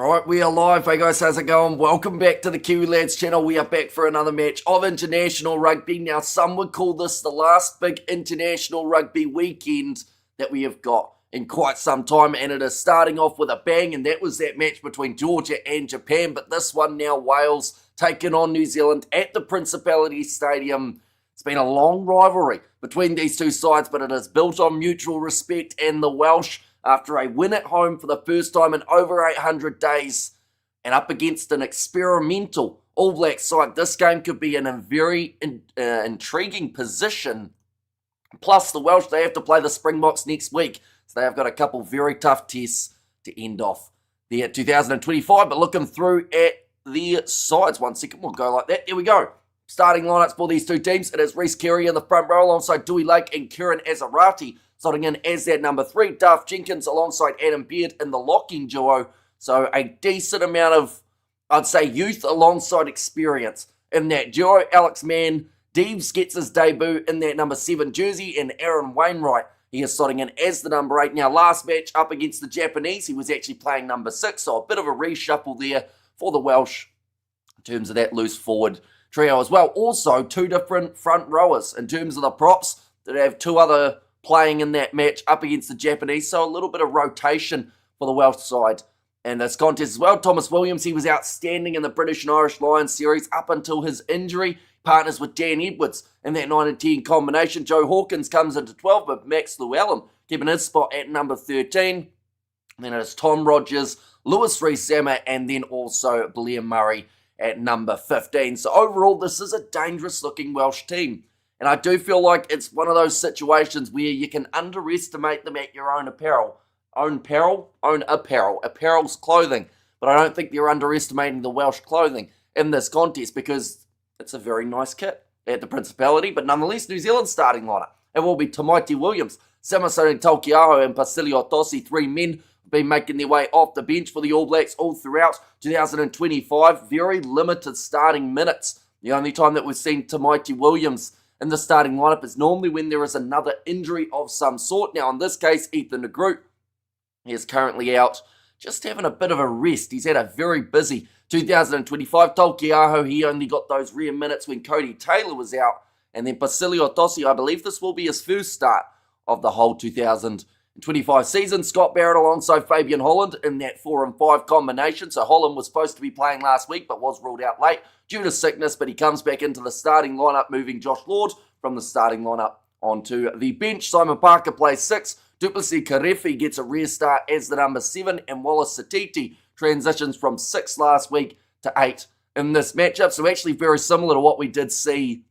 Alright, we are live. Hey guys, how's it going? Welcome back to the Kiwi Lads channel. We are back for another match of international rugby. Now, some would call this the last big international rugby weekend that we have got in quite some time, and it is starting off with a bang, and that was that match between Georgia and Japan. But this one now, Wales taking on New Zealand at the Principality Stadium. It's been a long rivalry between these two sides, but it is built on mutual respect, and the Welsh, after a win at home for the first time in over 800 days and up against an experimental All Blacks side, this game could be in a very intriguing position. Plus, the Welsh, they have to play the Springboks next week, so they have got a couple very tough tests to end off there at 2025. But looking through at the sides, 1 second, we'll go like that. There we go. Starting lineups for these two teams. It is Reece in the front row alongside Dewey Lake and Kieran Azarati slotting in as that number 3. Duff Jenkins alongside Adam Beard in the locking duo. So a decent amount of, I'd say, youth alongside experience in that duo. Alex Mann, Deeves gets his debut in that number 7 jersey, and Aaron Wainwright, he is slotting in as the number 8. Now, last match up against the Japanese, he was actually playing number 6, so a bit of a reshuffle there for the Welsh in terms of that loose forward trio as well. Also, two different front rowers in terms of the props that have two other playing in that match up against the Japanese, so a little bit of rotation for the Welsh side in this contest as well. Thomas Williams, he was outstanding in the British and Irish Lions series up until his injury. Partners with Dan Edwards in that 9 and 10 combination. Joe Hawkins comes into 12, but Max Llewellyn keeping his spot at number 13. Then it is Tom Rogers, Lewis Rees-Zammit, and then also Blair Murray at number 15. So overall, this is a dangerous-looking Welsh team. And I do feel like it's one of those situations where you can underestimate them at your own apparel. Own apparel? Own apparel. Apparel's clothing. But I don't think you're underestimating the Welsh clothing in this contest because it's a very nice kit at the Principality. But nonetheless, New Zealand's starting lineup. It will be Tamaiti Williams, Samason Taukiaho, and Pasilio Tosi. 3 men have been making their way off the bench for the All Blacks all throughout 2025. Very limited starting minutes. The only time that we've seen Tamaiti Williams in the starting lineup is normally when there is another injury of some sort. Now, in this case, Ethan de Groot, he is currently out, just having a bit of a rest. He's had a very busy 2025. Taukiaho, he only got those rare minutes when Cody Taylor was out. And then Pasilio Tosi, I believe this will be his first start of the whole 2025 season. Scott Barrett alongside Fabian Holland in that 4 and 5 combination. So Holland was supposed to be playing last week, but was ruled out late due to sickness, but he comes back into the starting lineup, moving Josh Lord from the starting lineup onto the bench. Simon Parker plays 6. Duplessis Karefi gets a rare start as the number 7, and Wallace Satiti transitions from 6 last week to 8 in this matchup. So actually very similar to what we did see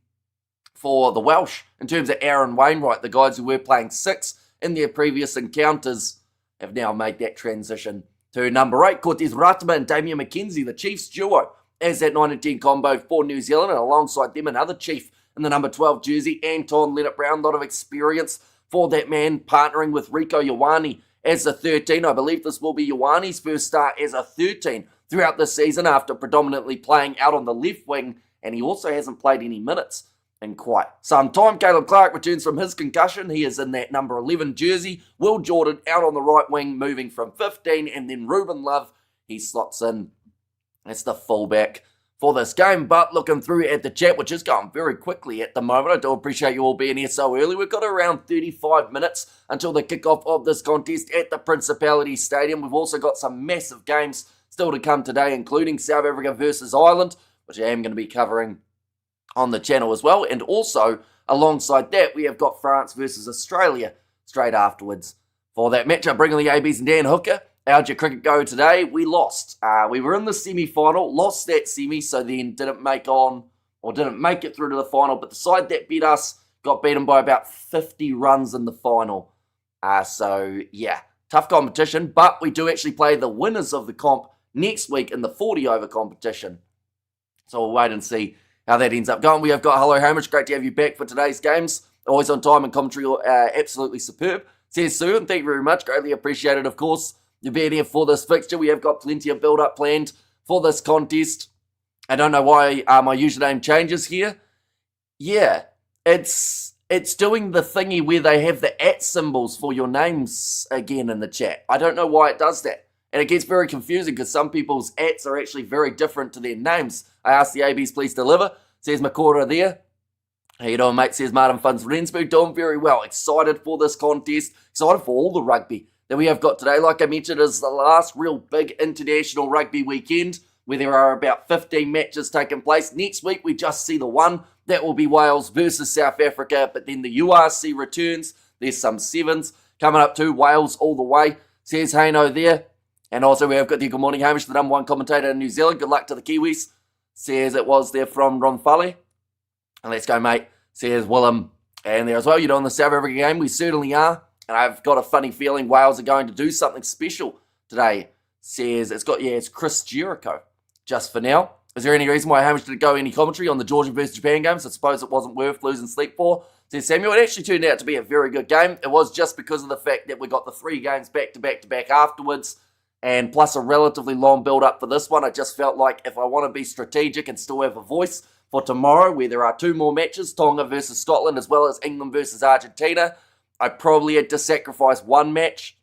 for the Welsh in terms of Aaron Wainwright. The guys who were playing 6 in their previous encounters have now made that transition to number 8. Cortez Ratama and Damien McKenzie, the Chiefs duo, as that 9 and 10 combo for New Zealand, and alongside them another Chief in the number 12 jersey, Anton Leonard-Brown. A lot of experience for that man, partnering with Rieko Ioane as a 13. I believe this will be Ioane's first start as a 13 throughout the season after predominantly playing out on the left wing, and he also hasn't played any minutes in quite some time. Caleb Clark returns from his concussion. He is in that number 11 jersey. Will Jordan out on the right wing, moving from 15, and then Ruben Love, he slots in as the fullback for this game. But looking through at the chat, which is going very quickly at the moment, I do appreciate you all being here so early. We've got around 35 minutes until the kickoff of this contest at the Principality Stadium. We've also got some massive games still to come today, including South Africa versus Ireland, which I am going to be covering on the channel as well. And also, alongside that, we have got France versus Australia straight afterwards for that matchup. Bringing the ABs and Dan Hooker. How'd your cricket go today? We lost. We were in the semi-final, lost that semi, so then didn't make it through to the final. But the side that beat us got beaten by about 50 runs in the final. So, yeah, tough competition. But we do actually play the winners of the comp next week in the 40-over competition. So we'll wait and see how that ends up going. We have got Hello Hamish. Great to have you back for today's games. Always on time and commentary, absolutely superb. Says Sue, and thank you very much. Greatly appreciated, of course. You're being here for this fixture. We have got plenty of build-up planned for this contest. I don't know why my username changes here. Yeah, it's doing the thingy where they have the @ symbols for your names again in the chat. I don't know why it does that. And it gets very confusing because some people's ats are actually very different to their names. I asked the ABs, please deliver. Says Makora there. How you doing, mate? Says Martin Funds Rensburg. Doing very well. Excited for this contest. Excited for all the rugby that we have got today. Like I mentioned, it is the last real big international rugby weekend where there are about 15 matches taking place. Next week, we just see the one. That will be Wales versus South Africa. But then the URC returns. There's some sevens coming up too. Wales all the way. Says Haino there. And also we have got the good morning, Hamish, the number one commentator in New Zealand. Good luck to the Kiwis. Says it was there from Ronfale. And let's go, mate. Says Willem. And there as well. You're doing the South Africa game. We certainly are. And I've got a funny feeling Wales are going to do something special today. Says it's Chris Jericho. Just for now. Is there any reason why Hamish didn't go any commentary on the Georgia versus Japan games? I suppose it wasn't worth losing sleep for. Says Samuel. It actually turned out to be a very good game. It was just because of the fact that we got the 3 games back to back afterwards. And plus a relatively long build-up for this one. I just felt like if I want to be strategic and still have a voice for tomorrow, where there are 2 more matches, Tonga versus Scotland, as well as England versus Argentina, I probably had to sacrifice 1 match.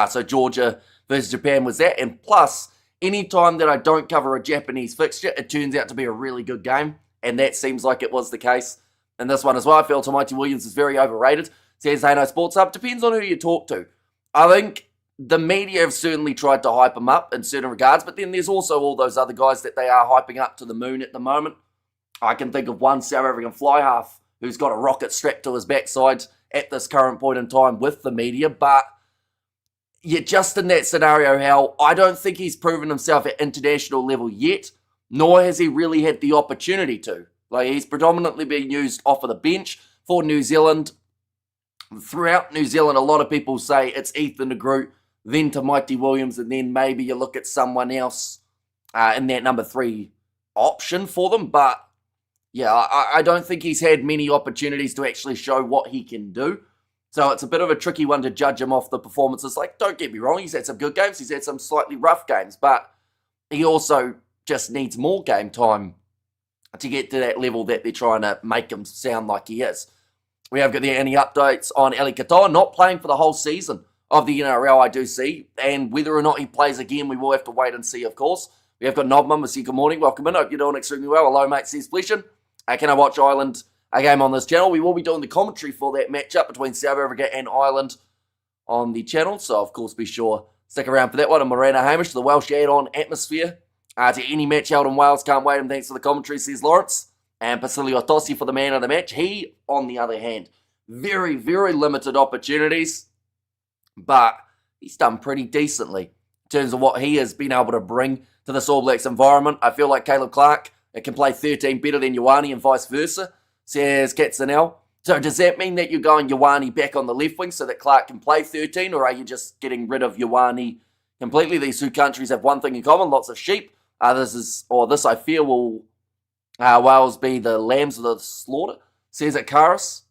So Georgia versus Japan was that. And plus, any time that I don't cover a Japanese fixture, it turns out to be a really good game. And that seems like it was the case in this one as well. I feel Mighty Williams is very overrated. Says, hey, no Sports Hub. Depends on who you talk to. I think the media have certainly tried to hype him up in certain regards, but then there's also all those other guys that they are hyping up to the moon at the moment. I can think of one South African fly half who's got a rocket strapped to his backside at this current point in time with the media, but just in that scenario, Hal, I don't think he's proven himself at international level yet, nor has he really had the opportunity to. Like, he's predominantly being used off of the bench for New Zealand. Throughout New Zealand, a lot of people say it's Ethan de Groot, then to Mighty Williams, and then maybe you look at someone else in that number 3 option for them. But, yeah, I don't think he's had many opportunities to actually show what he can do. So it's a bit of a tricky one to judge him off the performances. Like, don't get me wrong, he's had some good games, he's had some slightly rough games, but he also just needs more game time to get to that level that they're trying to make him sound like he is. We have got there any updates on Ali Katoa, not playing for the whole season of the NRL, I do see. And whether or not he plays again, we will have to wait and see, of course. We have got Nobman with good morning. Welcome in. Hope you're doing extremely well. Hello, mate. Says Fleishan. Can I watch Ireland a game on this channel? We will be doing the commentary for that matchup between South Africa and Ireland on the channel. So, of course, be sure stick around for that one. And Morena Hamish, the Welsh add-on atmosphere to any match held in Wales. Can't wait. And thanks for the commentary, says Lawrence. And Pasilio Tossi for the man of the match. He, on the other hand, very, very limited opportunities. But he's done pretty decently in terms of what he has been able to bring to this All Blacks environment. I feel like Caleb Clark can play 13 better than Ioane and vice versa, says Katzenel. So does that mean that you're going Ioane back on the left wing so that Clark can play 13, or are you just getting rid of Ioane completely? These 2 countries have one thing in common, lots of sheep. This I fear will Wales be the lambs of the slaughter, says it Karis.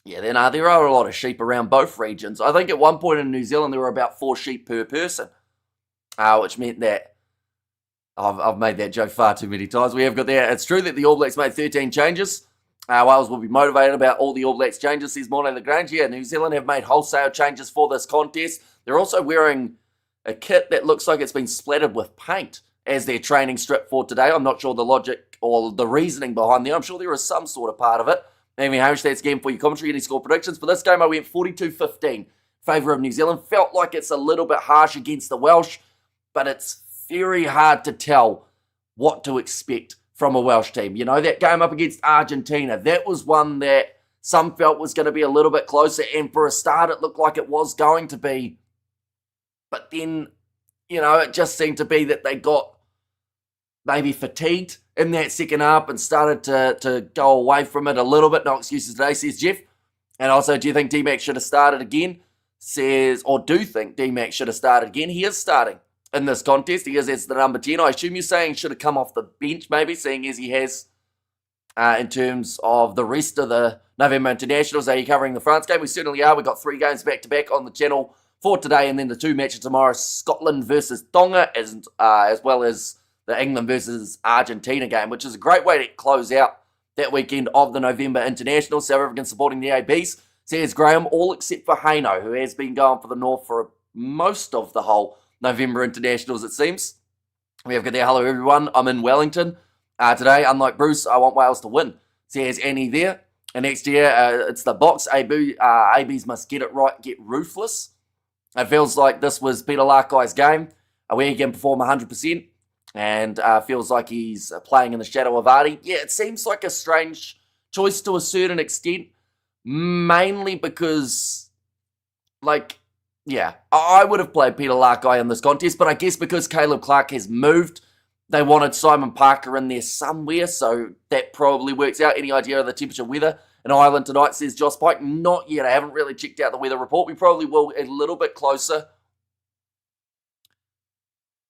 Yeah, then there are a lot of sheep around both regions. I think at one point in New Zealand there were about 4 sheep per person, which meant that I've made that joke far too many times. We have got there. It's true that the All Blacks made 13 changes. Wales will be motivated about all the All Blacks changes, says Morne Lagrange. Yeah, New Zealand have made wholesale changes for this contest. They're also wearing a kit that looks like it's been splattered with paint as their training strip for today. I'm not sure the logic or the reasoning behind that. I'm sure there is some sort of part of it. Maybe Hamish, that's game for your commentary. Any score predictions? For this game, I went 42-15. Favour of New Zealand. Felt like it's a little bit harsh against the Welsh, but it's very hard to tell what to expect from a Welsh team. You know, that game up against Argentina, that was one that some felt was going to be a little bit closer, and for a start, it looked like it was going to be. But then, you know, it just seemed to be that they got maybe fatigued in that second half and started to go away from it a little bit. No excuses today, says Jeff. And also, do you think D-Mac should have started again? Says, or do think D-Mac should have started again? He is starting in this contest. He is as the number 10. I assume you're saying should have come off the bench maybe, seeing as he has in terms of the rest of the November internationals. Are you covering the France game? We certainly are. We've got 3 games back-to-back on the channel for today, and then the 2 matches tomorrow, Scotland versus Tonga, as well as the England versus Argentina game, which is a great way to close out that weekend of the November International. South Africans supporting the ABs, says Graham, all except for Haino, who has been going for the North for most of the whole November internationals, it seems. We have got there, hello everyone, I'm in Wellington. Today, unlike Bruce, I want Wales to win. Says Annie there. And next year, it's the Box. ABs must get it right, get ruthless. It feels like this was Peter Larkai's game, where he can perform 100%. And feels like he's playing in the shadow of Artie. Yeah, it seems like a strange choice to a certain extent. Mainly because, I would have played Peter Larkai in this contest, but I guess because Caleb Clark has moved, they wanted Simon Parker in there somewhere, so that probably works out. Any idea of the temperature weather in Ireland tonight, says Joss Pike? Not yet. I haven't really checked out the weather report. We probably will a little bit closer.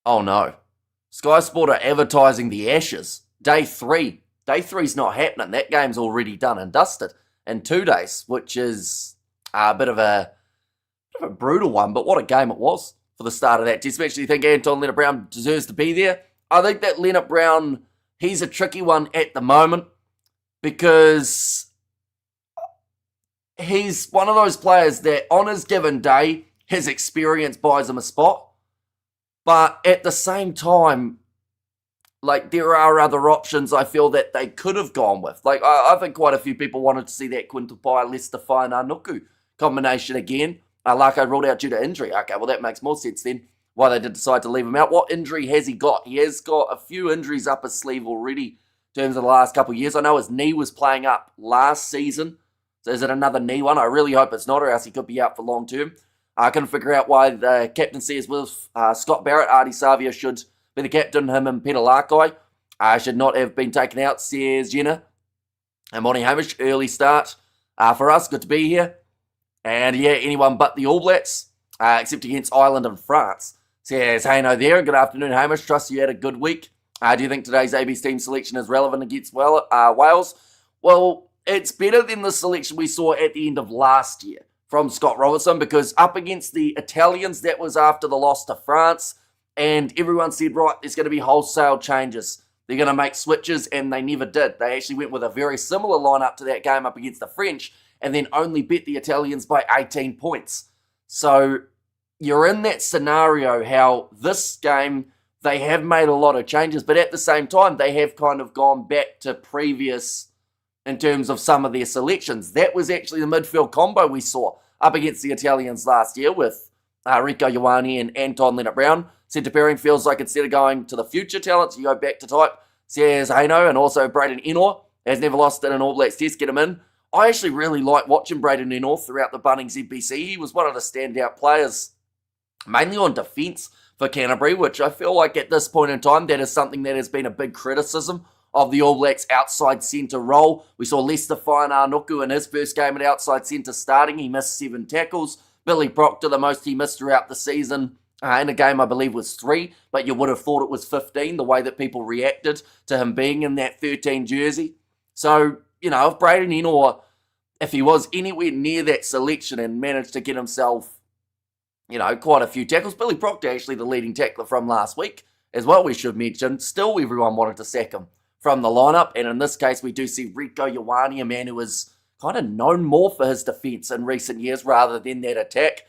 Oh no. Sky Sport are advertising the Ashes. Day 3. Day 3's not happening. That game's already done and dusted in 2 days, which is a bit of a brutal one, but what a game it was for the start of that test match. Do you think Anton Lienert-Brown deserves to be there? I think that Lienert-Brown, he's a tricky one at the moment because he's one of those players that on his given day, his experience buys him a spot. But at the same time, there are other options I feel that they could have gone with. I think quite a few people wanted to see that Quintal Pai, Lester Fine, Nuku combination again. Larko ruled out due to injury. Okay, well, that makes more sense then, why they did decide to leave him out. What injury has he got? He has got a few injuries up his sleeve already in terms of the last couple of years. I know his knee was playing up last season. So is it another knee one? I really hope it's not, or else he could be out for long term. I couldn't figure out why the captaincy is with Scott Barrett. Artie Savia should be the captain, him and Peter Larkai. Should not have been taken out, says Jenna. And Monty Hamish, early start for us. Good to be here. And yeah, anyone but the All Blacks, except against Ireland and France. Says, hey, no there, and good afternoon, Hamish. Trust you had a good week. Do you think today's AB's team selection is relevant against Wales? Well, it's better than the selection we saw at the end of last year from Scott Robertson, because up against the Italians, that was after the loss to France, and everyone said, right, there's going to be wholesale changes. They're going to make switches, and they never did. They actually went with a very similar lineup to that game up against the French, and then only beat the Italians by 18 points. So you're in that scenario how this game, they have made a lot of changes, but at the same time, they have kind of gone back to previous in terms of some of their selections. That was actually the midfield combo we saw up against the Italians last year with Rieko Ioane and Anton Lienert-Brown. Centre pairing feels like instead of going to the future talents, you go back to type. Says Haino, and also Braden Ennor has never lost in an All Blacks test. Get him in. I actually really like watching Braden Ennor throughout the Bunnings ZBC. He was one of the standout players, mainly on defence for Canterbury, which I feel like at this point in time, that is something that has been a big criticism of the All Blacks outside centre role. We saw Lester Fine-Arnuku in his first game at outside centre starting. He missed 7 tackles. Billy Proctor, the most he missed throughout the season in a game, I believe, was 3, but you would have thought it was 15, the way that people reacted to him being in that 13 jersey. So, if Braden Ennor, if he was anywhere near that selection and managed to get himself, quite a few tackles. Billy Proctor, actually the leading tackler from last week as well, we should mention. Still, everyone wanted to sack him from the lineup. And in this case, we do see Rieko Ioane, a man who is kind of known more for his defence in recent years rather than that attack.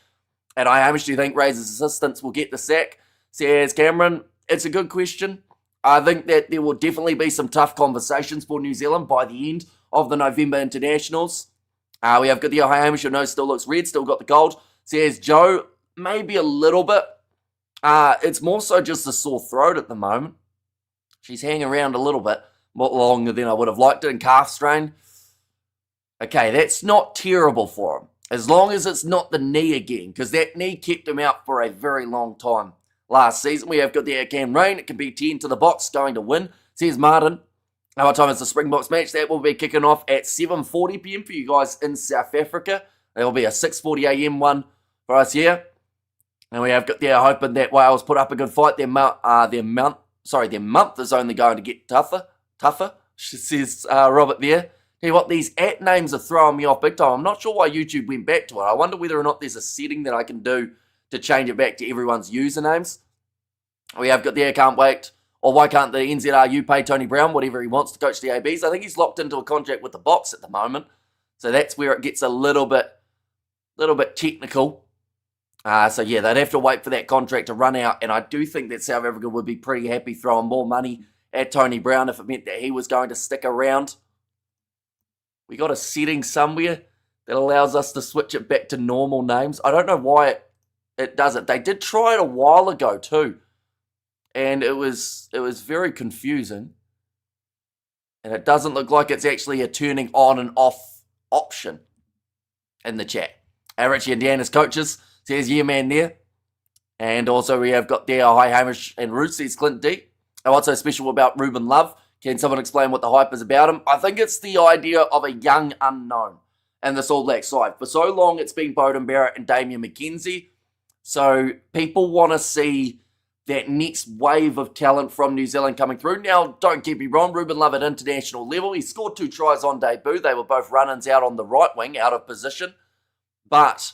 And how much do you think Razor's assistants will get the sack? Says Cameron, it's a good question. I think that there will definitely be some tough conversations for New Zealand by the end of the November internationals. We have got the Hamish, your nose still looks red, still got the gold. Says Joe, maybe a little bit. It's more so just a sore throat at the moment. She's hanging around a little bit more longer than I would have liked it, and calf strain. Okay, that's not terrible for him, as long as it's not the knee again, because that knee kept him out for a very long time. Last season, we have got the Cam Rain. It can be 10 to the box, going to win. Says Martin. What time is the Springboks match? That will be kicking off at 7:40 p.m. for you guys in South Africa. There will be a 6:40 a.m. one for us here. And we have got there hoping that Wales put up a good fight. Their month is only going to get tougher, says Robert there. Tell you what, these @ names are throwing me off big time. I'm not sure why YouTube went back to it. I wonder whether or not there's a setting that I can do to change it back to everyone's usernames. We have got there, can't wait. Or why can't the NZRU pay Tony Brown whatever he wants to coach the ABs? I think he's locked into a contract with the Box at the moment. So that's where it gets a little bit technical. So yeah, they'd have to wait for that contract to run out, and I do think that South Africa would be pretty happy throwing more money at Tony Brown if it meant that he was going to stick around. We got a setting somewhere that allows us to switch it back to normal names. I don't know why it does it. They did try it a while ago too, and it was very confusing. And it doesn't look like it's actually a turning on and off option in the chat. Richie and Dan as coaches says, yeah, man, there. And also we have got there, hi Hamish and Ruth, says Clint D. And what's so special about Ruben Love? Can someone explain what the hype is about him? I think it's the idea of a young unknown in this All Black side. For so long, it's been Beauden Barrett and Damian McKenzie. So people want to see that next wave of talent from New Zealand coming through. Now, don't get me wrong, Ruben Love at international level, he scored 2 tries on debut. They were both run-ins out on the right wing, out of position. But,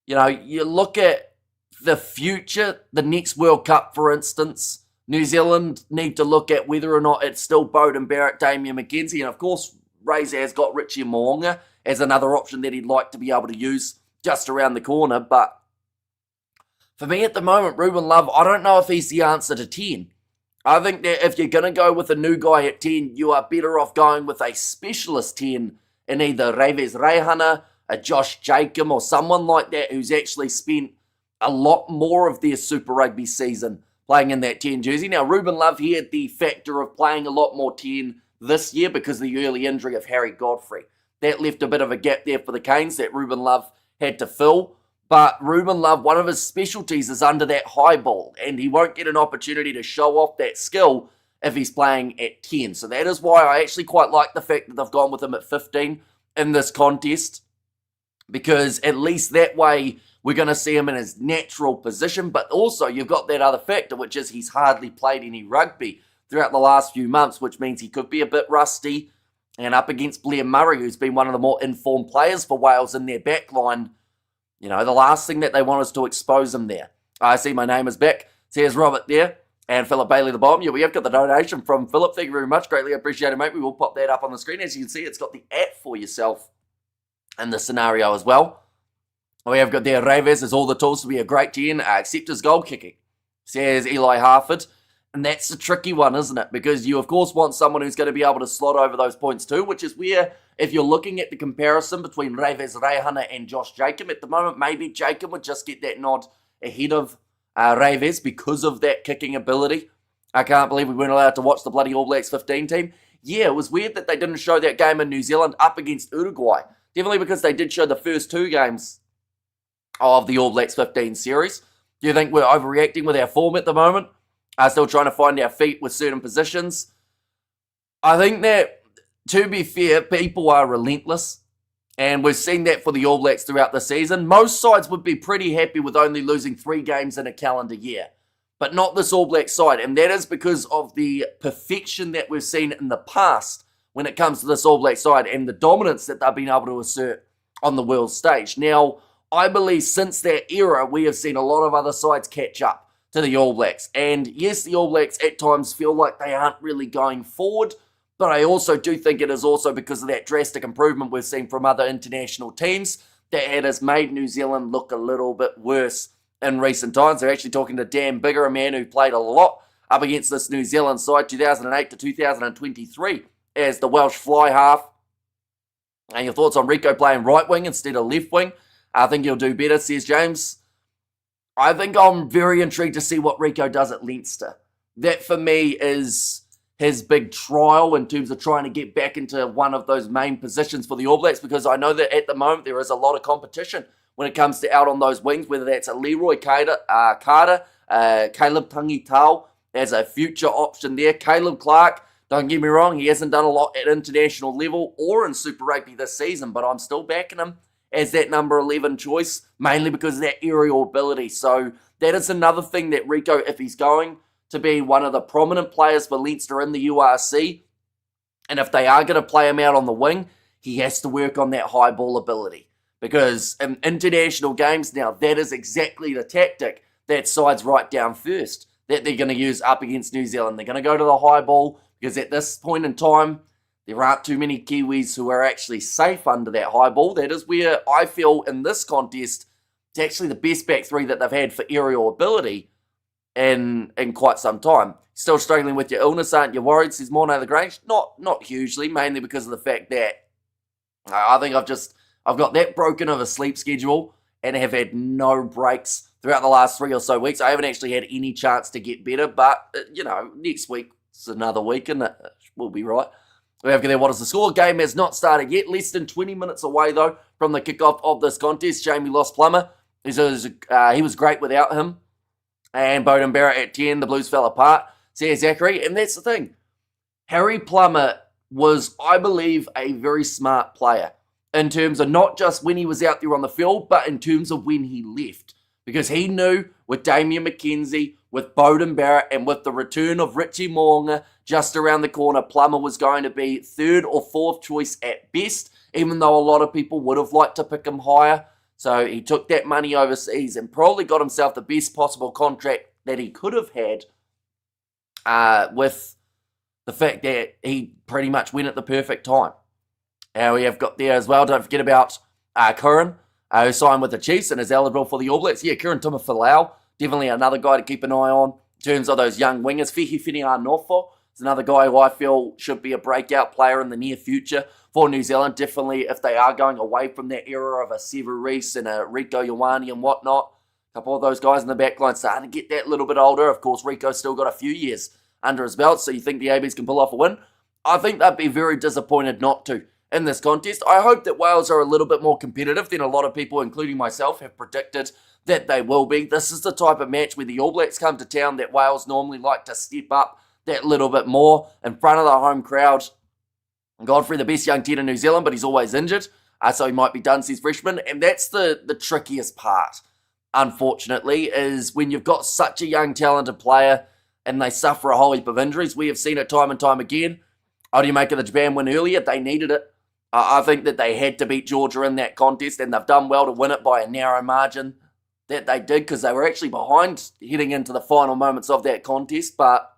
you know, you look at the future, the next World Cup, for instance, New Zealand need to look at whether or not it's still Beauden Barrett, Damian McKenzie, and of course, Razor has got Richie Mo'unga as another option that he'd like to be able to use just around the corner, but for me at the moment, Ruben Love, I don't know if he's the answer to 10. I think that if you're going to go with a new guy at 10, you are better off going with a specialist 10 in either Reece Reihana, a Josh Jacob, or someone like that who's actually spent a lot more of their Super Rugby season playing in that 10 jersey. Now, Ruben Love, he had the factor of playing a lot more 10 this year because of the early injury of Harry Godfrey. That left a bit of a gap there for the Canes that Ruben Love had to fill. But Ruben Love, one of his specialties is under that high ball, and he won't get an opportunity to show off that skill if he's playing at 10. So that is why I actually quite like the fact that they've gone with him at 15 in this contest, because at least that way we're going to see him in his natural position. But also you've got that other factor, which is he's hardly played any rugby throughout the last few months, which means he could be a bit rusty. And up against Blair Murray, who's been one of the more informed players for Wales in their backline, you know, the last thing that they want is to expose him there. I see my name is back. Says Robert there. And Philip Bailey the bomb. Yeah, we have got the donation from Philip. Thank you very much. Greatly appreciated, mate. We will pop that up on the screen. As you can see, it's got the app for yourself in the scenario as well. We have got there, Reves has all the tools to be a great 10, except his goal kicking, says Eli Harford. And that's a tricky one, isn't it? Because you, of course, want someone who's going to be able to slot over those points too, which is where, if you're looking at the comparison between Reece Reihana and Josh Jacob, at the moment, maybe Jacob would just get that nod ahead of Reece because of that kicking ability. I can't believe we weren't allowed to watch the bloody All Blacks 15 team. Yeah, it was weird that they didn't show that game in New Zealand up against Uruguay. Definitely because they did show the first 2 games of the All Blacks 15 series. Do you think we're overreacting with our form at the moment? Still trying to find our feet with certain positions. I think that, to be fair, people are relentless. And we've seen that for the All Blacks throughout the season. Most sides would be pretty happy with only losing 3 games in a calendar year. But not this All Black side. And that is because of the perfection that we've seen in the past when it comes to this All Black side and the dominance that they've been able to assert on the world stage. Now, I believe since that era, we have seen a lot of other sides catch up to the All Blacks. And yes, the All Blacks at times feel like they aren't really going forward, but I also do think it is also because of that drastic improvement we've seen from other international teams that it has made New Zealand look a little bit worse in recent times. They're actually talking to Dan Bigger, a man who played a lot up against this New Zealand side 2008 to 2023 as the Welsh fly half. And your thoughts on Rico playing right wing instead of left wing? I think he'll do better, says James. I think I'm very intrigued to see what Rico does at Leinster. That, for me, is his big trial in terms of trying to get back into one of those main positions for the All Blacks, because I know that at the moment there is a lot of competition when it comes to out on those wings, whether that's a Leroy Carter, Caleb Tangi Tau as a future option there. Caleb Clark, don't get me wrong, he hasn't done a lot at international level or in Super Rugby this season, but I'm still backing him as that number 11 choice, mainly because of that aerial ability. So that is another thing that Rico, if he's going to be one of the prominent players for Leinster in the URC, and if they are going to play him out on the wing, he has to work on that high ball ability. Because in international games now, that is exactly the tactic that sides write down first, that they're going to use up against New Zealand. They're going to go to the high ball, because at this point in time, there aren't too many Kiwis who are actually safe under that high ball. That is where I feel in this contest, It's actually the best back three that they've had for aerial ability in quite some time. Still struggling with your illness, aren't you worried? Says Morno the Grange. Not hugely, mainly because of the fact that I think I've got that broken of a sleep schedule and have had no breaks throughout the last 3 or so weeks. I haven't actually had any chance to get better, but, next week's another week and we'll be right. We have there, what is the score? Game has not started yet. Less than 20 minutes away, though, from the kickoff of this contest. Jamie lost Plummer. He was great without him. And Bowden Barrett at 10. The Blues fell apart. Says Zachary. And that's the thing. Harry Plummer was, I believe, a very smart player in terms of not just when he was out there on the field, but in terms of when he left. Because he knew with Damian McKenzie, with Bowden Barrett, and with the return of Richie Mo'unga just around the corner, Plummer was going to be third or fourth choice at best, even though a lot of people would have liked to pick him higher. So he took that money overseas and probably got himself the best possible contract that he could have had with the fact that he pretty much went at the perfect time. And we have got there as well, don't forget about Curran, who signed with the Chiefs and is eligible for the All Blacks. Yeah, Kieran Tumafalau, definitely another guy to keep an eye on in terms of those young wingers. Fihi Whinianofo is another guy who I feel should be a breakout player in the near future for New Zealand. Definitely if they are going away from that era of a Sevu Reece and a Rico Ioane and whatnot. A couple of those guys in the back line starting to get that little bit older. Of course, Rico's still got a few years under his belt, so you think the ABs can pull off a win? I think they'd be very disappointed not to in this contest. I hope that Wales are a little bit more competitive than a lot of people, including myself, have predicted that they will be. This is the type of match where the All Blacks come to town that Wales normally like to step up that little bit more in front of the home crowd. Godfrey, the best young 10 in New Zealand, but he's always injured, so he might be done, says Freshman. And that's the trickiest part, unfortunately, is when you've got such a young, talented player and they suffer a whole heap of injuries. We have seen it time and time again. How do you make it the Japan win earlier? They needed it. I think that they had to beat Georgia in that contest, and they've done well to win it by a narrow margin that they did, because they were actually behind heading into the final moments of that contest. But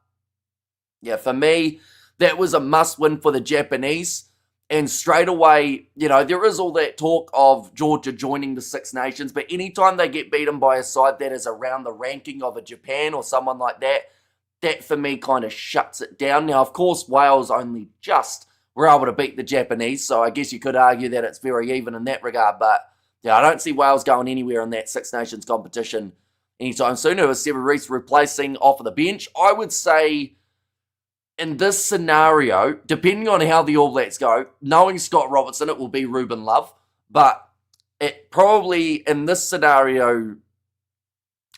yeah, for me, that was a must-win for the Japanese. And straight away, there is all that talk of Georgia joining the Six Nations, but anytime they get beaten by a side that is around the ranking of a Japan or someone like that, that for me kind of shuts it down. Now, of course, Wales only just were able to beat the Japanese, so I guess you could argue that it's very even in that regard, but yeah, I don't see Wales going anywhere in that Six Nations competition anytime soon. Who is Sevu Reece replacing off of the bench? I would say in this scenario, depending on how the All Blacks go, knowing Scott Robertson, it will be Ruben Love, but it probably, in this scenario,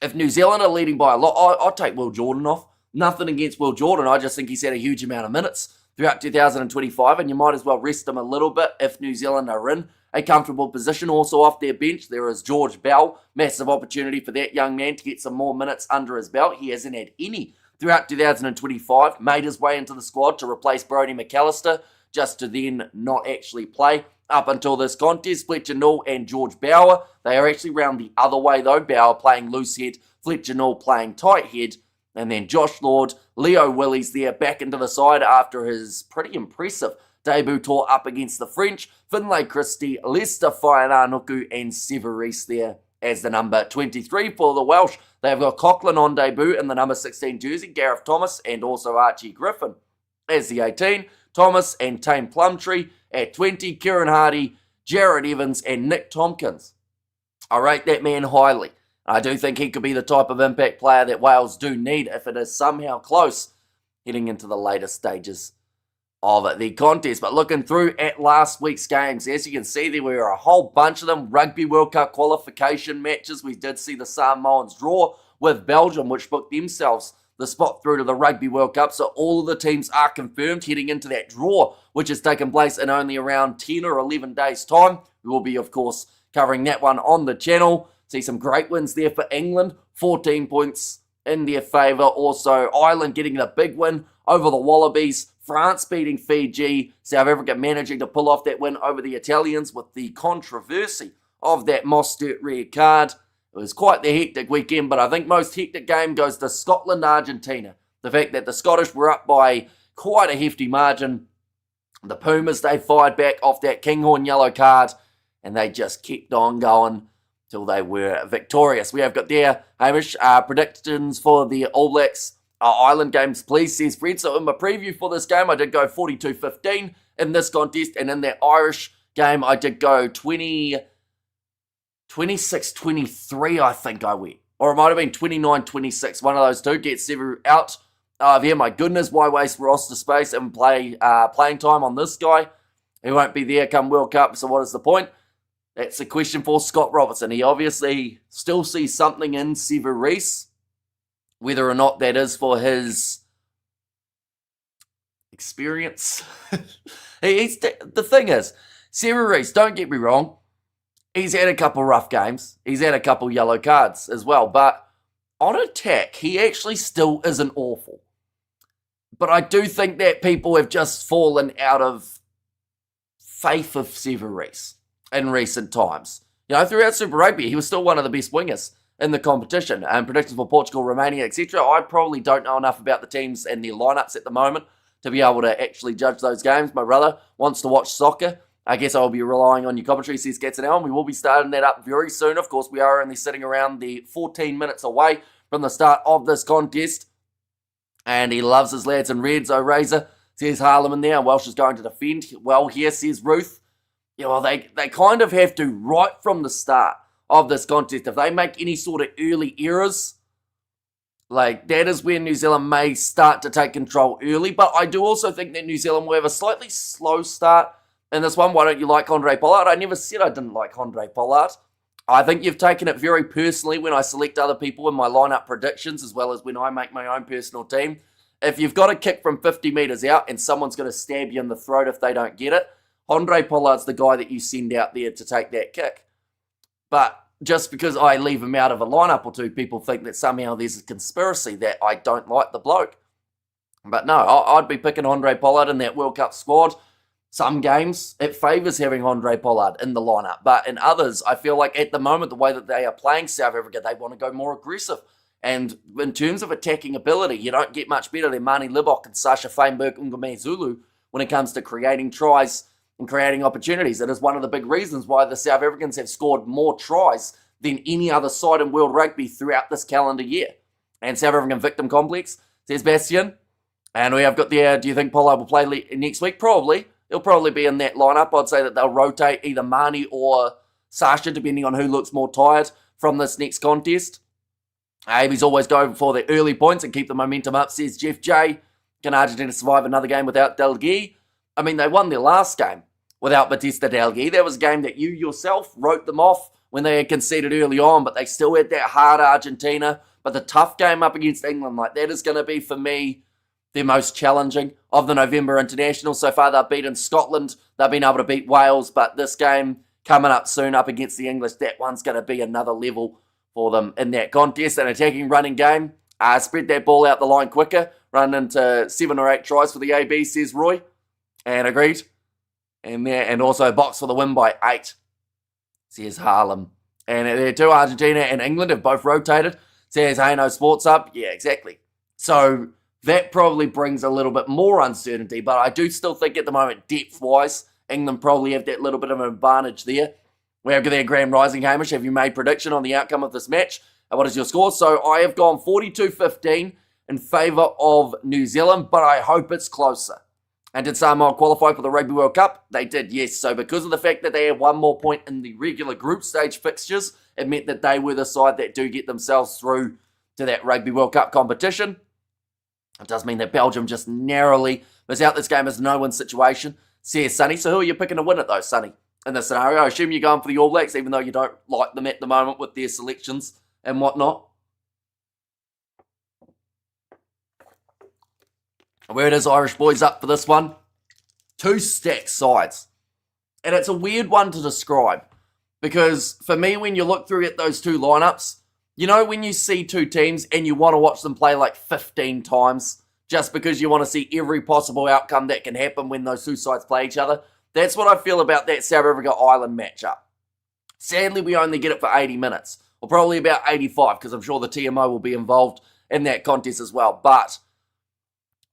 if New Zealand are leading by a lot, I'll take Will Jordan off. Nothing against Will Jordan, I just think he's had a huge amount of minutes throughout 2025, and you might as well rest him a little bit if New Zealand are in a comfortable position. Also off their bench, there is George Bell. Massive opportunity for that young man to get some more minutes under his belt. He hasn't had any throughout 2025. Made his way into the squad to replace Brodie McAllister, just to then not actually play up until this contest. Fletcher Null and George Bower, they are actually round the other way though. Bower playing loose head, Fletcher Null playing tight head. And then Josh Lord, Leo Willies there back into the side after his pretty impressive debut tour up against the French. Finlay Christie, Lester Whaiananuku and Sevu Reece there as the number 23 for the Welsh. They've got Coughlin on debut in the number 16 jersey, Gareth Thomas and also Archie Griffin as the 18. Thomas and Tame Plumtree at 20, Kieran Hardy, Jared Evans and Nick Tompkins. I rate that man highly. I do think he could be the type of impact player that Wales do need if it is somehow close heading into the later stages of the contest. But looking through at last week's games, as you can see, there were a whole bunch of them. Rugby World Cup qualification matches. We did see the Samoans draw with Belgium, which booked themselves the spot through to the Rugby World Cup. So all of the teams are confirmed heading into that draw, which has taken place in only around 10 or 11 days' time. We will be, of course, covering that one on the channel. See some great wins there for England, 14 points in their favour. Also, Ireland getting the big win over the Wallabies. France beating Fiji. South Africa managing to pull off that win over the Italians with the controversy of that Mostert red card. It was quite the hectic weekend, but I think most hectic game goes to Scotland-Argentina. The fact that the Scottish were up by quite a hefty margin. The Pumas, they fired back off that Kinghorn yellow card, and they just kept on going. till they were victorious. We have got there, Hamish, predictions for the All Blacks Island games, please, says Fred. So in my preview for this game, I did go 42-15 in this contest, and in that Irish game, I did go 26-23, I think I went. Or it might have been 29-26, one of those two. Get Sevu out of here. My goodness, why waste roster space and playing time on this guy? He won't be there come World Cup, so what is the point? That's a question for Scott Robertson. He obviously still sees something in Sevu Reece, whether or not that is for his experience. The thing is, Sevu Reece, don't get me wrong, he's had a couple rough games. He's had a couple yellow cards as well. But on attack, he actually still isn't awful. But I do think that people have just fallen out of faith of Sevu Reece in recent times. Throughout Super Rugby, he was still one of the best wingers in the competition. And predictions for Portugal, Romania, etc. I probably don't know enough about the teams and their lineups at the moment to be able to actually judge those games. My brother wants to watch soccer. I guess I'll be relying on your commentary, says Katzenau, and we will be starting that up very soon. Of course, we are only sitting around the 14 minutes away from the start of this contest. And he loves his lads in red, so Razor, says Harlem in there, and Welsh is going to defend well here, says Ruth. They kind of have to, right from the start of this contest, if they make any sort of early errors, that is when New Zealand may start to take control early. But I do also think that New Zealand will have a slightly slow start in this one. Why don't you like Handré Pollard? I never said I didn't like Handré Pollard. I think you've taken it very personally when I select other people in my lineup predictions, as well as when I make my own personal team. If you've got a kick from 50 metres out and someone's going to stab you in the throat if they don't get it, Handré Pollard's the guy that you send out there to take that kick. But just because I leave him out of a lineup or two, people think that somehow there's a conspiracy that I don't like the bloke. But no, I'd be picking Handré Pollard in that World Cup squad. Some games, it favours having Handré Pollard in the lineup. But in others, I feel like at the moment, the way that they are playing South Africa, they want to go more aggressive. And in terms of attacking ability, you don't get much better than Mani Libok and Sasha Feinberg Ngome Zulu when it comes to creating tries and creating opportunities. It is one of the big reasons why the South Africans have scored more tries than any other side in World Rugby throughout this calendar year. And South African victim complex, says Bastian. And we have got there, do you think Pollard will play next week? Probably. He'll probably be in that lineup. I'd say that they'll rotate either Mani or Sasha, depending on who looks more tired from this next contest. He's always going for the early points and keep the momentum up, says Jeff J. Can Argentina survive another game without Delgui? I mean, they won their last game without Batista Delgui. That was a game that you yourself wrote them off when they had conceded early on, but they still had that hard Argentina. But the tough game up against England, that is going to be, for me, their most challenging of the November international. So far, they've beaten Scotland. They've been able to beat Wales, but this game coming up soon up against the English, that one's going to be another level for them in that contest. An attacking running game. Spread that ball out the line quicker. Run into 7 or 8 tries for the AB, says Roy. And agreed. And also box for the win by 8, says Harlem. And there too, Argentina and England have both rotated, says Hey No Sports Up. Yeah, exactly. So that probably brings a little bit more uncertainty, but I do still think at the moment, depth-wise, England probably have that little bit of an advantage there. We have their Grand Rising, Hamish. Have you made prediction on the outcome of this match? What is your score? So I have gone 42-15 in favour of New Zealand, but I hope it's closer. And did Samoa qualify for the Rugby World Cup? They did, yes. So because of the fact that they had one more point in the regular group stage fixtures, it meant that they were the side that do get themselves through to that Rugby World Cup competition. It does mean that Belgium just narrowly was out this game as a no-win situation, says Sonny. So who are you picking to win it though, Sonny, in this scenario? I assume you're going for the All Blacks, even though you don't like them at the moment with their selections and whatnot. Where it is, Irish boys up for this one. 2 stacked sides. And it's a weird one to describe. Because for me, when you look through at those 2 lineups, when you see 2 teams and you want to watch them play 15 times, just because you want to see every possible outcome that can happen when those 2 sides play each other, that's what I feel about that South Africa Island matchup. Sadly, we only get it for 80 minutes. Or probably about 85, because I'm sure the TMO will be involved in that contest as well. But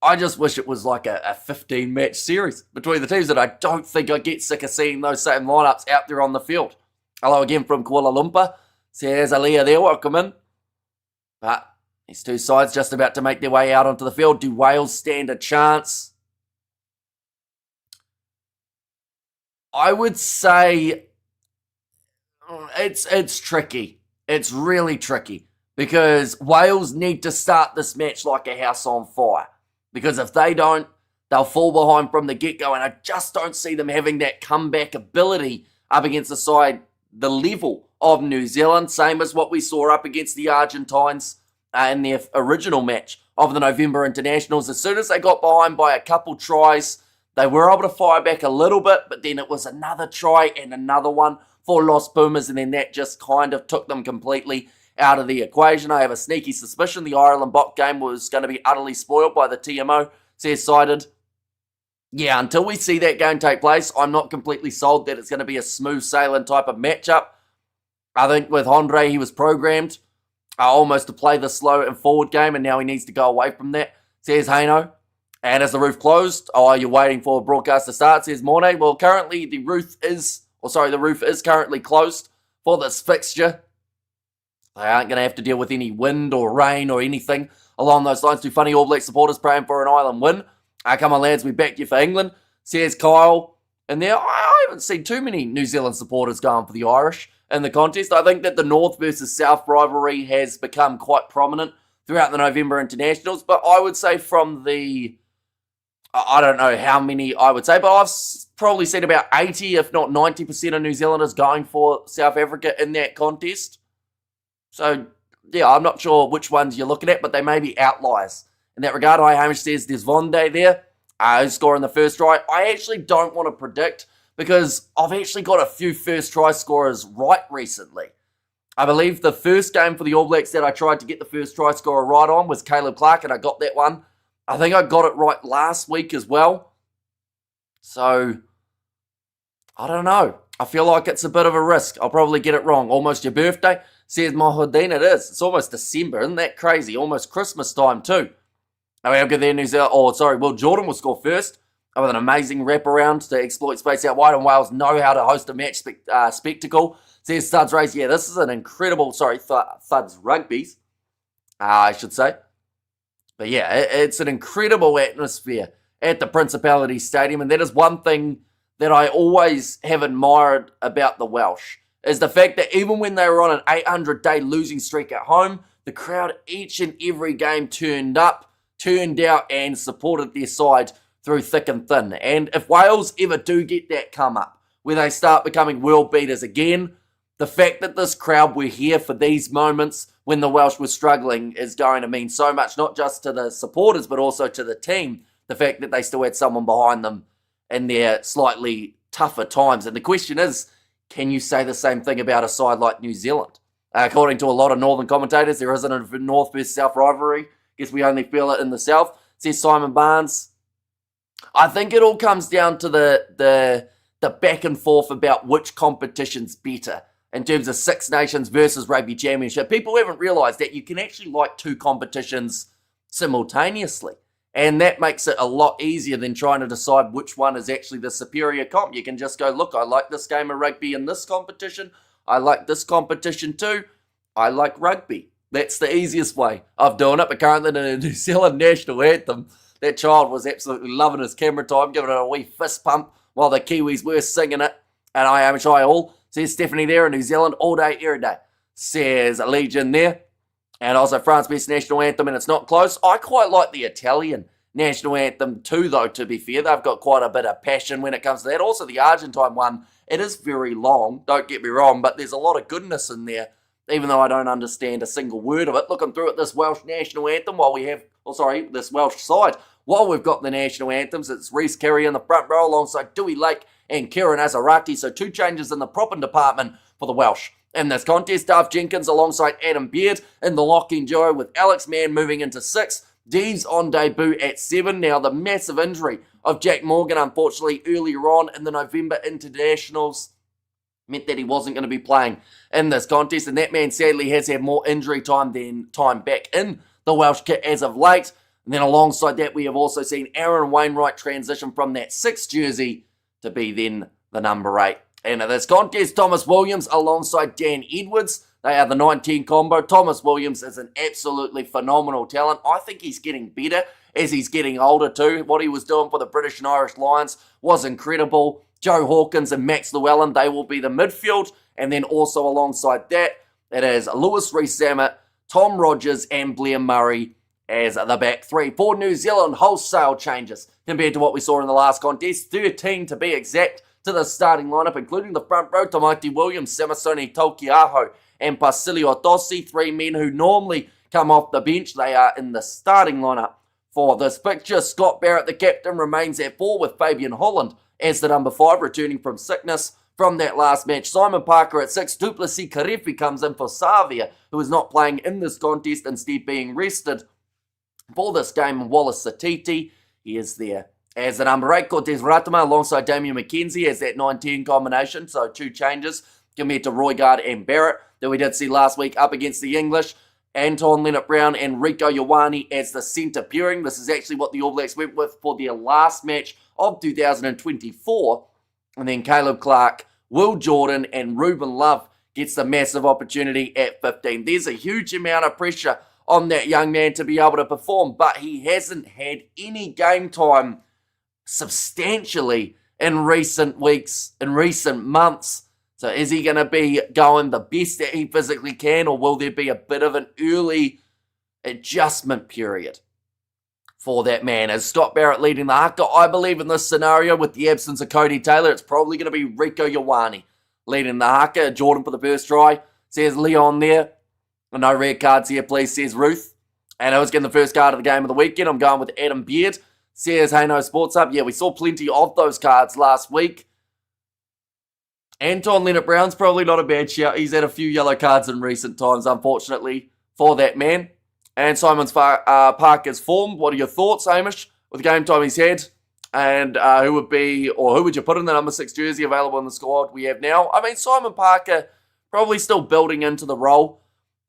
I just wish it was like a 15-match series between the teams, that I don't think I get sick of seeing those same lineups out there on the field. Hello again from Kuala Lumpur. Says Aaliyah there, welcome in. But these two sides just about to make their way out onto the field. Do Wales stand a chance? I would say it's tricky. It's really tricky because Wales need to start this match like a house on fire. Because if they don't, they'll fall behind from the get-go, and I just don't see them having that comeback ability up against the side, the level of New Zealand, same as what we saw up against the Argentines in their original match of the November Internationals. As soon as they got behind by a couple tries, they were able to fire back a little bit, but then it was another try and another one for Los Pumas, and then that just kind of took them completely out of the equation. I have a sneaky suspicion the Ireland Bot game was going to be utterly spoiled by the TMO, says Sided. Yeah, until we see that game take place, I'm not completely sold that it's going to be a smooth sailing type of matchup. I think with Andre, he was programmed almost to play the slow and forward game, and now he needs to go away from that, says Haino. And as the roof closed, you're waiting for a broadcast to start, says Mornay. Well, currently the roof is currently closed for this fixture. They aren't going to have to deal with any wind or rain or anything along those lines. Too funny All Black supporters praying for an Ireland win. Come on, lads, we back you for England, says Kyle. And there, I haven't seen too many New Zealand supporters going for the Irish in the contest. I think that the North versus South rivalry has become quite prominent throughout the November Internationals. But I would say from the, I don't know how many I would say, but I've probably seen about 80, if not 90% of New Zealanders going for South Africa in that contest. So, yeah, I'm not sure which ones you're looking at, but they may be outliers. In that regard, Hamish says there's Vonde there, who's scoring the first try. I actually don't want to predict because I've actually got a few first try scorers right recently. I believe the first game for the All Blacks that I tried to get the first try scorer right on was Caleb Clark, and I got that one. I think I got it right last week as well. So, I don't know. I feel like it's a bit of a risk. I'll probably get it wrong. Almost your birthday, says Mahuddin. It is. It's almost December. Isn't that crazy? Almost Christmas time too. We have good there, New Zealand. Will Jordan will score first with an amazing wraparound to exploit space out wide, and Wales know how to host a match spectacle. Says Thuds Race. Yeah, this is an incredible, Thuds Rugby's, I should say. But yeah, it's an incredible atmosphere at the Principality Stadium, and that is one thing that I always have admired about the Welsh, is the fact that even when they were on an 800-day losing streak at home, the crowd each and every game turned up, turned out, and supported their side through thick and thin. And if Wales ever do get that come up, where they start becoming world beaters again, the fact that this crowd were here for these moments when the Welsh were struggling is going to mean so much, not just to the supporters, but also to the team. The fact that they still had someone behind them in their slightly tougher times. And the question is, can you say the same thing about a side like New Zealand? According to a lot of Northern commentators, there isn't a North versus South rivalry. Guess we only feel it in the South, says Simon Barnes. I think it all comes down to the back and forth about which competition's better in terms of Six Nations versus Rugby Championship. People haven't realised that you can actually like two competitions simultaneously. And that makes it a lot easier than trying to decide which one is actually the superior comp. You can just go, look, I like this game of rugby in this competition. I like this competition too. I like rugby. That's the easiest way of doing it. But currently in the New Zealand national anthem, that child was absolutely loving his camera time, giving it a wee fist pump while the Kiwis were singing it. And I am shy all, says Stephanie there in New Zealand, all day, every day, says Legion there. And also France best national anthem, and it's not close. I quite like the Italian national anthem too, though, to be fair. They've got quite a bit of passion when it comes to that. Also, the Argentine one, it is very long, don't get me wrong, but there's a lot of goodness in there, even though I don't understand a single word of it. Looking through at this Welsh national anthem this Welsh side, while we've got the national anthems, it's Reece Carey in the front row alongside Dewey Lake and Kieran Azaraki. So two changes in the propping department for the Welsh. In this contest, Darth Jenkins alongside Adam Beard in the locking duo with Alex Mann moving into 6. Dees on debut at 7. Now, the massive injury of Jack Morgan, unfortunately, earlier on in the November Internationals meant that he wasn't going to be playing in this contest, and that man sadly has had more injury time than time back in the Welsh kit as of late. And then alongside that, we have also seen Aaron Wainwright transition from that 6 jersey to be then the number 8. And in this contest, Thomas Williams alongside Dan Edwards. They are the 9-10 combo. Thomas Williams is an absolutely phenomenal talent. I think he's getting better as he's getting older too. What he was doing for the British and Irish Lions was incredible. Joe Hawkins and Max Llewellyn, they will be the midfield. And then also alongside that, it is Lewis Rees-Zammit, Tom Rogers and Blair Murray as the back three. For New Zealand, wholesale changes compared to what we saw in the last contest. 13 to be exact to the starting lineup, including the front row, Tamati Williams, Samasoni Taukiaho and Pasilio Tossi, 3 men who normally come off the bench. They are in the starting lineup for this fixture. Scott Barrett, the captain, remains at 4 with Fabian Holland as the number 5, returning from sickness from that last match. Simon Parker at 6. Duplessis Karefi comes in for Savia, who is not playing in this contest, instead being rested for this game. And Wallace Satiti, he is there as the number 8. Cortez Ratama alongside Damien McKenzie as that 9-10 combination. So 2 changes compared to Roygaard and Barrett that we did see last week up against the English. Anton Leonard-Brown and Rico Ioane as the centre pairing. This is actually what the All Blacks went with for their last match of 2024. And then Caleb Clark, Will Jordan and Ruben Love gets the massive opportunity at 15. There's a huge amount of pressure on that young man to be able to perform, but he hasn't had any game time substantially in recent weeks, in recent months. So is he going to be going the best that he physically can, or will there be a bit of an early adjustment period for that man? As Scott Barrett leading the Haka, I believe in this scenario with the absence of Cody Taylor, it's probably going to be Rico Ioane leading the Haka. Jordan for the first try, says Leon there. No red cards here, please, says Ruth. And I was getting the first card of the game of the weekend. I'm going with Adam Beard, says Hey No Sports Hub. Yeah, we saw plenty of those cards last week. Anton Leonard-Brown's probably not a bad shout. He's had a few yellow cards in recent times, unfortunately, for that man. And Simon Parker's form. What are your thoughts, Hamish, with the game time he's had? And who would you put in the number 6 jersey available in the squad we have now? I mean, Simon Parker probably still building into the role.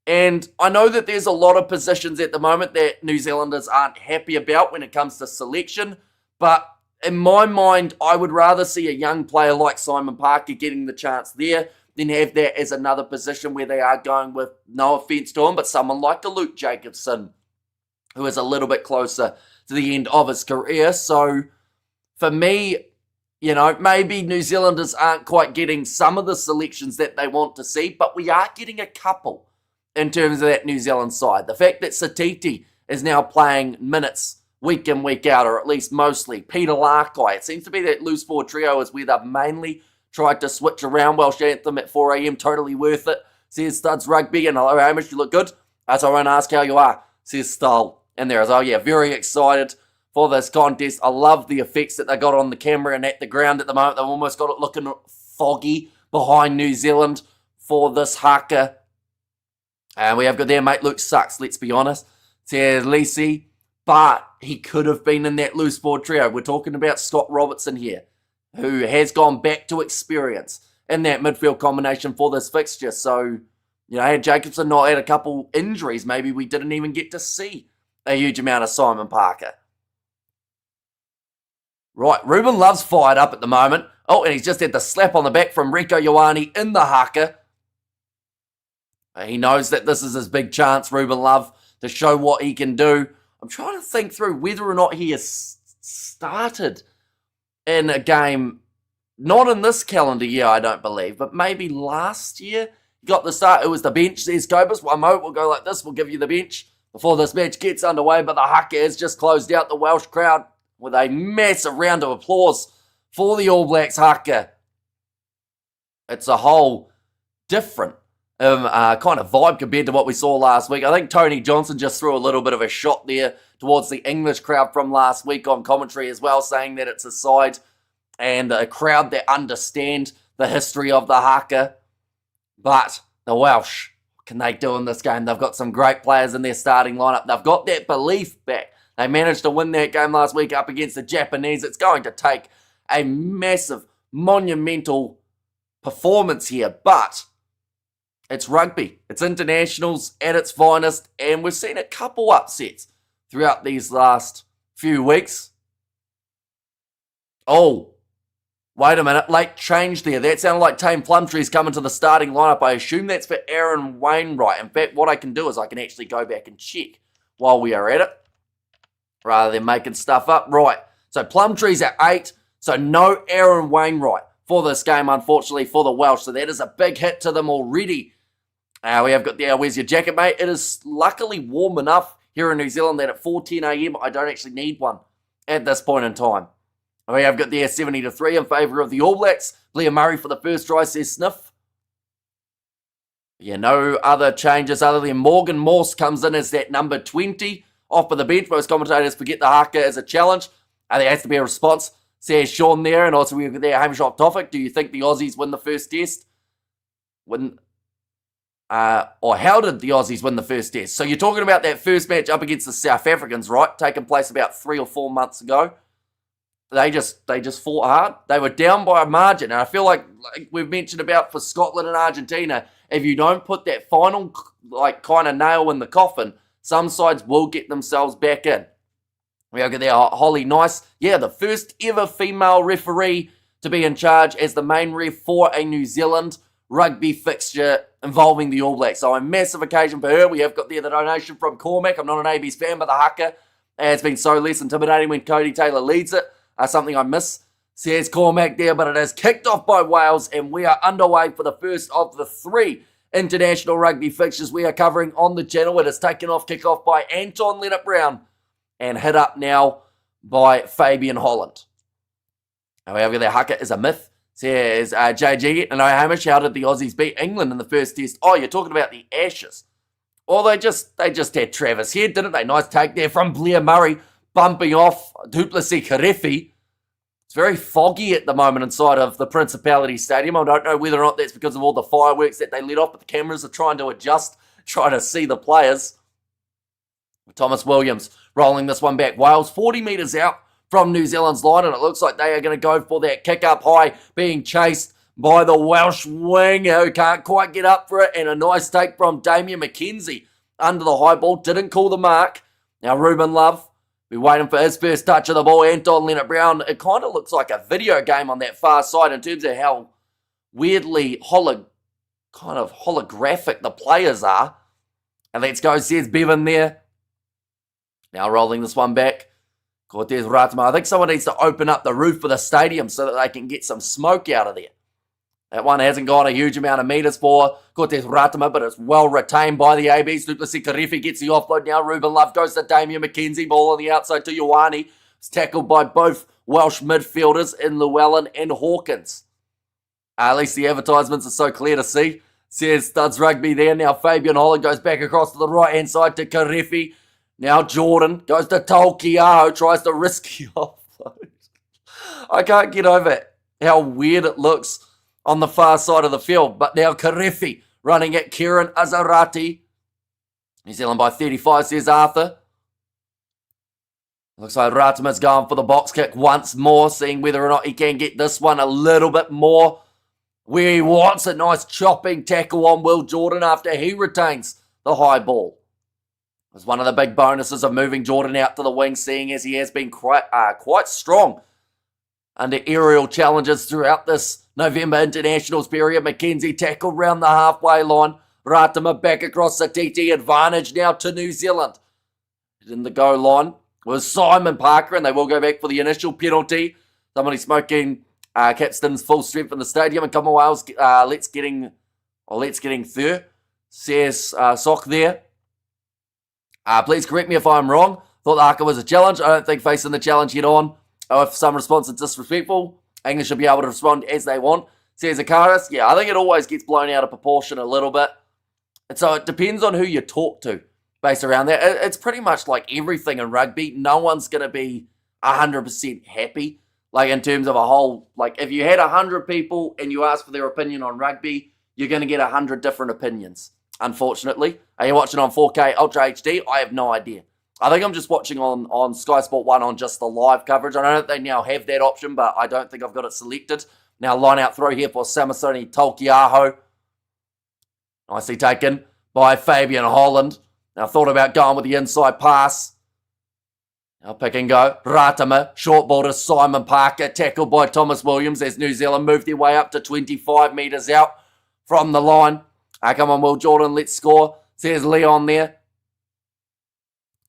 And I know that there's a lot of positions at the moment that New Zealanders aren't happy about when it comes to selection. But in my mind, I would rather see a young player like Simon Parker getting the chance there than have that as another position where they are going with, no offence to him, but someone like a Luke Jacobson, who is a little bit closer to the end of his career. So for me, maybe New Zealanders aren't quite getting some of the selections that they want to see, but we are getting a couple in terms of that New Zealand side. The fact that Satiti is now playing minutes week in, week out, or at least mostly. Peter Larkai, it seems to be that loose forward trio is where they've mainly tried to switch around. Welsh Anthem at 4 a.m, totally worth it, says Studs Rugby. And hello Hamish, you look good. So I won't ask how you are, says Stull. And there is, oh yeah, very excited for this contest. I love the effects that they got on the camera and at the ground at the moment. They've almost got it looking foggy behind New Zealand for this Haka. And we have got their mate Luke sucks, let's be honest, says Lacey. But he could have been in that loose board trio. We're talking about Scott Robertson here, who has gone back to experience in that midfield combination for this fixture. So, had Jacobson not had a couple injuries, maybe we didn't even get to see a huge amount of Simon Parker. Right, Ruben Love's fired up at the moment. Oh, and he's just had the slap on the back from Rico Ioane in the Haka. He knows that this is his big chance, Ruben Love, to show what he can do. I'm trying to think through whether or not he has started in a game, not in this calendar year, I don't believe, but maybe last year. He got the start. It was the bench, says Cobus. One moment, we'll go like this. We'll give you the bench before this match gets underway. But the Haka has just closed out the Welsh crowd with a massive round of applause for the All Blacks Haka. It's a whole different kind of vibe compared to what we saw last week. I think Tony Johnson just threw a little bit of a shot there towards the English crowd from last week on commentary as well, saying that it's a side and a crowd that understand the history of the Haka. But the Welsh, what can they do in this game? They've got some great players in their starting lineup. They've got that belief back. They managed to win that game last week up against the Japanese. It's going to take a massive, monumental performance here, but it's rugby. It's internationals at its finest, and we've seen a couple upsets throughout these last few weeks. Oh, Wait a minute, late change there. That sounded like Tame Plumtree's coming to the starting lineup. I assume that's for Aaron Wainwright. In fact, what I can do is I can actually go back and check while we are at it, rather than making stuff up. Right, so Plumtree's at 8, so no Aaron Wainwright for this game, unfortunately, for the Welsh. So that is a big hit to them already. We have got there, where's your jacket, mate? It is luckily warm enough here in New Zealand that at 4:10 a.m. I don't actually need one at this point in time. We have got there 70-3 in favour of the All Blacks. Liam Murray for the first try, says Sniff. Yeah, no other changes other than Morgan Morse comes in as that number 20 off of the bench. Most commentators forget the Haka as a challenge. There has to be a response, says Sean there. And also we've got there Hamish off topic. Do you think the Aussies win the first test? Or how did the Aussies win the first test? So you're talking about that first match up against the South Africans, right? Taking place about 3 or 4 months ago. They just fought hard. They were down by a margin. And I feel like we've mentioned about for Scotland and Argentina, if you don't put that final kind of nail in the coffin, some sides will get themselves back in. We have got there Holly Nice. Yeah, the first ever female referee to be in charge as the main ref for a New Zealand rugby fixture involving the All Blacks. So a massive occasion for her. We have got there the donation from Cormac. I'm not an AB's fan, but the Haka has been so less intimidating when Cody Taylor leads it. Something I miss, says Cormac there, but it is kicked off by Wales, and we are underway for the first of the 3 international rugby fixtures we are covering on the channel. It is taken off kickoff by Anton Leonard-Brown and hit up now by Fabian Holland. However, the Haka is a myth, says JG. And Hamish, how did the Aussies beat England in the first test? Oh, you're talking about the Ashes. Well, they just had Travis Head, didn't they? Nice take there from Blair Murray, bumping off Duplessis Karefi. It's very foggy at the moment inside of the Principality Stadium. I don't know whether or not that's because of all the fireworks that they lit off, but the cameras are trying to adjust, trying to see the players. Thomas Williams rolling this one back. Wales 40 metres out from New Zealand's line, and it looks like they are going to go for that kick up high, being chased by the Welsh wing, who can't quite get up for it, and a nice take from Damian McKenzie under the high ball. Didn't call the mark. Now Ruben Love, we're waiting for his first touch of the ball. Anton Leonard-Brown, it kind of looks like a video game on that far side in terms of how weirdly holographic the players are. And let's go, says Bevan there. Now rolling this one back. Cortez Ratama. I think someone needs to open up the roof of the stadium so that they can get some smoke out of there. That one hasn't gone a huge amount of metres for Cortez Ratama, but it's well retained by the ABs. Duplessis Karefi gets the offload now. Ruben Love goes to Damian McKenzie. Ball on the outside to Ioane. It's tackled by both Welsh midfielders in Llewellyn and Hawkins. At least the advertisements are so clear to see. Says Studs Rugby there. Now Fabian Holland goes back across to the right-hand side to Karefi. Now Jordan goes to Tolkiaho. Tries to risky offload. I can't get over how weird it looks on the far side of the field. But now Karefi running at Kieran Azarati. New Zealand by 35, says Arthur. Looks like Ratima's going for the box kick once more, seeing whether or not he can get this one a little bit more where he wants. A nice chopping tackle on Will Jordan after he retains the high ball. It was one of the big bonuses of moving Jordan out to the wing, seeing as he has been quite strong under aerial challenges throughout this November internationals period. McKenzie tackled round the halfway line. Ratima back across the TT, advantage now to New Zealand. In the goal line was Simon Parker, and they will go back for the initial penalty. Somebody smoking Capston's full strength in the stadium, and Commonwealth, let's getting third, says Sock there. Please correct me if I'm wrong. Thought the Haka was a challenge. I don't think facing the challenge head on, if some response is disrespectful, England should be able to respond as they want. Says Akaris. Yeah, I think it always gets blown out of proportion a little bit. And so it depends on who you talk to based around that. It's pretty much like everything in rugby. No one's going to be 100% happy. Like in terms of a whole, like if you had 100 people and you asked for their opinion on rugby, you're going to get 100 different opinions, unfortunately. Are you watching on 4K Ultra HD? I have no idea. I think I'm just watching on Sky Sport 1 on just the live coverage. I know that they now have that option, but I don't think I've got it selected. Now line out throw here for Samasoni Tolkiaho. Nicely taken by Fabian Holland. Now thought about going with the inside pass. Now pick and go. Ratama, short ball to Simon Parker, tackled by Thomas Williams as New Zealand move their way up to 25 metres out from the line. Come on, Will Jordan, let's score, says Leon there.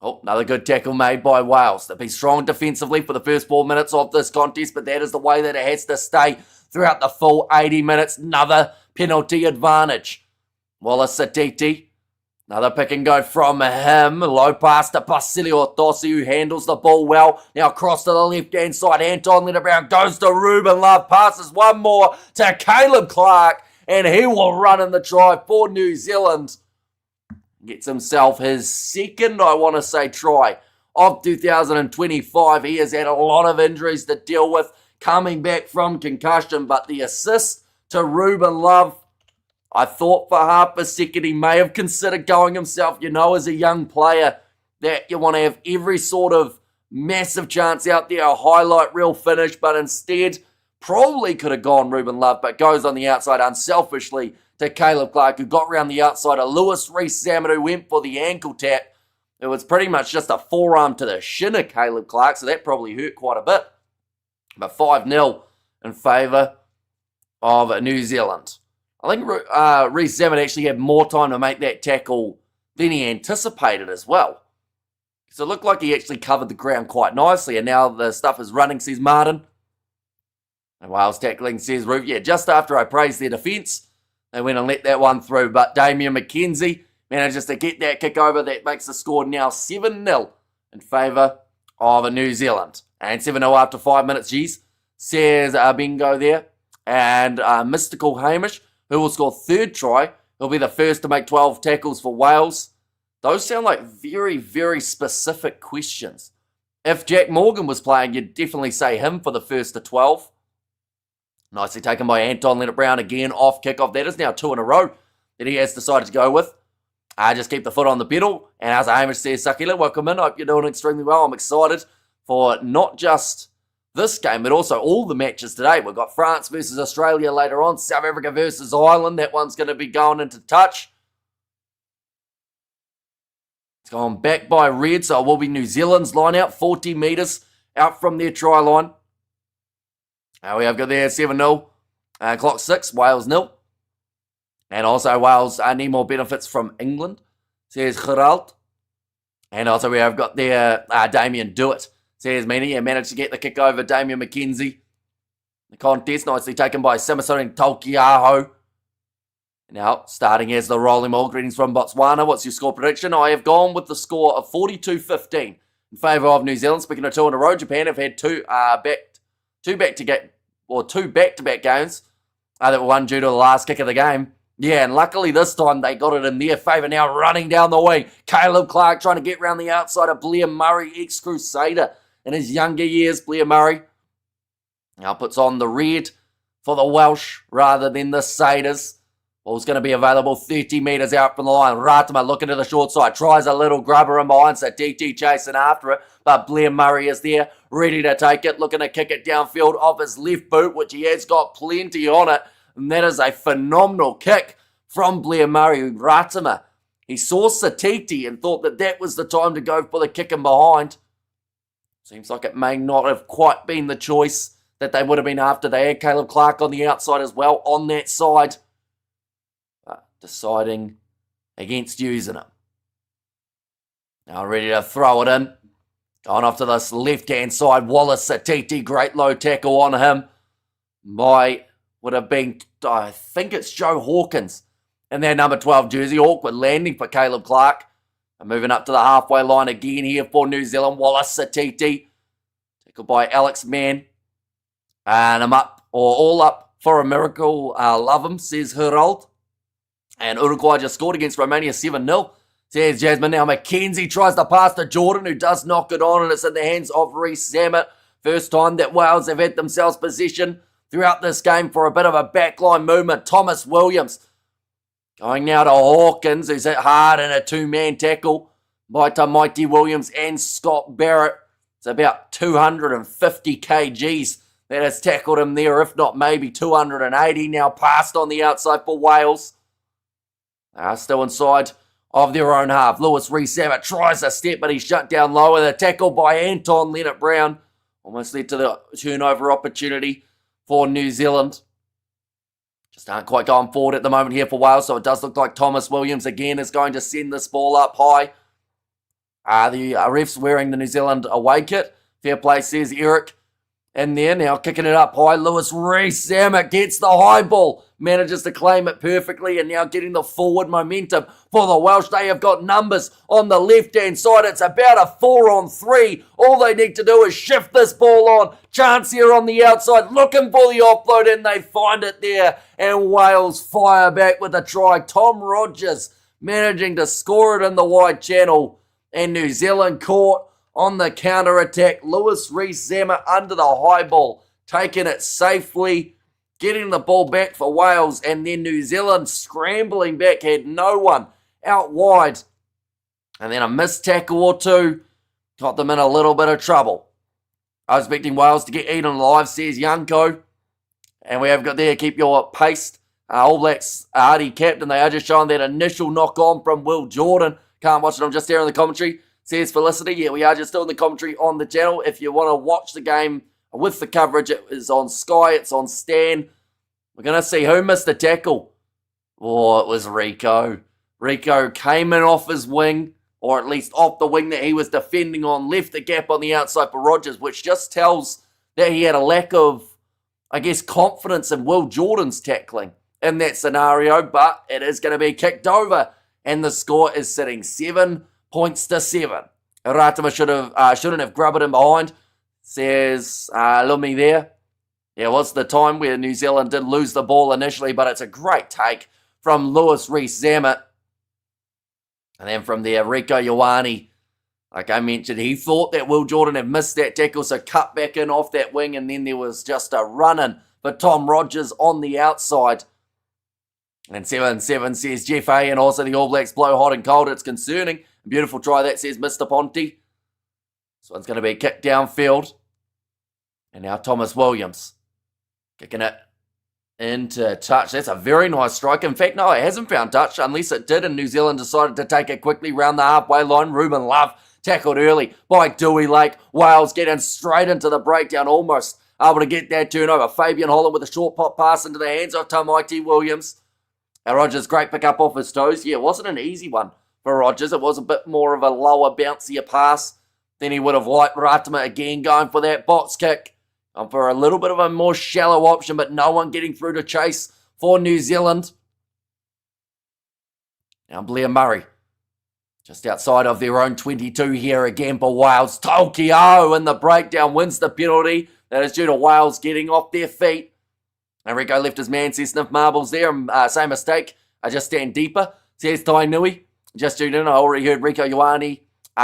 Oh, another good tackle made by Wales. They've been strong defensively for the first 4 minutes of this contest, but that is the way that it has to stay throughout the full 80 minutes. Another penalty advantage. Wallace Satiti. Another pick and go from him. Low pass to Basilio Tossi, who handles the ball well. Now across to the left-hand side. Anton Lineout goes to Ruben Love. Passes one more to Caleb Clark. And he will run in the try for New Zealand. Gets himself his second, I want to say, try of 2025. He has had a lot of injuries to deal with, coming back from concussion. But the assist to Ruben Love, I thought for half a second he may have considered going himself. You know, as a young player, that you want to have every sort of massive chance out there, a highlight reel finish, but instead probably could have gone Ruben Love, but goes on the outside unselfishly to Caleb Clark, who got around the outside of Lewis Reece Salmon, who went for the ankle tap. It was pretty much just a forearm to the shin of Caleb Clark, so that probably hurt quite a bit. But 5-0 in favour of New Zealand. I think Reece Salmon actually had more time to make that tackle than he anticipated as well. So it looked like he actually covered the ground quite nicely, and now the stuff is running, says Martin. And Wales tackling, says Roof. Yeah, just after I praised their defence, they went and let that one through. But Damian McKenzie manages to get that kick over. That makes the score now 7-0 in favour of New Zealand. And 7-0 after 5 minutes, geez, says Bingo there. And Mystical Hamish, who will score third try. He'll be the first to make 12 tackles for Wales. Those sound like very, very specific questions. If Jack Morgan was playing, you'd definitely say him for the first to 12. Nicely taken by Anton Lineout again off kickoff. That is now 2 in a row that he has decided to go with. Just keep the foot on the pedal. And as Hamish says, Sakila, welcome in. Hope you're doing extremely well. I'm excited for not just this game, but also all the matches today. We've got France versus Australia later on. South Africa versus Ireland. That one's going to be going into touch. It's gone back by red, so it will be New Zealand's line out. 40 metres out from their try line. We have got there 7-0. Clock 6, Wales 0. And also Wales need more benefits from England, says Gerald. And also we have got there Damien Dewitt, says Meany, and managed to get the kick over Damian McKenzie. The contest nicely taken by Samasoni Taukiaho. Now, starting as the rolling ball. Greetings from Botswana. What's your score prediction? I have gone with the score of 42-15 in favour of New Zealand. Speaking of 2 in a row, Japan have had two back-to-back games that were won due to the last kick of the game. Yeah, and luckily this time they got it in their favour. Now running down the wing, Caleb Clark trying to get round the outside of Blair Murray, ex-Crusader in his younger years. Blair Murray now puts on the red for the Welsh rather than the Satyrs. Ball's going to be available 30 metres out from the line. Ratama looking to the short side. Tries a little grubber in behind, so DT chasing after it. But Blair Murray is there, ready to take it. Looking to kick it downfield off his left boot, which he has got plenty on it. And that is a phenomenal kick from Blair Murray. Ratama, he saw Satiti and thought that that was the time to go for the kick in behind. Seems like it may not have quite been the choice that they would have been after. They had Caleb Clark on the outside as well, on that side. Deciding against using it. Now ready to throw it in. Going off to this left-hand side. Wallace Satiti, great low tackle on him by, would have been, I think it's Joe Hawkins in their number 12 jersey. Awkward landing for Caleb Clark. And moving up to the halfway line again here for New Zealand. Wallace Satiti. Tackled by Alex Mann. And I'm up, or all up for a miracle. Love him, says Gerald. And Uruguay just scored against Romania 7-0. Says Jasmine. Now McKenzie tries to pass to Jordan, who does knock it on, and it's in the hands of Reece Salmon. First time that Wales have had themselves possession throughout this game for a bit of a backline movement. Thomas Williams going now to Hawkins, who's hit hard in a two-man tackle by Mighty Williams and Scott Barrett. It's about 250 kgs that has tackled him there, if not maybe 280. Now passed on the outside for Wales. Still inside of their own half. Reece tries a step, but he's shut down lower. The tackle by Anton Leonard-Brown almost led to the turnover opportunity for New Zealand. Just aren't quite going forward at the moment here for Wales, so it does look like Thomas Williams again is going to send this ball up high. The ref's wearing the New Zealand away kit. Fair play, says Eric. And there, now kicking it up high, Reece gets the high ball, manages to claim it perfectly, and now getting the forward momentum for the Welsh. They have got numbers on the left-hand side. It's about a 4-on-3. All they need to do is shift this ball on. Chance here on the outside, looking for the offload, and they find it there. And Wales fire back with a try. Tom Rogers managing to score it in the wide channel, and New Zealand caught on the counter-attack. Reece under the high ball, taking it safely, getting the ball back for Wales, and then New Zealand scrambling back, had no one out wide. And then a missed tackle or two got them in a little bit of trouble. I was expecting Wales to get eaten alive, says Yanko. And we have got there, keep your pace. All Blacks Hardy captain, they are just showing that initial knock on from Will Jordan. Can't watch it, I'm just here in the commentary. Says Felicity, yeah, we are just doing the commentary on the channel. If you want to watch the game with the coverage, it is on Sky, it's on Stan. We're going to see who missed the tackle. Oh, it was Rico. Rico came in off his wing, or at least off the wing that he was defending on, left the gap on the outside for Rogers, which just tells that he had a lack of, I guess, confidence in Will Jordan's tackling in that scenario, but it is going to be kicked over, and the score is sitting 7-7. Ratama shouldn't have grabbed him behind, says Lumi there. Yeah, it was the time where New Zealand did lose the ball initially, but it's a great take from Reece. And then from there, Rieko Ioane, like I mentioned, he thought that Will Jordan had missed that tackle, so cut back in off that wing, and then there was just a run-in for Tom Rogers on the outside. And 7-7 says Jeff A, and also the All Blacks blow hot and cold. It's concerning. Beautiful try, that says Mr. Ponte. This one's going to be kicked downfield. And now Thomas Williams kicking it into touch. That's a very nice strike. In fact, no, it hasn't found touch, unless it did, and New Zealand decided to take it quickly round the halfway line. Ruben Love tackled early by Dewey Lake. Wales getting straight into the breakdown, almost able to get that turnover. Fabian Holland with a short pop pass into the hands of Tamaiti Williams. And Rogers, great pick up off his toes. Yeah, it wasn't an easy one for Rogers. It was a bit more of a lower, bouncier pass than he would have liked. Ratama again going for that box kick. For a little bit of a more shallow option, but no one getting through to chase for New Zealand. Now Blair Murray, just outside of their own 22 here again for Wales. Tokyo in the breakdown wins the penalty. That is due to Wales getting off their feet. And Rico left his man, says Sniff Marbles there. Same mistake. I just stand deeper, says Tai Nui. Just tuned in. I already heard Rieko Ioane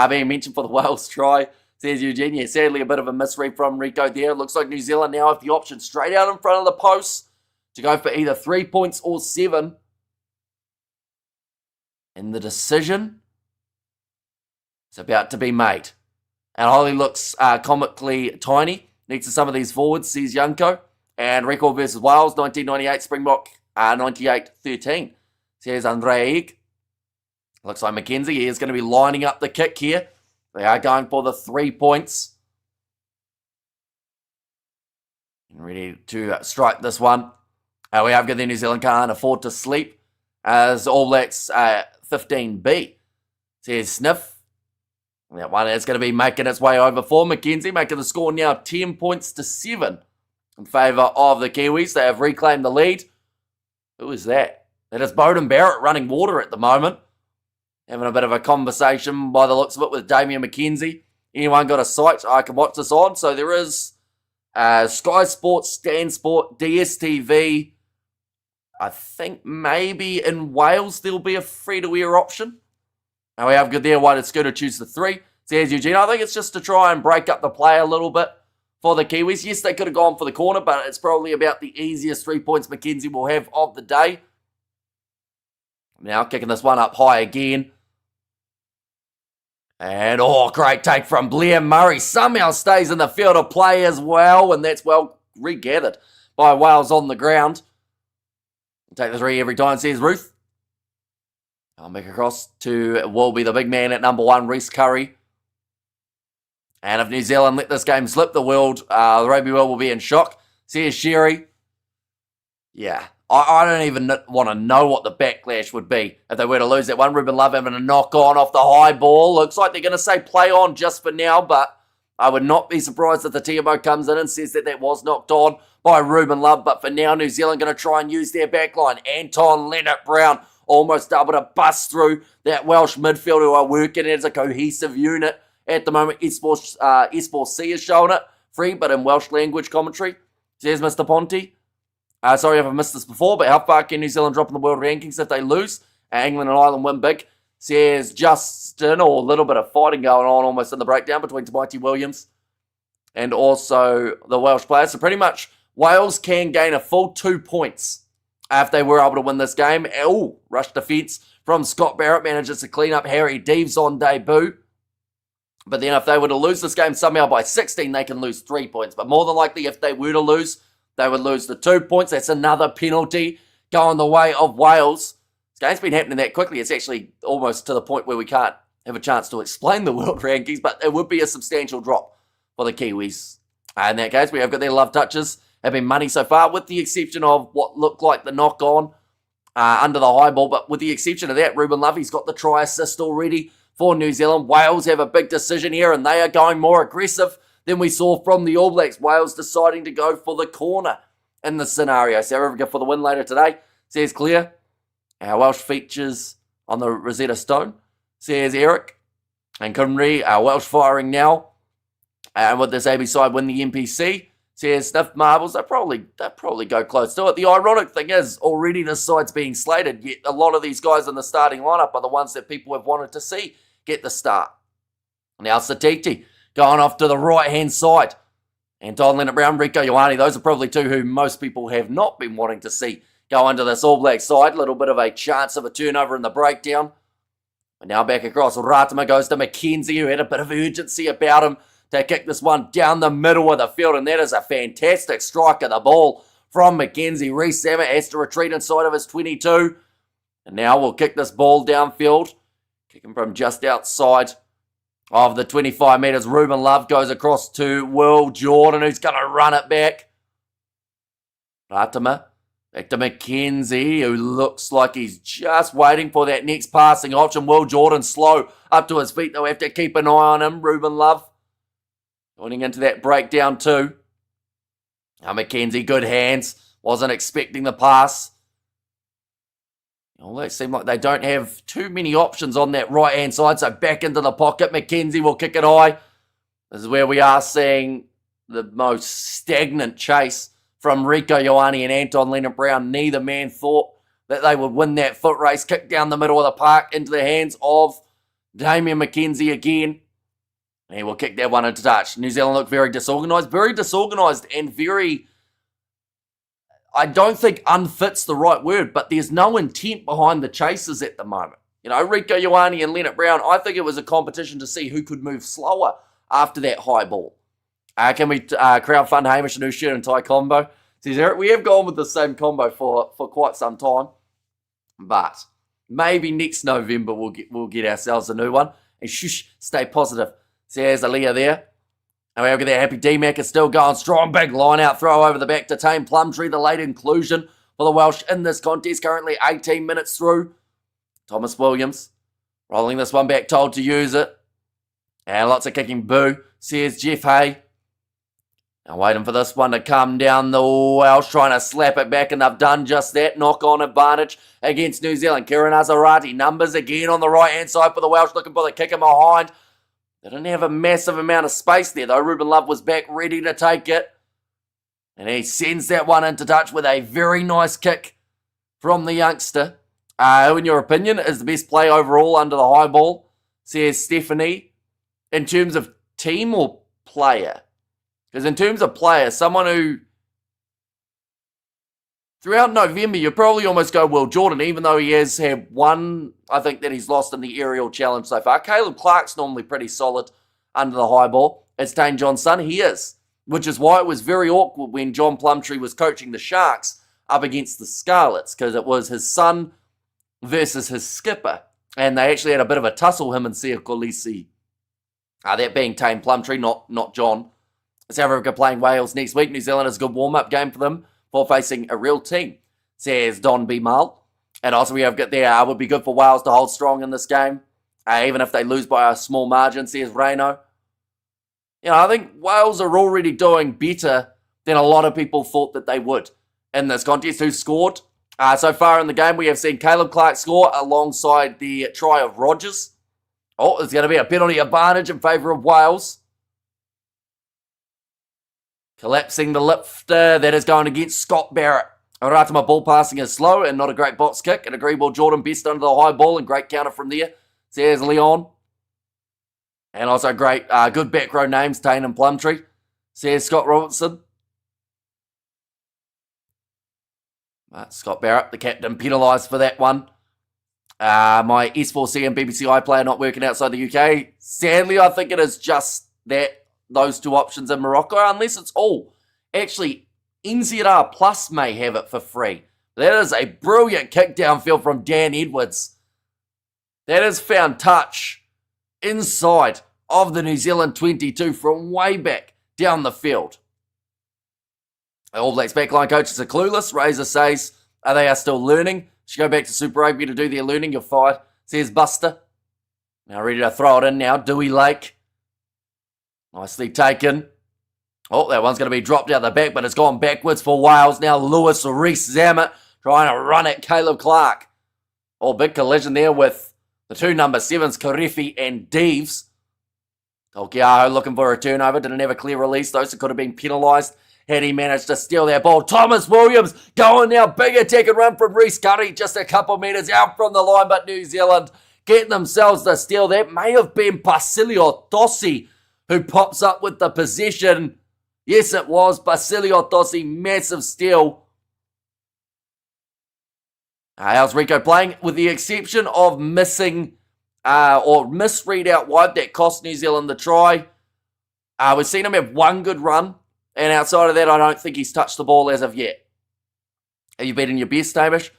being mentioned for the Wales try, says Eugene. Yeah, sadly, a bit of a misread from Rico there. It looks like New Zealand now have the option straight out in front of the post to go for either 3 points or 7. And the decision is about to be made. And Holly looks comically tiny next to some of these forwards, says Yanko. And record versus Wales, 1998, Springbok 98-13, says Andre. Looks like McKenzie is going to be lining up the kick here. They are going for the 3 points. Ready to strike this one. We have got the New Zealand can't afford to sleep. As All Blacks 15B, says Sniff. That one is going to be making its way over for McKenzie, making the score now 10 points to 7 in favour of the Kiwis. They have reclaimed the lead. Who is that? That is Bowden Barrett running water at the moment. Having a bit of a conversation by the looks of it with Damien McKenzie. Anyone got a site I can watch this on? So there is Sky Sports, Stan Sport, DSTV. I think maybe in Wales there'll be a free-to-air option. Now we have good there. Why did Scooter choose the 3? Says Eugene. I think it's just to try and break up the play a little bit for the Kiwis. Yes, they could have gone for the corner, but it's probably about the easiest 3 points McKenzie will have of the day. Now kicking this one up high again. And, great take from Blair Murray. Somehow stays in the field of play as well, and that's well regathered by Wales on the ground. Take the 3 every time, says Ruth. I'll make across to, will be the big man at number 1, Reece Curry. And if New Zealand let this game slip, the rugby world will be in shock. Says Sherry. Yeah, I don't even want to know what the backlash would be if they were to lose that one. Ruben Love having a knock on off the high ball. Looks like they're going to say play on just for now, but I would not be surprised if the TMO comes in and says that was knocked on by Ruben Love. But for now, New Zealand going to try and use their backline. Anton Leonard-Brown almost able to bust through that Welsh midfield who are working as a cohesive unit. At the moment, S4C is showing it free, but in Welsh language commentary. Says Mr. Ponty. Sorry if I missed this before, but how far can New Zealand drop in the world rankings if they lose? England and Ireland win big. Says Justin, or a little bit of fighting going on almost in the breakdown between Mighty Williams and also the Welsh players. So pretty much Wales can gain a full 2 points if they were able to win this game. Oh, rush defence from Scott Barrett manages to clean up Harry Deves on debut. But then if they were to lose this game somehow by 16, they can lose 3 points. But more than likely, if they were to lose, they would lose the 2 points. That's another penalty going the way of Wales. This game's been happening that quickly. It's actually almost to the point where we can't have a chance to explain the world rankings, but it would be a substantial drop for the Kiwis. In that case, we have got their love touches. Have been money so far, with the exception of what looked like the knock-on under the high ball. But with the exception of that, Ruben Love, he's got the try assist already for New Zealand. Wales have a big decision here, and they are going more aggressive than we saw from the All Blacks. Wales deciding to go for the corner in the scenario. South Africa for the win later today, says Clear. Our Welsh features on the Rosetta Stone, says Eric. And Cymru, our Welsh firing now. And with this AB side win the NPC, says Sniff Marbles. They'll probably go close to it. The ironic thing is, already this side's being slated, yet a lot of these guys in the starting lineup are the ones that people have wanted to see get the start. Now Satiti going off to the right-hand side. Anton Leonard-Brown, Rieko Ioane, those are probably two who most people have not been wanting to see go into this All Black side. A little bit of a chance of a turnover in the breakdown. And now back across. Ratama goes to McKenzie, who had a bit of urgency about him to kick this one down the middle of the field. And that is a fantastic strike of the ball from McKenzie. Reece has to retreat inside of his 22. And now we'll kick this ball downfield. Kicking from just outside of the 25 metres. Ruben Love goes across to Will Jordan, who's going to run it back. Ratama back to McKenzie, who looks like he's just waiting for that next passing option. Will Jordan slow up to his feet. They'll have to keep an eye on him. Ruben Love joining into that breakdown too. Now McKenzie, good hands. Wasn't expecting the pass. Well, they seem like they don't have too many options on that right-hand side, so back into the pocket. McKenzie will kick it high. This is where we are seeing the most stagnant chase from Rieko Ioane and Anton Leonard-Brown. Neither man thought that they would win that foot race. Kick down the middle of the park into the hands of Damian McKenzie again. And he will kick that one into touch. New Zealand look very disorganised and very... I don't think unfit's the right word, but there's no intent behind the chases at the moment. You know, Rieko Ioane and Leonard-Brown, I think it was a competition to see who could move slower after that high ball. Can we crowdfund Hamish a new shirt and tie combo? Says Eric, we have gone with the same combo for quite some time, but maybe next November we'll get ourselves a new one. And shush, stay positive. Says Aaliyah there. And we've got that Happy D-Mac is still going strong. Big line out throw over the back to tame Plumtree, the late inclusion for the Welsh in this contest. Currently 18 minutes through. Thomas Williams rolling this one back, told to use it. And lots of kicking boo, says Jeff Hay. Now waiting for this one to come down. The Welsh trying to slap it back, and they've done just that. Knock-on advantage against New Zealand. Kieran Azarati numbers again on the right-hand side for the Welsh, looking for the kick in behind. They didn't have a massive amount of space there, though. Ruben Love was back ready to take it. And he sends that one into touch with a very nice kick from the youngster. Who, in your opinion, is the best play overall under the high ball? Says Stephanie. In terms of team or player? Because in terms of player, someone who... Throughout November, you probably almost go Will Jordan, even though he has had one, I think, that he's lost in the aerial challenge so far. Caleb Clark's normally pretty solid under the high ball. It's Dane John's son. He is. Which is why it was very awkward when John Plumtree was coaching the Sharks up against the Scarlets, because it was his son versus his skipper. And they actually had a bit of a tussle, him and Sia Kolisi. That being Tame Plumtree, not John. South Africa playing Wales next week. New Zealand is a good warm-up game for them for facing a real team, says Don B. Mal. And also we have got there, would be good for Wales to hold strong in this game, even if they lose by a small margin, says Reno. I think Wales are already doing better than a lot of people thought that they would in this contest. Who scored? So far in the game, we have seen Caleb Clark score alongside the try of Rogers. There's going to be a penalty advantage in favour of Wales. Collapsing the lifter, that is going against Scott Barrett. Ratama ball passing is slow and not a great box kick. And agreeable Jordan best under the high ball and great counter from there, says Leon. And also great, good back row names, Tane and Plumtree, says Scott Robertson. Scott Barrett, the captain, penalised for that one. My S4C and BBC iPlayer not working outside the UK. Sadly, I think it is just those two options in Morocco, unless it's all. Actually, NZR Plus may have it for free. That is a brilliant kick downfield from Dan Edwards. That is found touch inside of the New Zealand 22 from way back down the field. The All Blacks backline coaches are clueless. Razor says they are still learning. Should go back to Super Rugby to do their learning. You're fired, says Buster. Now ready to throw it in now. Dewey Lake. Nicely taken. That one's going to be dropped out the back, but it's gone backwards for Wales. Now Lewis or Reece Zammit trying to run at Caleb Clark. Big collision there with the two number 7s, Karefi and Deves. Tokiaho looking for a turnover. Didn't have a clear release, though, so could have been penalised had he managed to steal that ball. Thomas Williams going now. Big attack and run from Reece Curry. Just a couple metres out from the line, but New Zealand getting themselves the steal. That may have been Basilio Tossi who pops up with the possession. Yes, it was Basilio Tossi. Massive steal. How's Rico playing? With the exception of missing or misread out wide that cost New Zealand the try. We've seen him have one good run. And outside of that, I don't think he's touched the ball as of yet. Have you beaten your best, Hamish?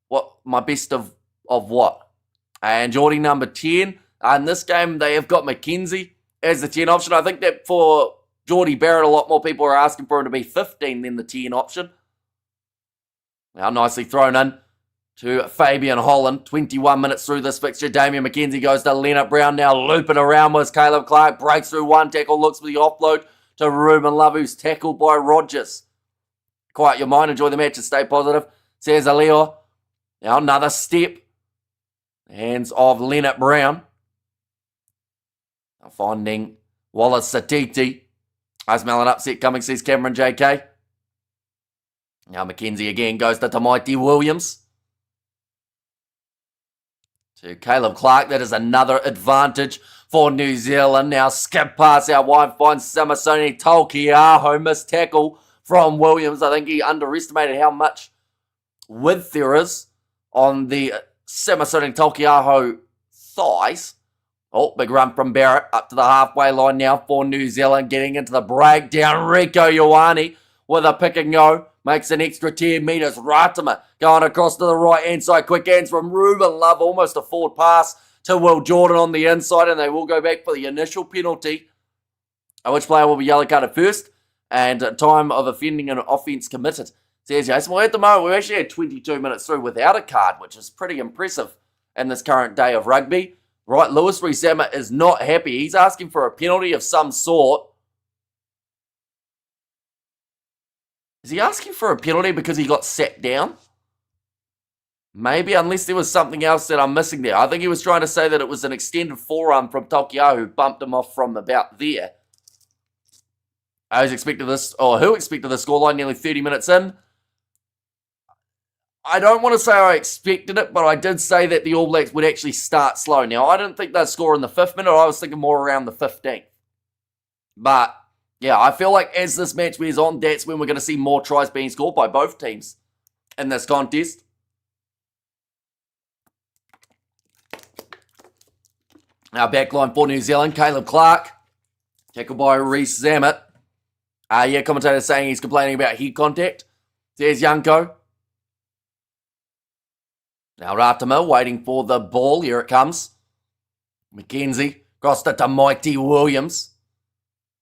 What? My best of what? And Geordie number 10. In this game, they have got McKenzie as the 10 option. I think that for Geordie Barrett, a lot more people are asking for him to be 15 than the 10 option. Now nicely thrown in to Fabian Holland. 21 minutes through this fixture. Damian McKenzie goes to Leonard Brown. Now looping around was Caleb Clark. Breaks through one tackle. Looks for the offload to Ruben Love, who's tackled by Rogers. Quiet your mind. Enjoy the match and stay positive, says Aleo. Now another step. Hands of Leonard Brown. Now finding Wallace Satiti. I smell an upset coming, says Cameron JK. Now McKenzie again goes to Tamaiti Williams. To Caleb Clark. That is another advantage for New Zealand. Now skip pass out wide. Finds Samasoni Tolkiaho. Missed tackle from Williams. I think he underestimated how much width there is on the Samasoni Tolkiaho thighs. Big run from Barrett up to the halfway line now for New Zealand. Getting into the breakdown. Rieko Ioane with a pick and go. Makes an extra 10 metres. Ratama going across to the right-hand side. Quick hands from Ruben Love. Almost a forward pass to Will Jordan on the inside. And they will go back for the initial penalty. Which player will be yellow carded first? And time of offending an offence committed. Says Jason. Well, at the moment, we've actually had 22 minutes through without a card, which is pretty impressive in this current day of rugby. Right, Lewis Rees-Zammit is not happy. He's asking for a penalty of some sort. Is he asking for a penalty because he got sat down? Maybe, unless there was something else that I'm missing there. I think he was trying to say that it was an extended forearm from Tokyo who bumped him off from about there. Who expected this scoreline nearly 30 minutes in? I don't want to say I expected it, but I did say that the All Blacks would actually start slow. Now, I didn't think they'd score in the 5th minute. I was thinking more around the 15th. But, yeah, I feel like as this match wears on, that's when we're going to see more tries being scored by both teams in this contest. Now, backline for New Zealand, Caleb Clark. Tackled by Reece Zammit. Commentator saying he's complaining about head contact. There's Yanko. Now Ratama waiting for the ball. Here it comes. McKenzie crossed it to Mighty Williams.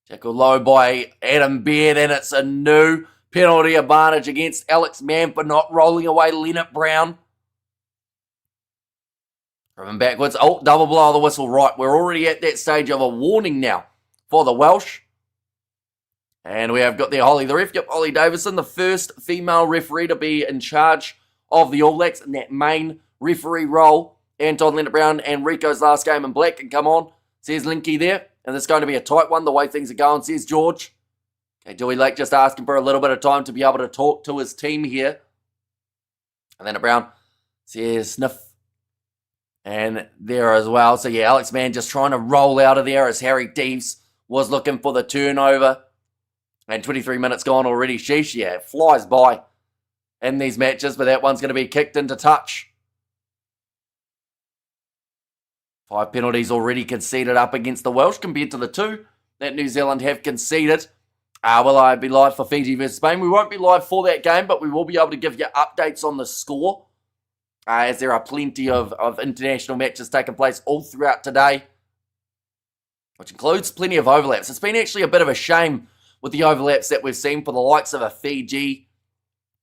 Tackled low by Adam Baird, and it's a new penalty advantage against Alex Mann for not rolling away Leonard Brown. Driven backwards. Oh, double blow of the whistle. Right, we're already at that stage of a warning now for the Welsh. And we have got there Holly the ref. Yep, Holly Davison, the first female referee to be in charge of the All Blacks in that main referee role. Anton Leonard Brown and Rico's last game in black can come on. Says Linky there. And it's going to be a tight one the way things are going, says George. Okay, Dewey Lake just asking for a little bit of time to be able to talk to his team here. And Leonard Brown says sniff. And there as well. So yeah, Alex Mann just trying to roll out of there as Harry Deves was looking for the turnover. And 23 minutes gone already. Sheesh, yeah, it flies by in these matches, but that one's going to be kicked into touch. 5 penalties already conceded up against the Welsh compared to the 2 that New Zealand have conceded. Will I be live for Fiji versus Spain? We won't be live for that game, but we will be able to give you updates on the score. As there are plenty of international matches taking place all throughout today, which includes plenty of overlaps. It's been actually a bit of a shame with the overlaps that we've seen for the likes of a Fiji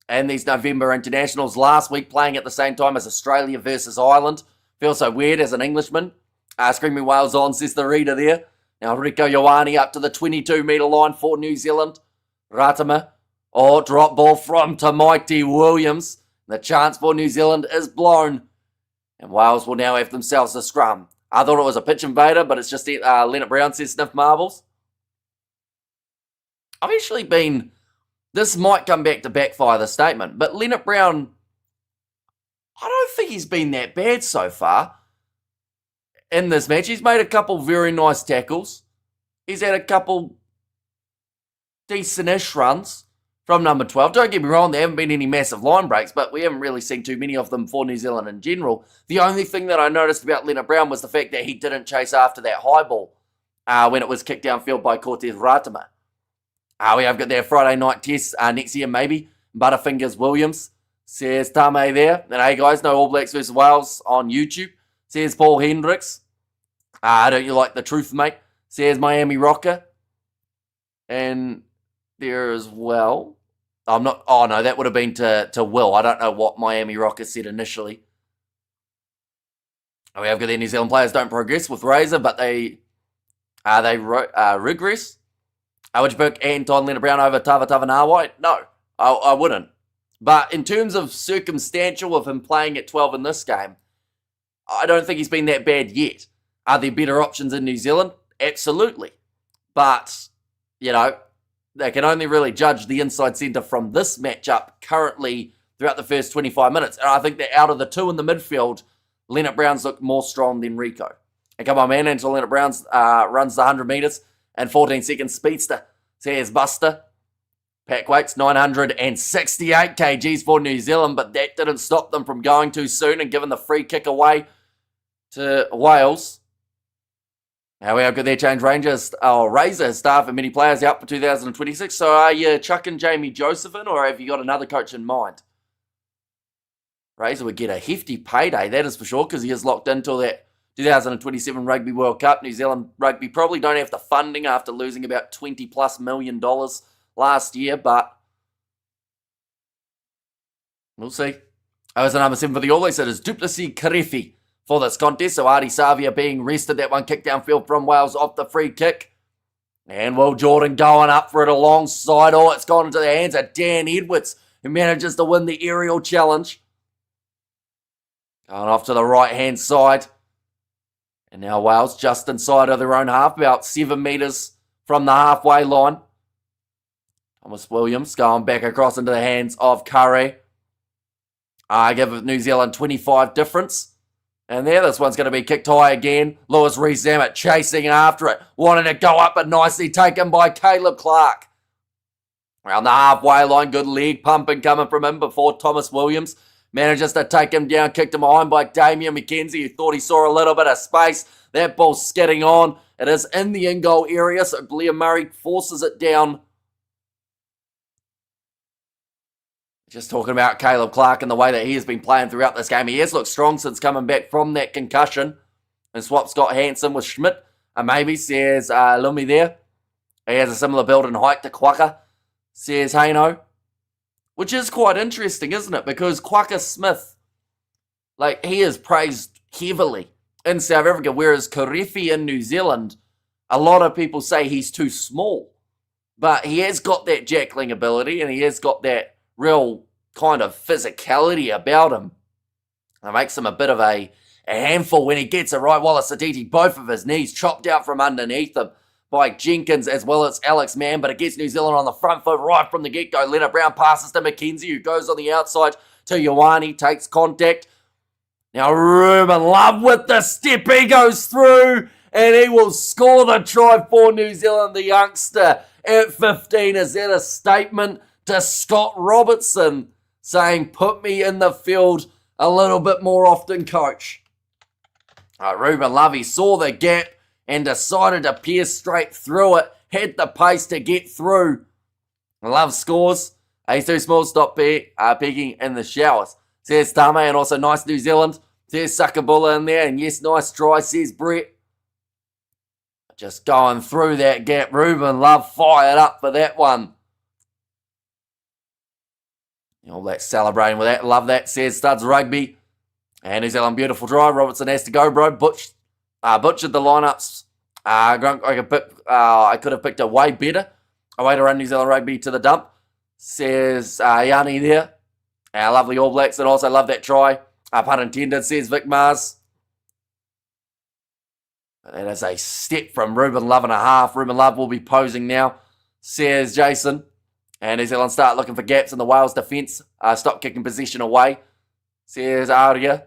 and these November internationals last week playing at the same time as Australia versus Ireland. Feels so weird as an Englishman. Screaming Wales on, says the reader there. Now Rieko Ioane up to the 22-metre line for New Zealand. Ratama. Oh, drop ball from Mighty Williams. The chance for New Zealand is blown. And Wales will now have themselves a scrum. I thought it was a pitch invader, but it's just Leonard Brown says sniff marbles. I've actually been... This might come back to backfire the statement, but Leonard Brown, I don't think he's been that bad so far in this match. He's made a couple very nice tackles. He's had a couple decent-ish runs from number 12. Don't get me wrong, there haven't been any massive line breaks, but we haven't really seen too many of them for New Zealand in general. The only thing that I noticed about Leonard Brown was the fact that he didn't chase after that high ball when it was kicked downfield by Cortez Ratama. We have got their Friday night test next year, maybe. Butterfingers Williams, says Tame there. And hey guys, no All Blacks versus Wales on YouTube, says Paul Hendricks. Don't you like the truth, mate? Says Miami Rocker. And there as well. I'm not, oh no, that would have been to Will. I don't know what Miami Rocker said initially. We have got their New Zealand players don't progress with Razor, but they regress. Would you book Anton Leonard Brown over Tava Nawai? No, I wouldn't. But in terms of circumstantial of him playing at 12 in this game, I don't think he's been that bad yet. Are there better options in New Zealand? Absolutely. But, you know, they can only really judge the inside centre from this matchup currently throughout the first 25 minutes. And I think that out of the 2 in the midfield, Leonard Brown's looked more strong than Rico. And come on, man, until Leonard Brown's runs the 100 metres and 14 seconds speedster. Says Buster. Pack weights 968 kgs for New Zealand, but that didn't stop them from going too soon and giving the free kick away to Wales. Now we have got their change Razor staff and many players out for 2026. So are you chucking Jamie Joseph in, or have you got another coach in mind? Razor would get a hefty payday, that is for sure, because he is locked into that 2027 Rugby World Cup. New Zealand Rugby probably don't have the funding after losing about $20+ million last year, but we'll see. As the number 7 for the All Blacks, it is Duplessis Karefi for this contest. So Artie Savia being rested. That one kicked downfield from Wales off the free kick. And Will Jordan going up for it alongside. Oh, it's gone into the hands of Dan Edwards, who manages to win the aerial challenge. Going off to the right-hand side. And now Wales just inside of their own half, about 7 metres from the halfway line. Thomas Williams going back across into the hands of Curry. I give New Zealand 25 difference. And there, this one's going to be kicked high again. Lewis Reece-Zammit chasing after it. Wanting to go up, but nicely taken by Caleb Clark. Around the halfway line, good leg pumping coming from him before Thomas Williams manages to take him down, kicked him behind by Damian McKenzie, who thought he saw a little bit of space. That ball's skidding on. It is in the in-goal area, so Blair Murray forces it down. Just talking about Caleb Clark and the way that he has been playing throughout this game. He has looked strong since coming back from that concussion. And swap Scott Hansen with Schmidt. And maybe says Lumi there. He has a similar build and height to Quaka, says Haino. Which is quite interesting, isn't it? Because Quaka Smith, like, he is praised heavily in South Africa. Whereas Karifi in New Zealand, a lot of people say he's too small. But he has got that jackling ability and he has got that real kind of physicality about him. It makes him a bit of a handful when he gets it right. Wallace Saditi, both of his knees chopped out from underneath him by Jenkins as well as Alex Mann, but it gets New Zealand on the front foot right from the get-go. Leonard Brown passes to McKenzie, who goes on the outside to Ioane, takes contact. Now Ruben Love with the step, he goes through, and he will score the try for New Zealand, the youngster at 15. Is that a statement to Scott Robertson saying, put me in the field a little bit more often, coach? Ruben Love, he saw the gap and decided to pierce straight through it. Had the pace to get through. Love scores. He's too small, stop peeking in the showers. Says Tame, and also nice New Zealand. Says Sakabula in there, and yes, nice try, says Brett. Just going through that gap. Ruben Love fired up for that one. All that celebrating with that. Love that, says Studs Rugby. And New Zealand, beautiful drive. Robertson has to go, bro. Butchered the lineups. I could have picked a way better. A way to run New Zealand Rugby to the dump. Says Yanni there. Lovely All Blacks. And also love that try. Pun intended, says Vic Mars. That is a step from Ruben Love and a half. Ruben Love will be posing now, says Jason. And New Zealand start looking for gaps in the Wales defence. Stop kicking possession away, says Aria.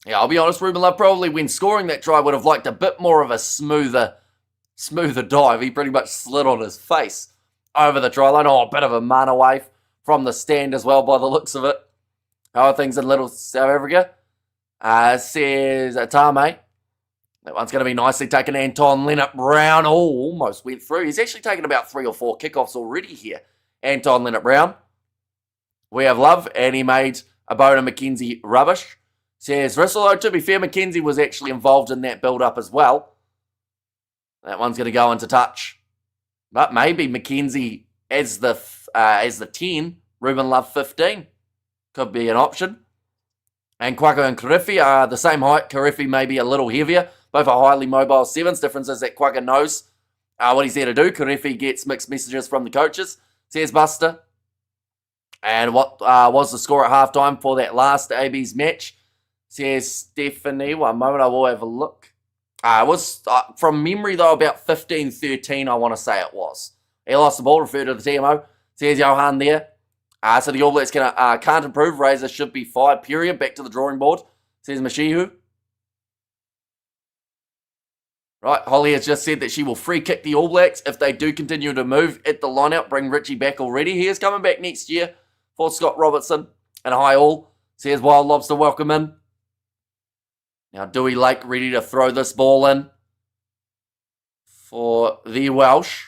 Yeah, I'll be honest, Ruben Love probably when scoring that try would have liked a bit more of a smoother dive. He pretty much slid on his face over the try line. Oh, a bit of a man away from the stand as well by the looks of it. How are things in Little South Africa? Says Tame. That one's going to be nicely taken. Anton Leonard-Brown. Oh, almost went through. He's actually taken about 3 or 4 kickoffs already here. Anton Leonard-Brown. We have Love, and he made a Bona McKenzie rubbish. Says Rissolo. To be fair, McKenzie was actually involved in that build-up as well. That one's going to go into touch. But maybe McKenzie as the 10, Ruben Love 15. Could be an option. And Quaka and Karifi are the same height. Karifi may be a little heavier. Both are highly mobile 7s. Difference is that Quaka knows what he's there to do. Karifi gets mixed messages from the coaches, says Buster. And what was the score at halftime for that last AB's match? Says Stephanie. One moment, I will have a look. It was, from memory though, about 15-13, I want to say it was. He lost the ball, referred to the TMO. Says Johan there. So the All Blacks can't improve. Razor should be fired, period. Back to the drawing board, says Mashihu. Right, Holly has just said that she will free kick the All Blacks if they do continue to move at the lineout. Bring Richie back already. He is coming back next year for Scott Robertson. And hi all, says Wild Lobster, welcome in. Now Dewey Lake ready to throw this ball in for the Welsh.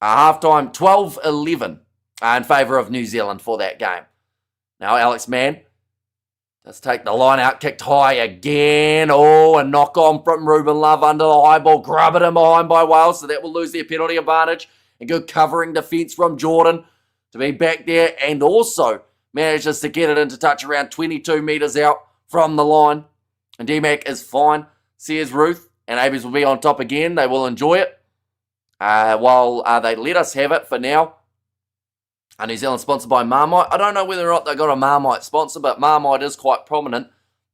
Halftime 12-11 in favour of New Zealand for that game. Now Alex Mann does take the line out, kicked high again. Oh, a knock on from Ruben Love under the high ball, grubbing him behind by Wales, so that will lose their penalty advantage. And good covering defence from Jordan to be back there, and also manages to get it into touch around 22 metres out from the line. And D-Mac is fine, says Ruth, and Abies will be on top again. They will enjoy it while they let us have it for now. New Zealand sponsored by Marmite. I don't know whether or not they got a Marmite sponsor, but Marmite is quite prominent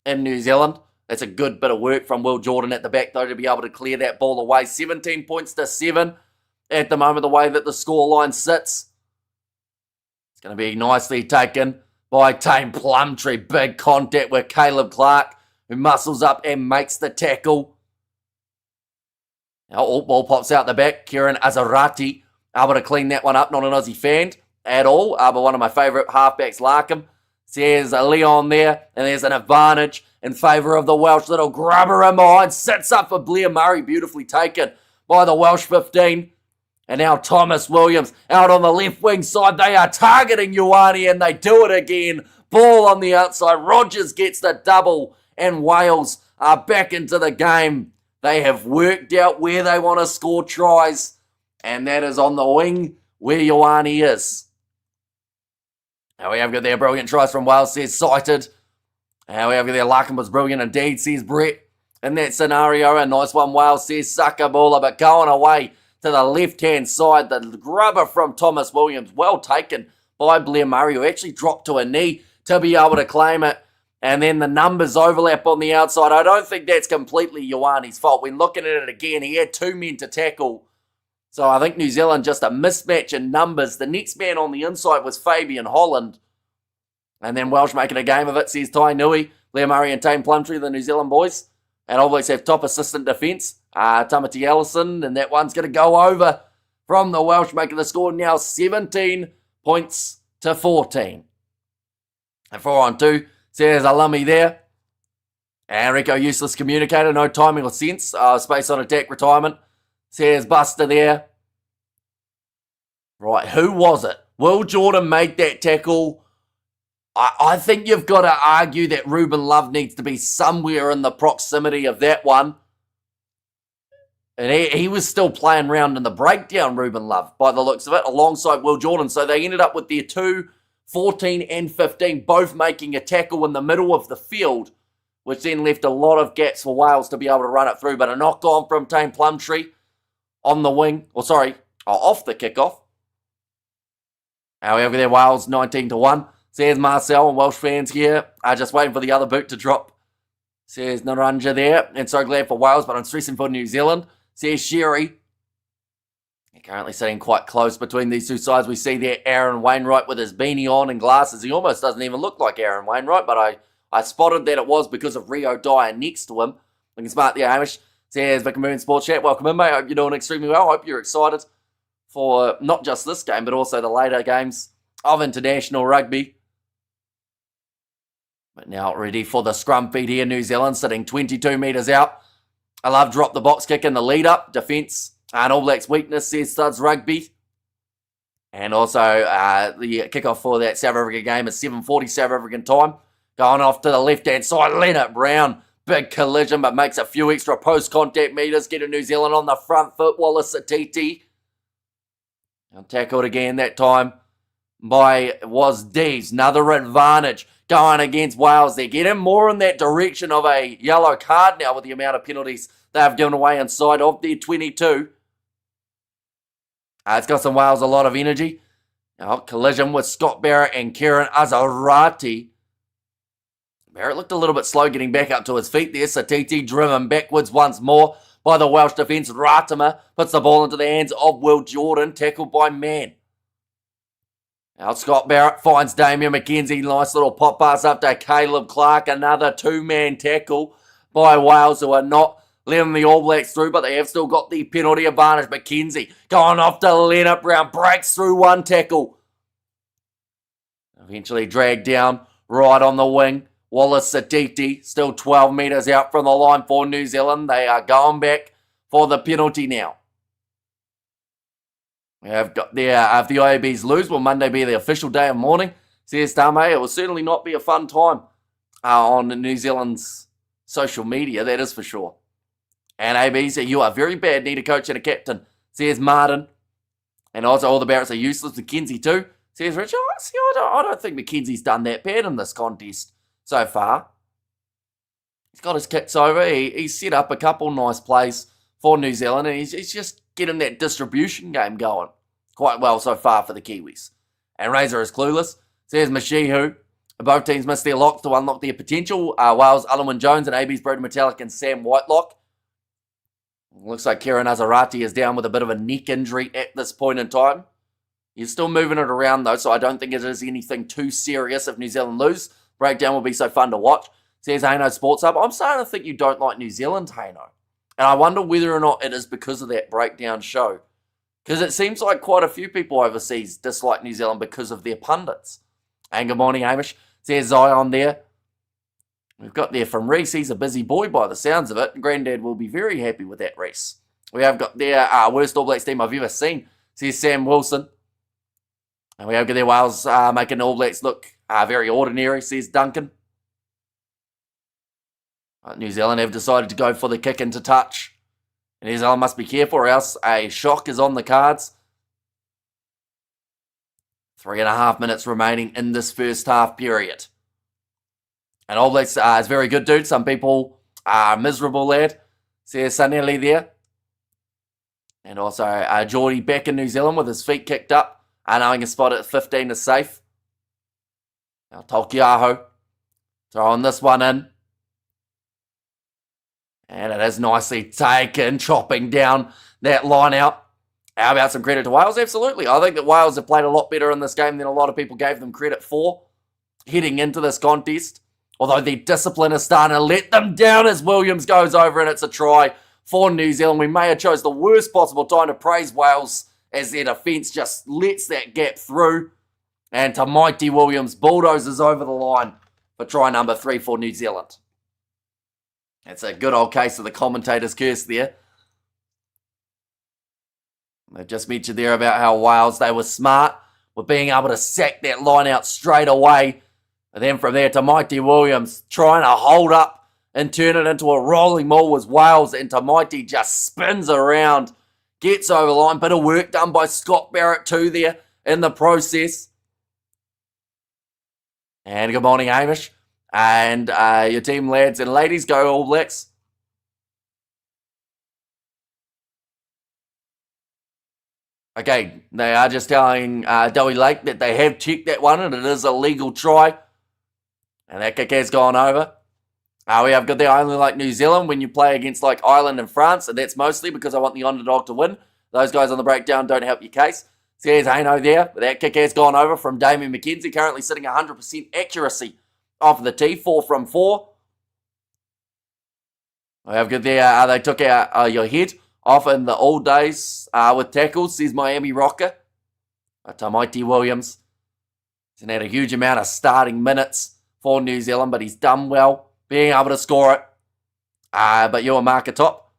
in New Zealand. It's a good bit of work from Will Jordan at the back, though, to be able to clear that ball away. 17 points to 7 at the moment, the way that the scoreline sits. It's going to be nicely taken by Tame Plumtree. Big contact with Caleb Clark, who muscles up and makes the tackle. Now, ball pops out the back. Kieran Azarati able to clean that one up. Not an Aussie fan at all, but one of my favourite halfbacks, Larkham. Says Leon there, and there's an advantage in favour of the Welsh. Little grubber in behind, sits up for Blair Murray, beautifully taken by the Welsh 15. And now Thomas Williams out on the left wing side. They are targeting Ioane and they do it again. Ball on the outside. Rogers gets the double and Wales are back into the game. They have worked out where they want to score tries, and that is on the wing where Ioane is. Now we have got their brilliant tries from Wales, says Cited. Now we have got their Larkin was brilliant indeed, says Brett. In that scenario, a nice one, Wales, says Sakabula, but going away to the left-hand side, the grubber from Thomas Williams, well taken by Blair Murray, who actually dropped to a knee to be able to claim it. And then the numbers overlap on the outside. I don't think that's completely Ioane's fault. When looking at it again, he had 2 men to tackle. So I think New Zealand just a mismatch in numbers. The next man on the inside was Fabian Holland. And then Welsh making a game of it, says Tai Nui, Blair Murray and Tame Plumtree, the New Zealand boys. And always have top assistant defence, Tamati Allison. And that one's going to go over from the Welsh, making the score now 17 points to 14. And 4-on-2. Says Alumi there. And Rico, useless communicator, no timing or sense. Space on attack, retirement. Says Buster there. Right, who was it? Will Jordan made that tackle. I think you've got to argue that Ruben Love needs to be somewhere in the proximity of that one. And he was still playing around in the breakdown, Ruben Love, by the looks of it, alongside Will Jordan. So they ended up with their 2, 14 and 15, both making a tackle in the middle of the field, which then left a lot of gaps for Wales to be able to run it through. But a knock on from Tame Plumtree on the wing, off the kickoff. However, there Wales 19-1. Says Marcel, and Welsh fans here are just waiting for the other boot to drop. Says Naranja there, and so glad for Wales, but I'm stressing for New Zealand. Says Sherry. Currently sitting quite close between these two sides. We see there Aaron Wainwright with his beanie on and glasses. He almost doesn't even look like Aaron Wainwright, but I spotted that it was because of Rio Dyer next to him. Looking smart there, Hamish. Says Vic Moon Sports Chat. Welcome in, mate. Hope you're doing extremely well. Hope you're excited for not just this game, but also the later games of international rugby. But now ready for the scrum feed here. New Zealand sitting 22 metres out. I love drop the box kick in the lead up. Defence. And All Blacks weakness, says Studs Rugby. And also the kickoff for that South Africa game is 7:40 South African time. Going off to the left-hand side, Leonard Brown. Big collision, but makes a few extra post-contact meters. Getting New Zealand on the front foot. Wallace Satiti. And tackled again that time by was Dees. Another advantage going against Wales. They're getting more in that direction of a yellow card now with the amount of penalties they've given away inside of their 22. It's got some Wales a lot of energy. Now, collision with Scott Barrett and Kieran Azarati. Barrett looked a little bit slow getting back up to his feet there. Satiti driven backwards once more by the Welsh defence. Ratama puts the ball into the hands of Will Jordan, tackled by Mann. Now Scott Barrett finds Damian McKenzie. Nice little pop pass up to Caleb Clark. Another 2-man tackle by Wales, who are not letting the All Blacks through, but they have still got the penalty advantage. McKenzie going off to Leonard Brown. Breaks through one tackle. Eventually dragged down right on the wing. Wallace Saditi still 12 metres out from the line for New Zealand. They are going back for the penalty now. We have got there, if the IABs lose, will Monday be the official day of mourning? Says Tame. It will certainly not be a fun time on New Zealand's social media, that is for sure. And AB said, you are very bad, need a coach and a captain, says Martin. And also all the Barretts are useless. McKenzie too, says Richard. I don't think McKenzie's done that bad in this contest so far. He's got his kicks over. He's set up a couple nice plays for New Zealand, and he's just getting that distribution game going quite well so far for the Kiwis. And Razor is clueless, says Mashihu. Both teams missed their locks to unlock their potential. Wales, Alwyn Jones, and AB's Broden Metallic and Sam Whitelock. Looks like Kieran Azarati is down with a bit of a neck injury at this point in time. He's still moving it around though, so I don't think it is anything too serious if New Zealand lose. Breakdown will be so fun to watch, says Haino Sports Hub. I'm starting to think you don't like New Zealand, Haino. And I wonder whether or not it is because of that breakdown show. Because it seems like quite a few people overseas dislike New Zealand because of their pundits. And good morning, Hamish. Says Zion there. We've got there from Reece. He's a busy boy by the sounds of it. Granddad will be very happy with that, Reece. We have got there worst All Blacks team I've ever seen, says Sam Wilson. And we have there Wales making All Blacks look very ordinary, says Duncan. New Zealand have decided to go for the kick into touch. And New Zealand must be careful or else a shock is on the cards. 3.5 minutes remaining in this first half period. And All Blacks is very good, dude. Some people are miserable, lad. Says Sanelli there. And also Geordie back in New Zealand with his feet kicked up. Knowing a spot at 15 is safe. Now Tokiaho throwing this one in. And it is nicely taken, chopping down that line out. How about some credit to Wales? Absolutely. I think that Wales have played a lot better in this game than a lot of people gave them credit for heading into this contest. Although their discipline is starting to let them down as Williams goes over and it's a try for New Zealand. We may have chose the worst possible time to praise Wales as their defence just lets that gap through. And Mighty Williams bulldozes over the line for try number 3 for New Zealand. It's a good old case of the commentator's curse there. They just mentioned there about how Wales, they were smart with being able to sack that line out straight away. And then from there, Mighty Williams trying to hold up and turn it into a rolling maul was Wales. And Mighty just spins around, gets over the line. Bit of work done by Scott Barrett too there in the process. And good morning, Hamish. And your team, lads and ladies, go All Blacks. Okay, they are just telling Dowie Lake that they have checked that one and it is a legal try. And that kick has gone over. We have got there, I only like New Zealand when you play against like Ireland and France, and that's mostly because I want the underdog to win. Those guys on the breakdown don't help your case. So here's Haino there, but that kick has gone over from Damien McKenzie, currently sitting 100% accuracy off the tee, 4 from 4. We have good there, they took out your head off in the old days with tackles, says Miami Rocker. Mighty Williams hasn't had a huge amount of starting minutes for New Zealand, but he's done well being able to score it. But you'll mark a top.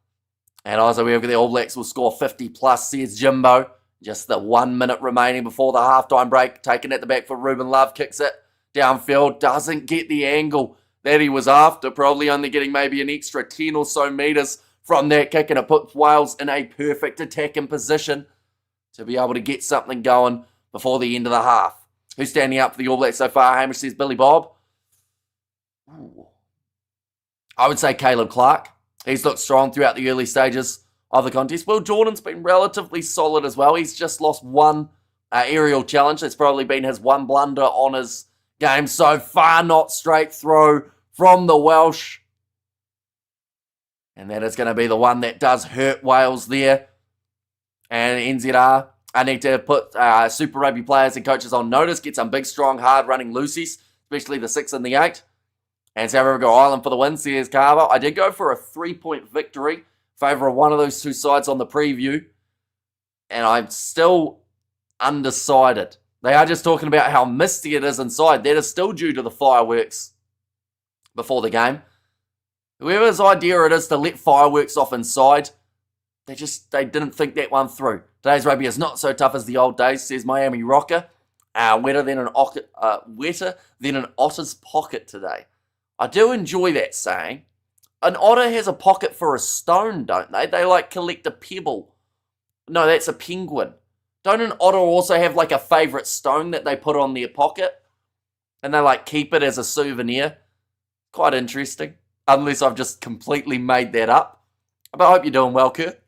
And also we have the All Blacks will score 50 plus, says Jimbo. Just the 1 minute remaining before the halftime break. Taken at the back for Ruben Love. Kicks it downfield. Doesn't get the angle that he was after. Probably only getting maybe an extra 10 or so metres from that kick. And it puts Wales in a perfect attacking position to be able to get something going before the end of the half. Who's standing up for the All Blacks so far? Hamish says Billy Bob. Ooh. I would say Caleb Clark. He's looked strong throughout the early stages of the contest. Will Jordan's been relatively solid as well. He's just lost one aerial challenge. That's probably been his one blunder on his game so far. Not straight throw from the Welsh. And that is going to be the one that does hurt Wales there. And NZR, I need to put Super Rugby players and coaches on notice. Get some big, strong, hard-running loosies, especially the 6 and the 8. And South Africa Island for the win, says Carver. I did go for a 3-point victory in favour of one of those two sides on the preview. And I'm still undecided. They are just talking about how misty it is inside. That is still due to the fireworks before the game. Whoever's idea it is to let fireworks off inside, they didn't think that one through. Today's rugby is not so tough as the old days, says Miami Rocker. Wetter than an otter's pocket today. I do enjoy that saying. An otter has a pocket for a stone, don't they? They like collect a pebble. No, that's a penguin. Don't an otter also have like a favourite stone that they put on their pocket? And they like keep it as a souvenir? Quite interesting. Unless I've just completely made that up. But I hope you're doing well, Kurt.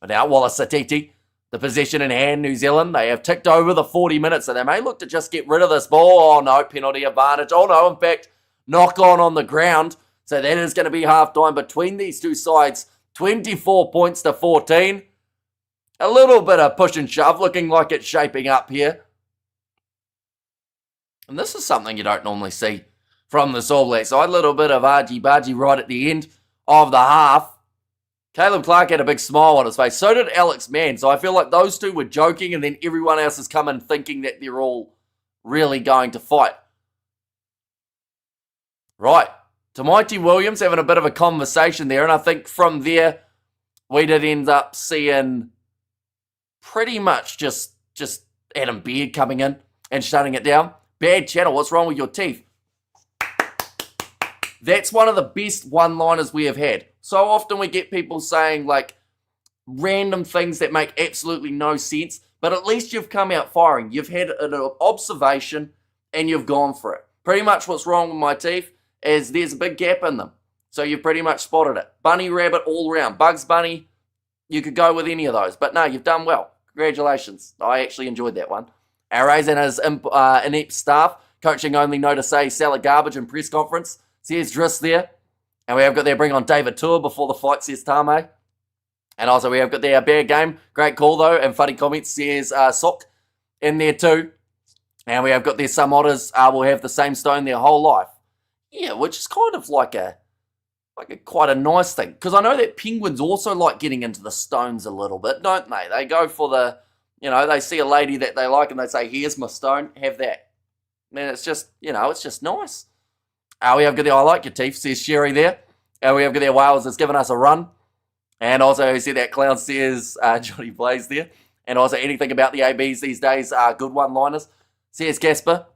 Now, Wallace Satiti, the possession in hand, New Zealand. They have ticked over the 40 minutes, so they may look to just get rid of this ball. Oh, no, penalty advantage. Oh, no, in fact, knock on the ground. So that is going to be half-time between these two sides. 24 points to 14. A little bit of push and shove, looking like it's shaping up here. And this is something you don't normally see from the All Black side. A little bit of argy-bargy right at the end of the half. Caleb Clark had a big smile on his face. So did Alex Mann. So I feel like those two were joking and then everyone else has come in thinking that they're all really going to fight. Right. Mighty Williams having a bit of a conversation there. And I think from there, we did end up seeing pretty much just Adam Beard coming in and shutting it down. Bad channel, what's wrong with your teeth? That's one of the best one-liners we have had. So often we get people saying like random things that make absolutely no sense, but at least you've come out firing. You've had an observation and you've gone for it. Pretty much what's wrong with my teeth is there's a big gap in them. So you've pretty much spotted it. Bunny, rabbit, all around. Bugs Bunny, you could go with any of those. But no, you've done well. Congratulations. I actually enjoyed that one. Arrays and his inept staff, coaching only know to say salad garbage in press conference. Says Driss there. And we have got there bring on David Tour before the fight, says Tame. And also we have got there a bad game. Great call though. And funny comments, says Sok in there too. And we have got there some otters will have the same stone their whole life. Yeah, which is kind of like quite a nice thing. Because I know that penguins also like getting into the stones a little bit, don't they? They go for the, they see a lady that they like and they say, here's my stone, have that. Man, it's just, it's just nice. We have got there, I like your teeth, says Sherry there. And we have got there, Wales has given us a run. And also, you see that clown says Johnny Blaze there. And also, anything about the ABs these days are good one-liners. Says Casper.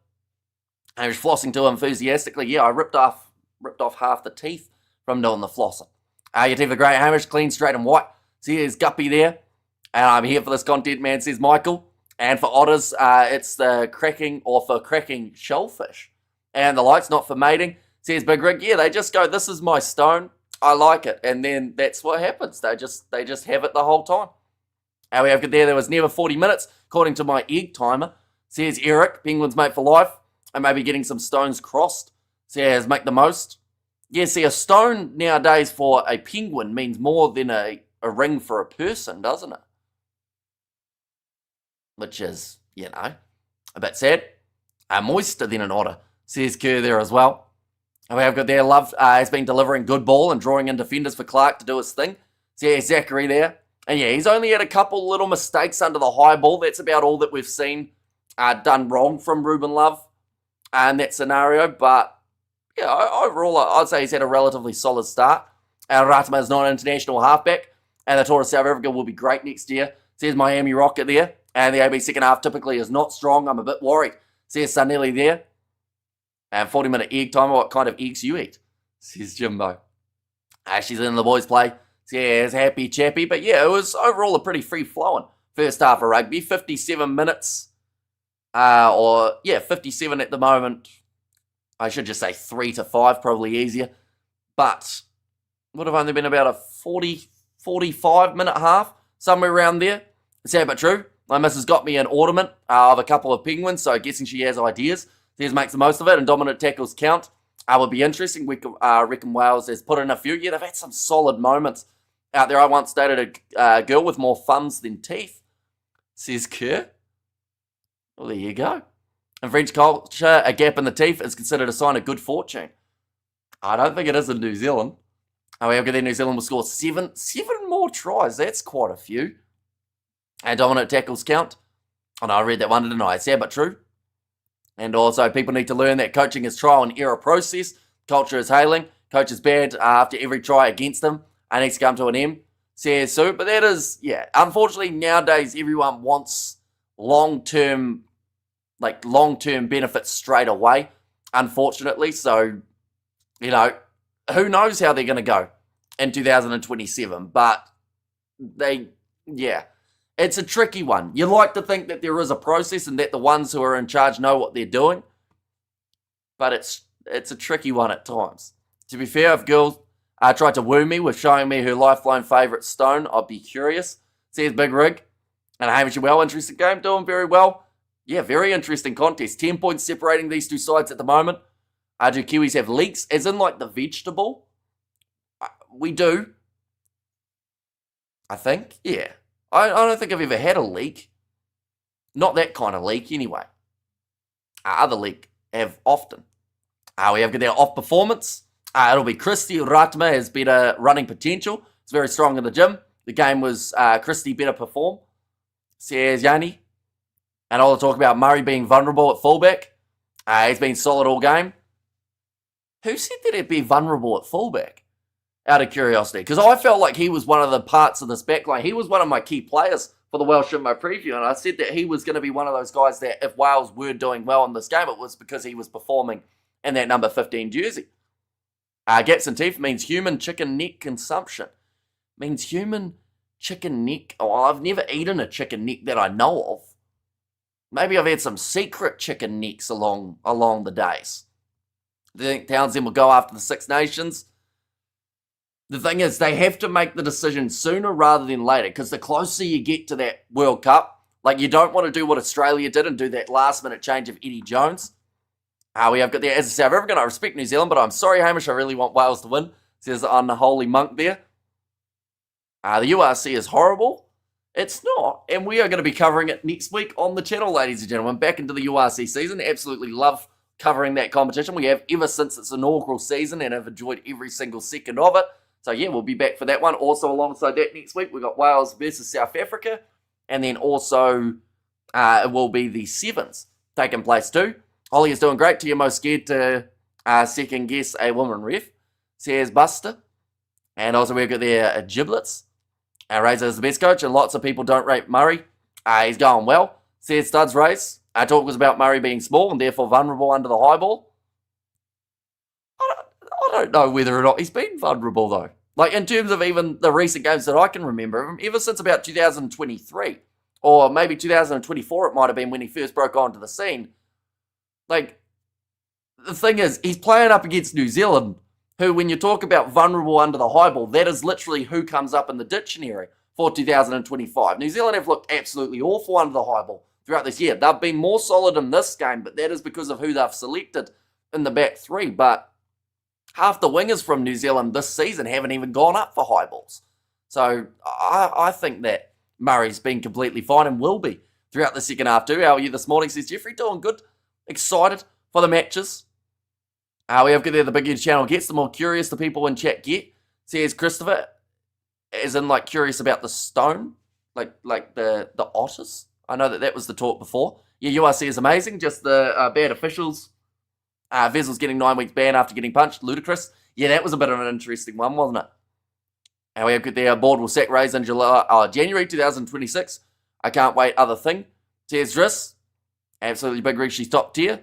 And he's flossing too enthusiastically. Yeah, I ripped off half the teeth from doing the flossing. Your teeth are great, Hamish, clean, straight and white. See, there's Guppy there. And I'm here for this content, man, says Michael. And for otters, it's the cracking shellfish. And the light's not for mating, says Big Rig. Yeah, they just go, this is my stone. I like it. And then that's what happens. They just have it the whole time. And we have got there was never 40 minutes, according to my egg timer. Says Eric, penguins mate for life. I may be getting some stones crossed. Says make the most. Yeah, see, a stone nowadays for a penguin means more than a ring for a person, doesn't it? Which is, a bit sad. Moister than an otter, says Kerr there as well. And we have got there, Love has been delivering good ball and drawing in defenders for Clark to do his thing. So yeah, Zachary there. And yeah, he's only had a couple little mistakes under the high ball. That's about all that we've seen done wrong from Ruben Love in that scenario. But yeah, overall, I'd say he's had a relatively solid start. Ratama is not an international halfback. And the Tour of South Africa will be great next year. Says Miami Rocket there. And the AB second half typically is not strong. I'm a bit worried. Says Sunelli there. And 40-minute egg timer. What kind of eggs you eat? Says Jimbo. She's in the boys' play. Says happy chappy. But yeah, it was overall a pretty free-flowing first half of rugby. 57 minutes. 57 at the moment. I should just say 3 to 5, probably easier. But would have only been about a 45-minute half, somewhere around there. Sad but true. My missus got me an ornament of a couple of penguins, so guessing she has ideas. Says makes the most of it, and dominant tackles count. Would be interesting. We reckon Wales has put in a few. Yeah, they've had some solid moments out there. I once dated a girl with more thumbs than teeth, says Kerr. Well, there you go. In French culture, a gap in the teeth is considered a sign of good fortune. I don't think it is in New Zealand. However, New Zealand will score seven more tries. That's quite a few. And dominant tackles count. Oh no, I read that one, didn't I? It's sad but true. And also, people need to learn that coaching is trial and error process. Culture is hailing. Coach is bad after every try against them. I need to come to an end. Says Sue. But that is, unfortunately, nowadays, everyone wants long-term benefits straight away, unfortunately. So, who knows how they're going to go in 2027. But it's a tricky one. You like to think that there is a process and that the ones who are in charge know what they're doing. But it's a tricky one at times. To be fair, if girls tried to woo me with showing me her lifeline favourite stone, I'd be curious. Says Big Rig. And Hamish, well, interesting game, doing very well. Yeah, very interesting contest. 10 points separating these two sides at the moment. Do Kiwis have leaks? As in like the vegetable? We do. I think, yeah. I don't think I've ever had a leak. Not that kind of leak, anyway. Other leak have often. We have their off performance. It'll be Christie. Ratma has better running potential. It's very strong in the gym. The game was Christie better perform. Says Yanni. And all the talk about Murray being vulnerable at fullback. He's been solid all game. Who said that he'd be vulnerable at fullback? Out of curiosity. Because I felt like he was one of the parts of this backline. He was one of my key players for the Welsh in my preview, and I said that he was going to be one of those guys that if Wales were doing well in this game, it was because he was performing in that number 15 jersey. Gaps and teeth means human chicken neck consumption. Means human chicken neck. Oh, I've never eaten a chicken neck that I know of. Maybe I've had some secret chicken necks along the days. Do you think Townsend will go after the Six Nations? The thing is, they have to make the decision sooner rather than later, because the closer you get to that World Cup, like you don't want to do what Australia did and do that last-minute change of Eddie Jones. We have got there, as a South African, I respect New Zealand, but I'm sorry, Hamish, I really want Wales to win, says the unholy monk there. The URC is horrible. It's not, and we are going to be covering it next week on the channel, ladies and gentlemen. Back into the URC season. Absolutely love covering that competition. We have ever since its inaugural season and have enjoyed every single second of it. So, yeah, we'll be back for that one. Also, alongside that next week, we've got Wales versus South Africa. And then also, it will be the Sevens taking place too. Holly is doing great. TMO scared to second guess a woman ref, says Buster. And also, we've got their giblets. Razor is the best coach, and lots of people don't rate Murray. He's going well, says Studs Race. Talk was about Murray being small and therefore vulnerable under the high ball. I don't know whether or not he's been vulnerable, though. Like, in terms of even the recent games that I can remember of him, ever since about 2023, or maybe 2024 it might have been when he first broke onto the scene. Like, the thing is, he's playing up against New Zealand, who, when you talk about vulnerable under the high ball, that is literally who comes up in the dictionary for 2025. New Zealand have looked absolutely awful under the high ball throughout this year. They've been more solid in this game, but that is because of who they've selected in the back three. But half the wingers from New Zealand this season haven't even gone up for high balls. So I think that Murray's been completely fine and will be throughout the second half too. How are you this morning, says Jeffrey? Doing good. Excited for the matches. We have got there the bigger channel gets, the more curious the people in chat get, says Christopher, as in like curious about the stone, like the otters. I know that was the talk before. Yeah, URC is amazing, just the bad officials. Vezel's getting 9 weeks ban after getting punched, ludicrous. Yeah, that was a bit of an interesting one, wasn't it? And we have got there, board will sack Rays in January 2026. I can't wait, other thing. Says Driss, absolutely big Reece top tier.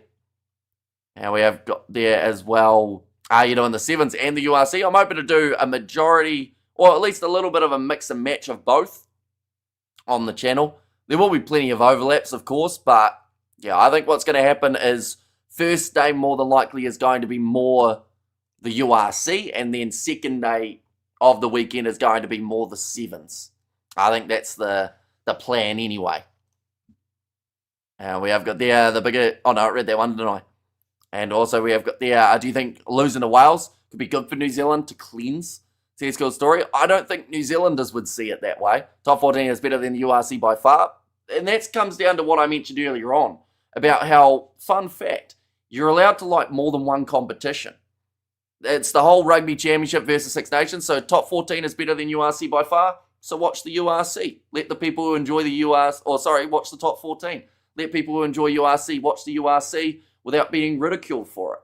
And we have got there as well, in the Sevens and the URC. I'm hoping to do a majority, or at least a little bit of a mix and match of both on the channel. There will be plenty of overlaps, of course, but yeah, I think what's going to happen is first day more than likely is going to be more the URC, and then second day of the weekend is going to be more the Sevens. I think that's the plan anyway. And we have got there the bigger, oh no, I read that one, didn't I? And also we have got there, do you think losing to Wales could be good for New Zealand to cleanse CSGO's story? I don't think New Zealanders would see it that way. Top 14 is better than the URC by far. And that comes down to what I mentioned earlier on about how, fun fact, you're allowed to like more than one competition. It's the whole Rugby Championship versus Six Nations, so top 14 is better than URC by far, so watch the URC. Let the people who enjoy the URC, watch the top 14. Let people who enjoy URC watch the URC without being ridiculed for it.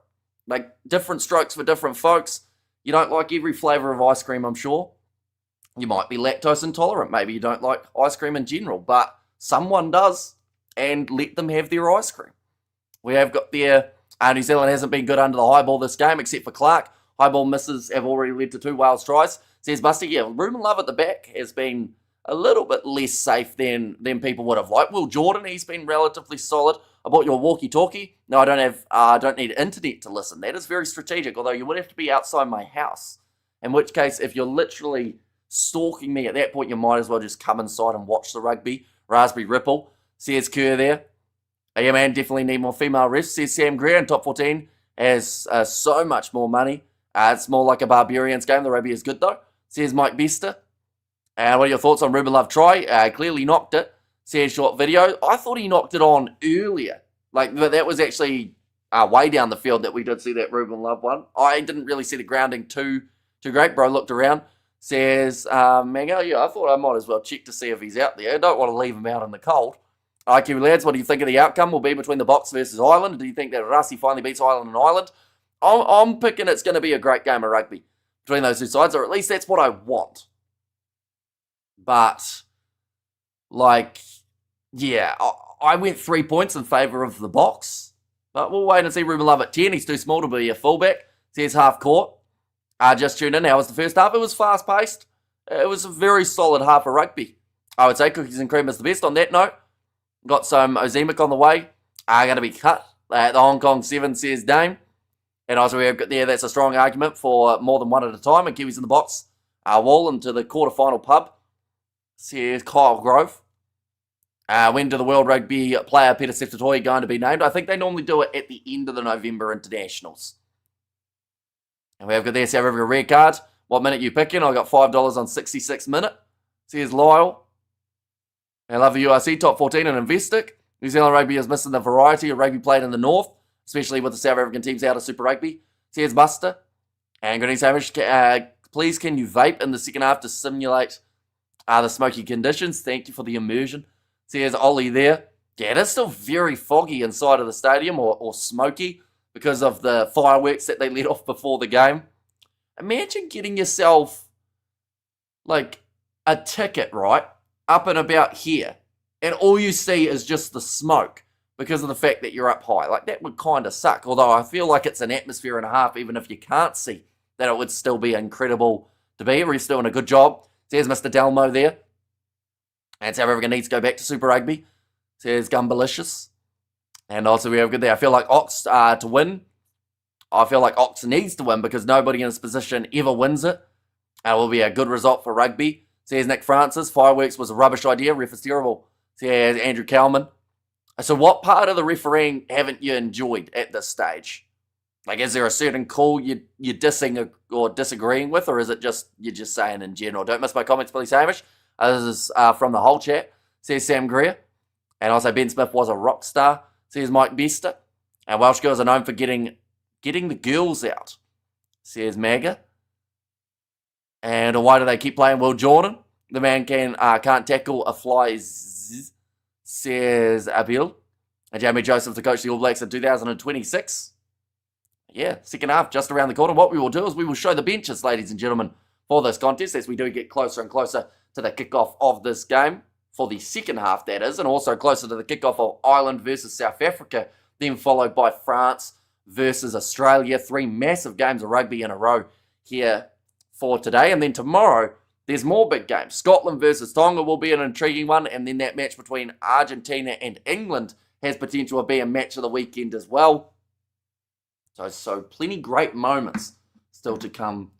Like, different strokes for different folks. You don't like every flavour of ice cream, I'm sure. You might be lactose intolerant. Maybe you don't like ice cream in general, but someone does, and let them have their ice cream. We have got there, New Zealand hasn't been good under the high ball this game, except for Clark. High ball misses have already led to 2 Wales tries. Says Busty, yeah, Ruben Love at the back has been a little bit less safe than people would have liked. Will Jordan, he's been relatively solid. I bought you a walkie-talkie. No, I don't need internet to listen. That is very strategic, although you would have to be outside my house. In which case, if you're literally stalking me at that point, you might as well just come inside and watch the rugby. Raspberry Ripple, says Kerr there. Yeah, man, definitely need more female refs, says Sam Greer. And top 14 has so much more money. It's more like a Barbarians game. The rugby is good, though, says Mike Bester. What are your thoughts on Ruben Love try? Clearly knocked it. Says short video. I thought he knocked it on earlier. Like, that was actually way down the field that we did see that Ruben Love one. I didn't really see the grounding too great. Bro looked around. Says, Mango, yeah, I thought I might as well check to see if he's out there. I don't want to leave him out in the cold. IQ lads, what do you think of the outcome will be between the Box versus Ireland? Do you think that Rossi finally beats Ireland and Ireland? I'm picking it's going to be a great game of rugby between those two sides, or at least that's what I want. But Like, yeah, I went 3 points in favour of the box. But we'll wait and see. Ruben Love at 10. He's too small to be a fullback. Says half court. Just tuned in. How was the first half? It was fast-paced. It was a very solid half of rugby. I would say cookies and cream is the best. On that note, got some Ozemic on the way. Going to be cut at the Hong Kong 7, says Dame. And also we have got there, that's a strong argument for more than one at a time. And Kiwis in the box. Wall into the quarterfinal pub. Says Kyle Grove. When do the World Rugby player Peter Sefatoy going to be named? I think they normally do it at the end of the November internationals. And we have got there, South Africa red card. What minute you picking? I got $5 on 66 minute. Says Lyle. I love the URC top 14 and Investec. New Zealand Rugby is missing the variety of rugby played in the north, especially with the South African teams out of Super Rugby. Says Buster. And good evening, Hamish. Please, can you vape in the second half to simulate the smoky conditions? Thank you for the immersion. Says Ollie there. Yeah, it is still very foggy inside of the stadium or smoky because of the fireworks that they let off before the game. Imagine getting yourself like a ticket, right, up and about here, and all you see is just the smoke because of the fact that you're up high. Like, that would kind of suck, although I feel like it's an atmosphere and a half, even if you can't see, that it would still be incredible to be. Reece doing a good job. Says Mr. Delmo there. And South Africa needs to go back to Super Rugby. Says Gumbalicious. And also we have good there. I feel like Ox to win. I feel like Ox needs to win because nobody in this position ever wins it. And it will be a good result for rugby. Says Nick Francis. Fireworks was a rubbish idea. Ref is terrible. Says Andrew Kalman. So what part of the refereeing haven't you enjoyed at this stage? Like, is there a certain call you're dissing or disagreeing with? Or is it just you're just saying in general? Don't miss my comments, please, Hamish. This is from the whole chat. Says Sam Greer. And also Ben Smith was a rock star. Says Mike Bester. And Welsh girls are known for getting the girls out. Says Maga. And why do they keep playing Will Jordan? The man can't tackle a fly. Says Abil. And Jamie Joseph to coach the All Blacks in 2026. Yeah, second half just around the corner. What we will do is we will show the benches, ladies and gentlemen, for this contest as we do get closer and closer to the kickoff of this game. For the second half, that is, and also closer to the kickoff of Ireland versus South Africa, then followed by France versus Australia. 3 massive games of rugby in a row here for today. And then tomorrow, there's more big games. Scotland versus Tonga will be an intriguing one, and then that match between Argentina and England has potential to be a match of the weekend as well. So plenty great moments still to come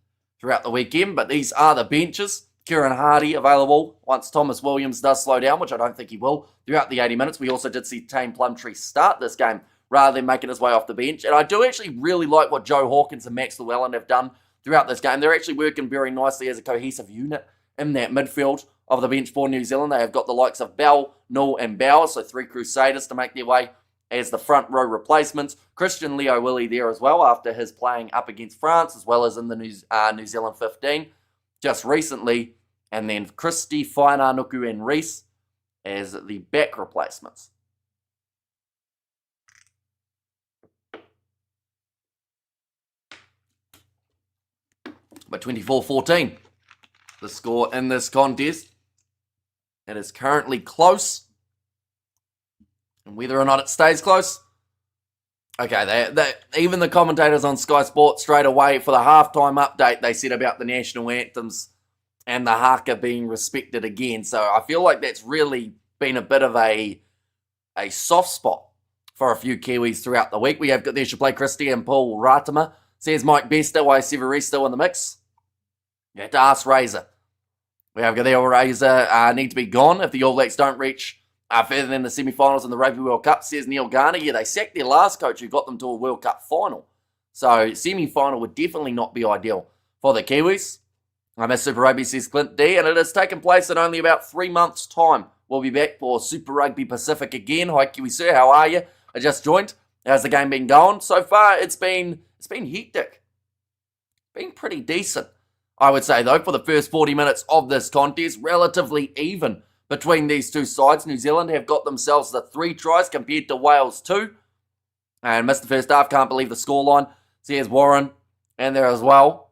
throughout the weekend, but these are the benches. Kieran Hardy available once Thomas Williams does slow down, which I don't think he will, throughout the 80 minutes. We also did see Tane Plumtree start this game rather than making his way off the bench. And I do actually really like what Joe Hawkins and Max Llewellyn have done throughout this game. They're actually working very nicely as a cohesive unit in that midfield of the bench for New Zealand. They have got the likes of Bell, Null and Bauer, so 3 Crusaders to make their way as the front row replacements. Christian Leo Willie there as well after his playing up against France as well as in the New Zealand 15 just recently. And then Christie, Faina, Nuku and Reece as the back replacements. By 24-14, the score in this contest. It is currently close. And whether or not it stays close, okay, they even the commentators on Sky Sports straight away for the halftime update, they said about the national anthems and the Haka being respected again. So I feel like that's really been a bit of a soft spot for a few Kiwis throughout the week. We have got there should play Christie and Paul Ratama. Says Mike Bester, why is Reece still in the mix? You have to ask Razor. We have got there Razor need to be gone if the All Blacks don't reach further than the semi-finals in the Rugby World Cup, says Neil Garner. Yeah, they sacked their last coach who got them to a World Cup final. So semi-final would definitely not be ideal for the Kiwis. I'm at Super Rugby, says Clint D, and it has taken place in only about 3 months' time. We'll be back for Super Rugby Pacific again. Hi, Kiwi sir, how are you? I just joined. How's the game been going? So far, it's been hectic. Been pretty decent, I would say, though, for the first 40 minutes of this contest. Relatively even between these two sides. New Zealand have got themselves the 3 tries compared to Wales 2. And missed the first half, can't believe the scoreline. So here's Warren in there as well.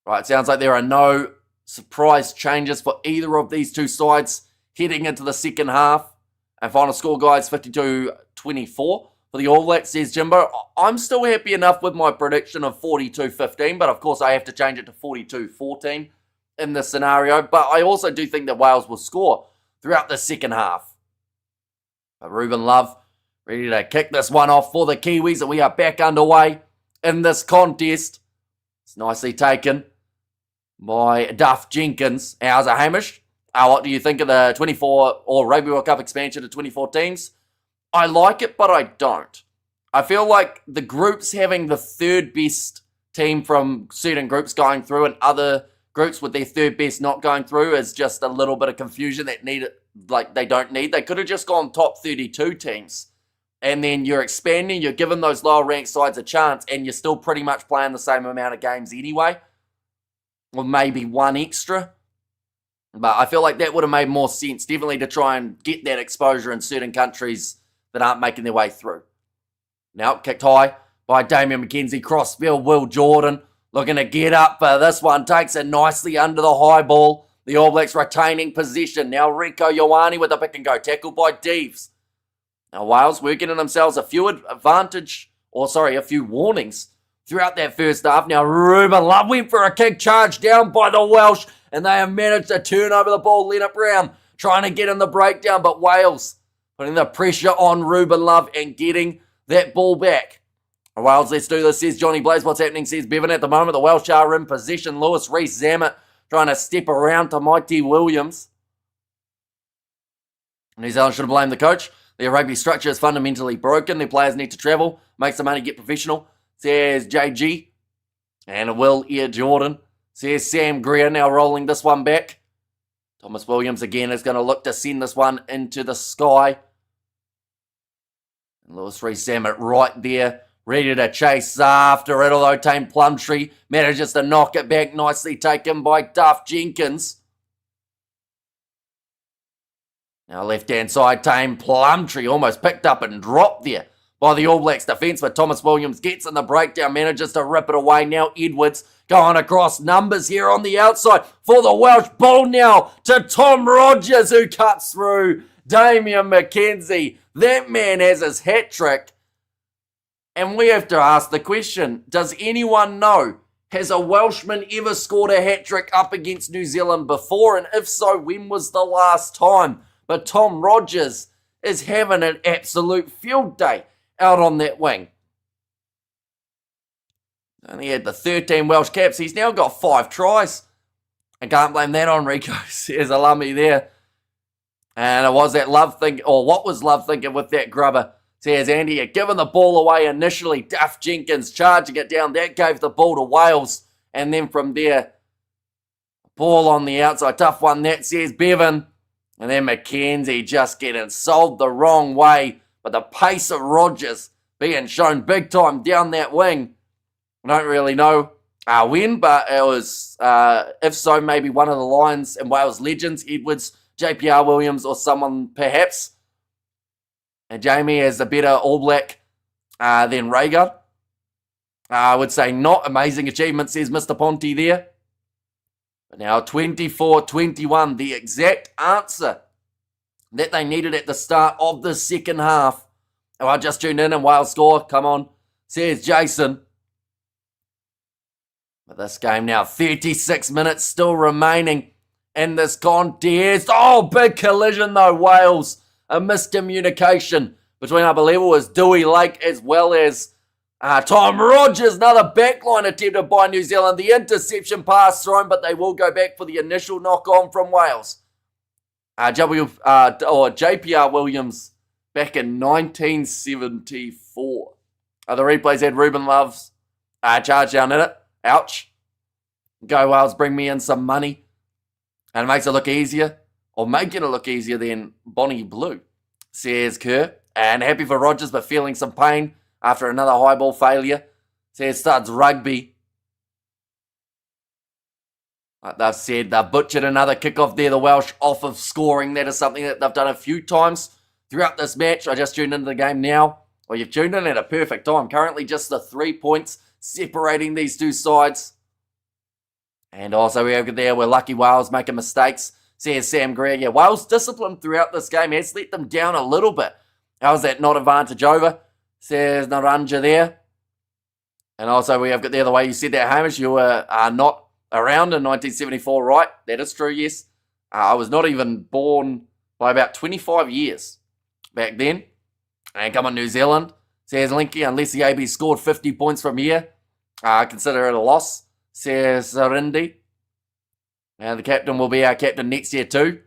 Right, sounds like there are no surprise changes for either of these two sides heading into the second half. And final score, guys, 52-24 for the All Blacks, says Jimbo. I'm still happy enough with my prediction of 42-15, but of course I have to change it to 42-14 in this scenario. But I also do think that Wales will score throughout the second half. But Ruben Love ready to kick this one off for the Kiwis, and we are back underway in this contest. It's nicely taken by Duff Jenkins. How's it, Hamish? What do you think of the 24 or Rugby World Cup expansion to 24 teams? I like it, but I don't. I feel like the groups having the third best team from certain groups going through and other groups with their third best not going through is just a little bit of confusion that they don't need. They could have just gone top 32 teams. And then you're expanding, you're giving those lower ranked sides a chance, and you're still pretty much playing the same amount of games anyway. Or maybe one extra. But I feel like that would have made more sense, definitely, to try and get that exposure in certain countries that aren't making their way through. Now, kicked high by Damian McKenzie, crossfield, Will Jordan, looking to get up. This one takes it nicely under the high ball. The All Blacks retaining position. Now, Rieko Ioane with the pick and go, tackled by Deves. Now, Wales working on themselves a few warnings throughout that first half. Now, Ruben Love went for a kick, charge down by the Welsh, and they have managed to turn over the ball. Leonard Brown trying to get in the breakdown, but Wales putting the pressure on Ruben Love and getting that ball back. Wales, let's do this, says Johnny Blaze. What's happening, says Bevan. At the moment, the Welsh are in possession. Lewis Reece Zammit trying to step around to Mighty Williams. New Zealand should blame the coach. Their rugby structure is fundamentally broken. Their players need to travel, make some money, get professional, says JG. And Will Air Jordan, says Sam Greer, now rolling this one back. Thomas Williams again is going to look to send this one into the sky. And Lewis Reece Zammit right there, ready to chase after it, although Tame Plumtree manages to knock it back, nicely taken by Duff Jenkins. Now left-hand side, Tame Plumtree almost picked up and dropped there by the All Blacks defence, but Thomas Williams gets in the breakdown, manages to rip it away. Now Edwards going across numbers here on the outside for the Welsh. Ball now to Tom Rogers, who cuts through Damian McKenzie. That man has his hat-trick. And we have to ask the question, does anyone know, has a Welshman ever scored a hat-trick up against New Zealand before? And if so, when was the last time? But Tom Rogers is having an absolute field day out on that wing. And he had the 13 Welsh caps. He's now got 5 tries. I can't blame that on Rico, says Alumni there. And it was that Love thinking, or what was Love thinking with that grubber? Says Andy had given the ball away initially. Duff Jenkins charging it down. That gave the ball to Wales. And then from there, ball on the outside. Tough one, that says Bevan. And then McKenzie just getting sold the wrong way. But the pace of Rogers being shown big time down that wing. I don't really know when, but it was, if so, maybe one of the Lions and Wales legends, Edwards, JPR Williams, or someone perhaps. And Jamie has a better All Black than Rhaegar. I would say not amazing achievement, says Mr. Ponty there. But now 24-21, the exact answer that they needed at the start of the second half. Oh, I just tuned in and Wales score. Come on, says Jason. But this game now, 36 minutes still remaining in this contest. Oh, big collision though, Wales. A miscommunication between, I believe it was Dewey Lake as well as Tom Rogers. Another backline attempted by New Zealand. The interception pass thrown, but they will go back for the initial knock-on from Wales. JPR Williams back in 1974. The replays had Ruben Love's charge down in it. Ouch. Go Wales, bring me in some money. And it makes it look easier. Or making it look easier than Bonnie Blue, says Kerr. And happy for Rogers, but feeling some pain after another high ball failure, says Studs Rugby. Like they've said, they've butchered another kickoff there, the Welsh off of scoring. That is something that they've done a few times throughout this match. I just tuned into the game now. Well, you've tuned in at a perfect time. Currently just the 3 points separating these two sides. And also we have there, we're lucky Wales making mistakes. says Sam Greer. Yeah, Wales disciplined throughout this game. Has let them down a little bit. How's that not advantage over? Says Naranja there. And also we have got there the way you said that, Hamish. You were not around in 1974, right? That is true, yes. I was not even born by about 25 years back then. And come on, New Zealand. Says Linky, unless the AB scored 50 points from here, I consider it a loss. Says Sarindi. And the captain will be our captain next year too.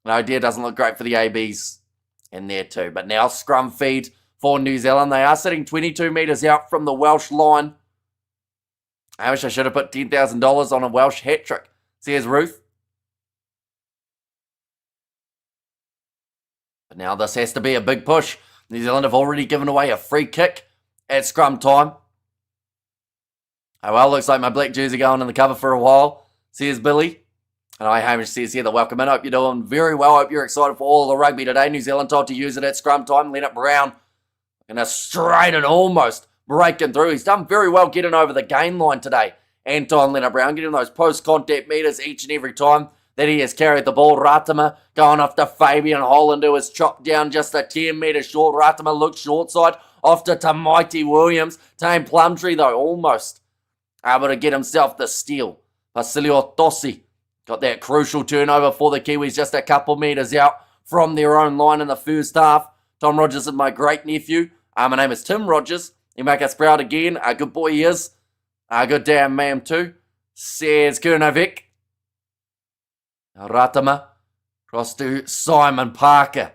No, dear, doesn't look great for the ABs in there too. But now scrum feed for New Zealand. They are sitting 22 metres out from the Welsh line. I wish I should have put $10,000 on a Welsh hat trick. Says Ruth. But now this has to be a big push. New Zealand have already given away a free kick at scrum time. Oh well, looks like my black jersey going in the cover for a while. Says Billy. And I, Hamish, says here, the welcome in. Hope you're doing very well. Hope you're excited for all the rugby today. New Zealand told to use it at scrum time. Leonard Brown in a straight and almost breaking through. He's done very well getting over the gain line today. Anton Leonard Brown getting those post-contact meters each and every time that he has carried the ball. Ratama going off to Fabian Holland, who is chopped down just a 10 metres short. Ratama looks short side. Off to Tamaiti Williams. Tame Plumtree, though, almost able to get himself the steal. Vasilio Tossi got that crucial turnover for the Kiwis just a couple metres out from their own line in the first half. Tom Rogers is my great nephew. My name is Tim Rogers. He make us proud again. A good boy he is. A good damn man too. Says Kurnovic. Ratama. Cross to Simon Parker.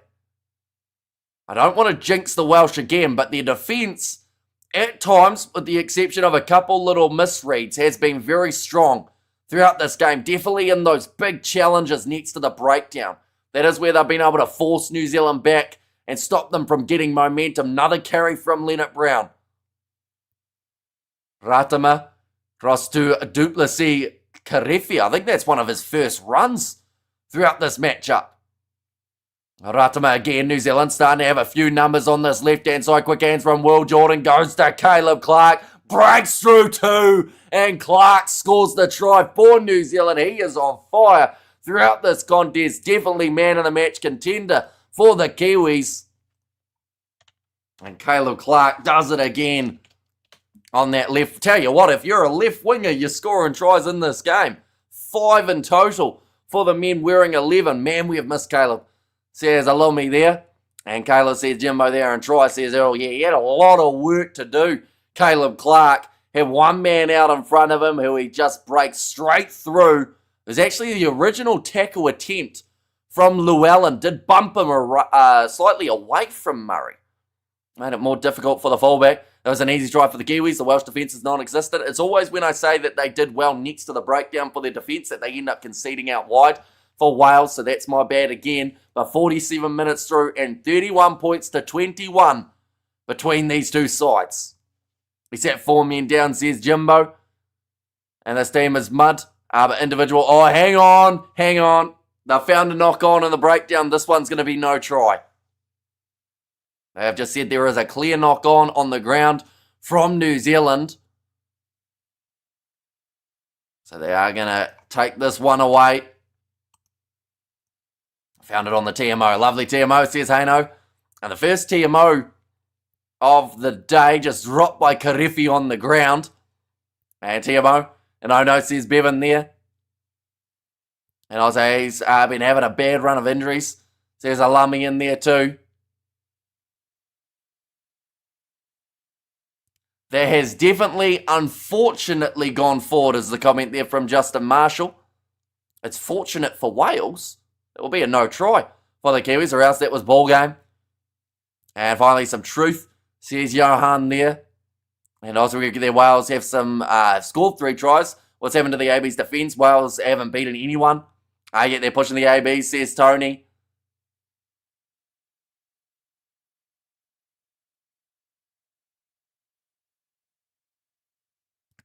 I don't want to jinx the Welsh again, but their defence, at times, with the exception of a couple little misreads, has been very strong throughout this game. Definitely in those big challenges next to the breakdown. That is where they've been able to force New Zealand back and stop them from getting momentum. Another carry from Leonard Brown. Ratama cross to Duplessis Karefi. I think that's one of his first runs throughout this matchup. Ratama again, New Zealand starting to have a few numbers on this left-hand side. Quick hands from Will Jordan, goes to Caleb Clark, breaks through two, and Clark scores the try for New Zealand. He is on fire throughout this contest. Definitely man of the match contender for the Kiwis. And Caleb Clark does it again on that left. Tell you what, if you're a left winger, you're scoring tries in this game. 5 in total for the men wearing 11. Man, we have missed Caleb. Says Alumi there. And Caleb says Jimbo there and try. Says Earl, yeah, he had a lot of work to do. Caleb Clark had one man out in front of him who he just breaks straight through. It was actually the original tackle attempt from Llewellyn. Did bump him slightly away from Murray. Made it more difficult for the fullback. That was an easy try for the Kiwis. The Welsh defence is non-existent. It's always when I say that they did well next to the breakdown for their defence that they end up conceding out wide for Wales. So that's my bad again. But 47 minutes through and 31 points to 21 between these two sides. We sat 4 men down, says Jimbo. And this team is mud. But individual, oh, hang on. They found a knock on in the breakdown. This one's going to be no try. They have just said there is a clear knock on the ground from New Zealand. So they are going to take this one away. Found it on the TMO. Lovely TMO, says Haino. And the first TMO of the day just dropped by Karefi on the ground. And TMO. And Ono, says Bevan there. And I'll say he's been having a bad run of injuries. Says Alami in there too. There has definitely, unfortunately, gone forward, is the comment there from Justin Marshall. It's fortunate for Wales. It will be a no try for the Kiwis, or else that was ball game. And finally, some truth, says Johan there. And also, we get there, Wales have scored 3 tries. What's happened to the AB's defence? Wales haven't beaten anyone. Yet they're pushing the AB, says Tony.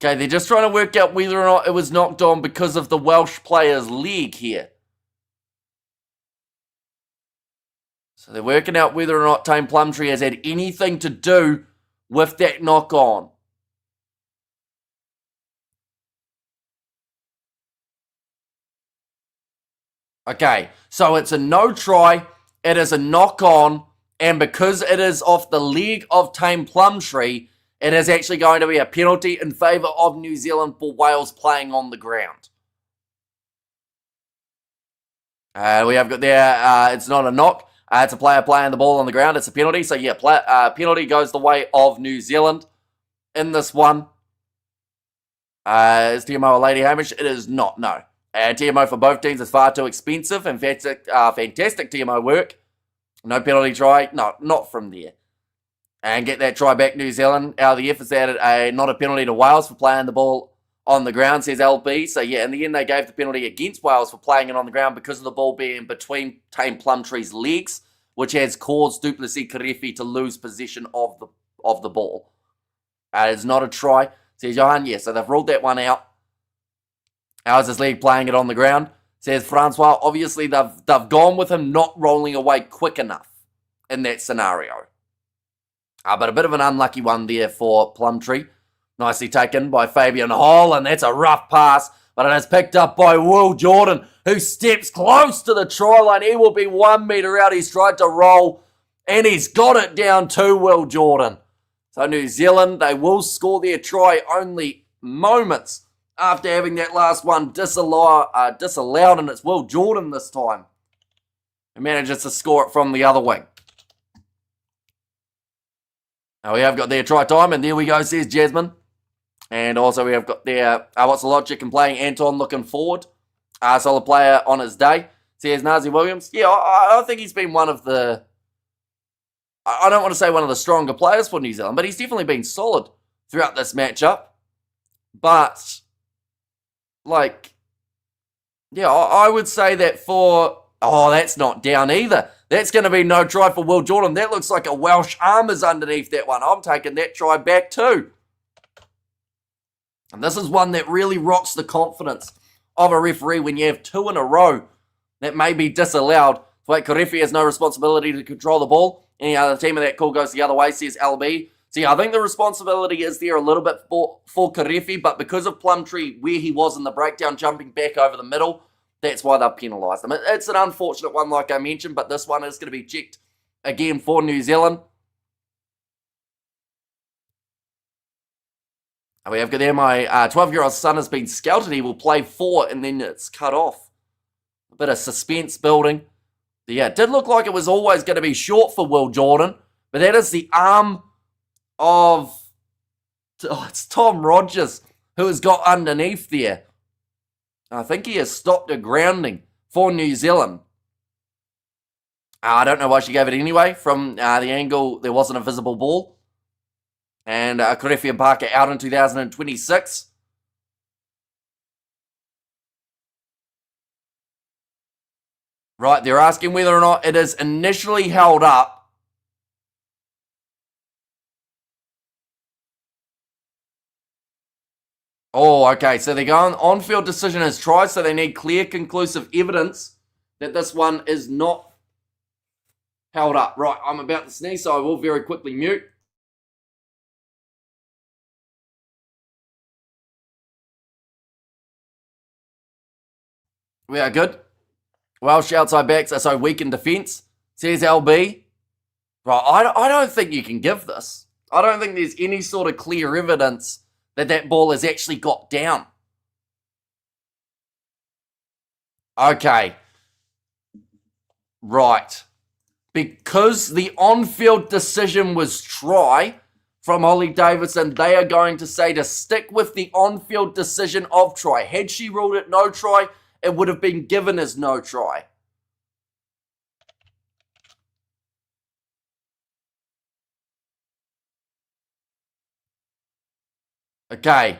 Okay, they're just trying to work out whether or not it was knocked on because of the Welsh player's leg here. So they're working out whether or not Tame Plumtree has had anything to do with that knock on. Okay, so it's a no try, it is a knock on, and because it is off the leg of Tame Plumtree, it is actually going to be a penalty in favour of New Zealand for Wales playing on the ground. We have got there, it's not a knock, it's a player playing the ball on the ground, it's a penalty, so yeah, penalty goes the way of New Zealand in this one. Is TMO a lady Hamish? It is not, no. TMO for both teams is far too expensive, and fantastic TMO work. No penalty try, no, not from there. And get that try back, New Zealand. Out of the F has added not a penalty to Wales for playing the ball on the ground, says LB. So yeah, in the end they gave the penalty against Wales for playing it on the ground because of the ball being between Tame Plumtree's legs, which has caused Duplessis Karefi to lose possession of the ball. It's not a try, says Johan. Yeah, so they've ruled that one out. How's his leg playing it on the ground? Says Francois. Obviously, they've gone with him not rolling away quick enough in that scenario. But a bit of an unlucky one there for Plumtree. Nicely taken by Fabian Hall, and that's a rough pass, but it is picked up by Will Jordan, who steps close to the try line. He will be 1 metre out. He's tried to roll, and he's got it down to Will Jordan. So New Zealand, they will score their try only moments after having that last one disallowed, and it's Will Jordan this time who manages to score it from the other wing. Now we have got their try time, and there we go, says Jasmine. And also we have got their, what's the logic in playing Anton looking forward? Solid player on his day, says Nazi Williams. Yeah, I think he's been one of the, I don't want to say one of the stronger players for New Zealand, but he's definitely been solid throughout this matchup. But, like, yeah, I would say that for, oh, that's not down either. That's going to be no try for Will Jordan. That looks like a Welsh arm is underneath that one. I'm taking that try back too. And this is one that really rocks the confidence of a referee when you have two in a row that may be disallowed. Wait, Karefi has no responsibility to control the ball. Any other team of that call goes the other way, says LB. See, I think the responsibility is there a little bit for Karefi, but because of Plumtree, where he was in the breakdown, jumping back over the middle, that's why they've penalised him. It's an unfortunate one, like I mentioned, but this one is going to be checked again for New Zealand. And we have got there, my 12-year-old son has been scouted. He will play 4, and then it's cut off. A bit of suspense building. Yeah, it did look like it was always going to be short for Will Jordan, but that is the arm of, it's Tom Rogers who has got underneath there. I think he has stopped a grounding for New Zealand. I don't know why she gave it anyway. From the angle, there wasn't a visible ball. And Karefi and Parker out in 2026. Right, they're asking whether or not it is initially held up. Oh, okay, so they're going on-field decision is tried, so they need clear, conclusive evidence that this one is not held up. Right, I'm about to sneeze, so I will very quickly mute. We are good. Welsh outside backs are so weak in defence, says LB. Right, I don't think you can give this. I don't think there's any sort of clear evidence that that ball has actually got down. Okay. Right. Because the on-field decision was try from Holly Davidson, they are going to say to stick with the on-field decision of try. Had she ruled it no try, it would have been given as no try. Okay.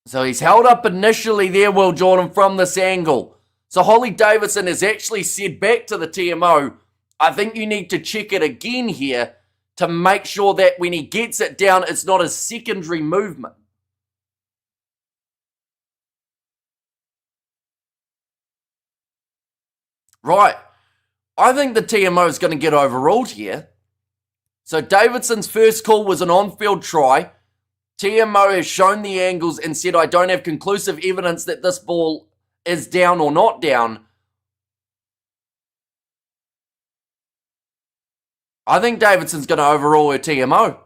So he's held up initially there, Will Jordan, from this angle. So Holly Davidson has actually said back to the TMO, I think you need to check it again here to make sure that when he gets it down, it's not a secondary movement. Right. I think the TMO is going to get overruled here. So Davidson's first call was an on-field try. TMO has shown the angles and said, I don't have conclusive evidence that this ball is down or not down. I think Davidson's going to overrule her TMO.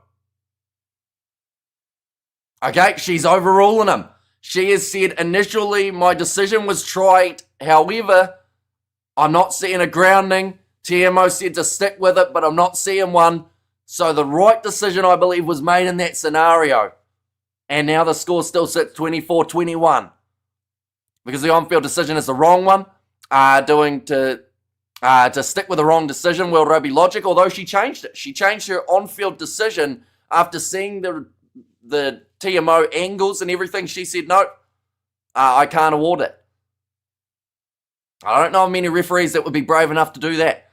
Okay, she's overruling him. She has said, initially, my decision was tried. However, I'm not seeing a grounding. TMO said to stick with it, but I'm not seeing one. So the right decision, I believe, was made in that scenario. And now the score still sits 24-21. Because the on-field decision is the wrong one. To stick with the wrong decision, World Rugby Logic, although she changed it. She changed her on-field decision after seeing the TMO angles and everything. She said, no, I can't award it. I don't know of many referees that would be brave enough to do that.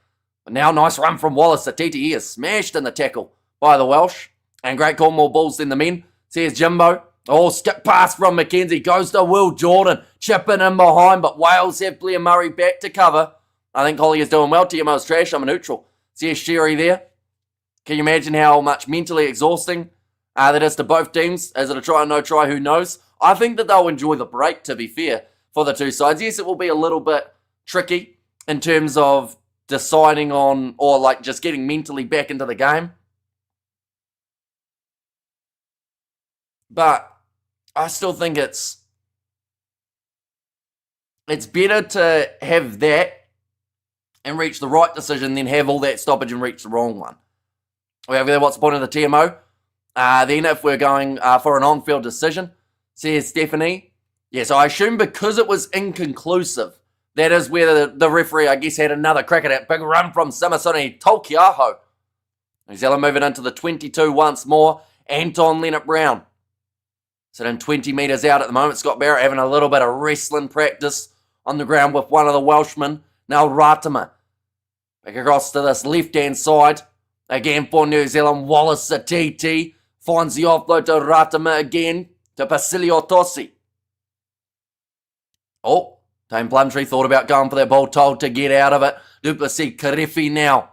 But now, nice run from Wallace. The TTE is smashed in the tackle by the Welsh. And great call, more balls than the men. Here's Jimbo. Oh, skip pass from McKenzie. Goes to Will Jordan. Chipping in behind, but Wales have Blair Murray back to cover. I think Holly is doing well. TMO's trash. I'm a neutral. Here's Sherry there. Can you imagine how much mentally exhausting that is to both teams? Is it a try or no try? Who knows? I think that they'll enjoy the break, to be fair, for the two sides. Yes, it will be a little bit tricky in terms of deciding on, or like just getting mentally back into the game. But I still think it's better to have that and reach the right decision than have all that stoppage and reach the wrong one. Okay, what's the point of the TMO? Then if we're going for an on-field decision, says Stephanie. Yes, I assume because it was inconclusive, that is where the referee, I guess, had another crack at it. Big run from Samasoni Tolkiaho. New Zealand moving into the 22 once more. Anton Leonard-Brown. Sitting 20 metres out at the moment. Scott Barrett having a little bit of wrestling practice on the ground with one of the Welshmen. Now Ratama. Back across to this left-hand side. Again for New Zealand. Wallace Atiti finds the offload to Ratama again. To Basilio Tossi. Oh, Tame Plumtree thought about going for that ball, told to get out of it. Duplessis Karifi now.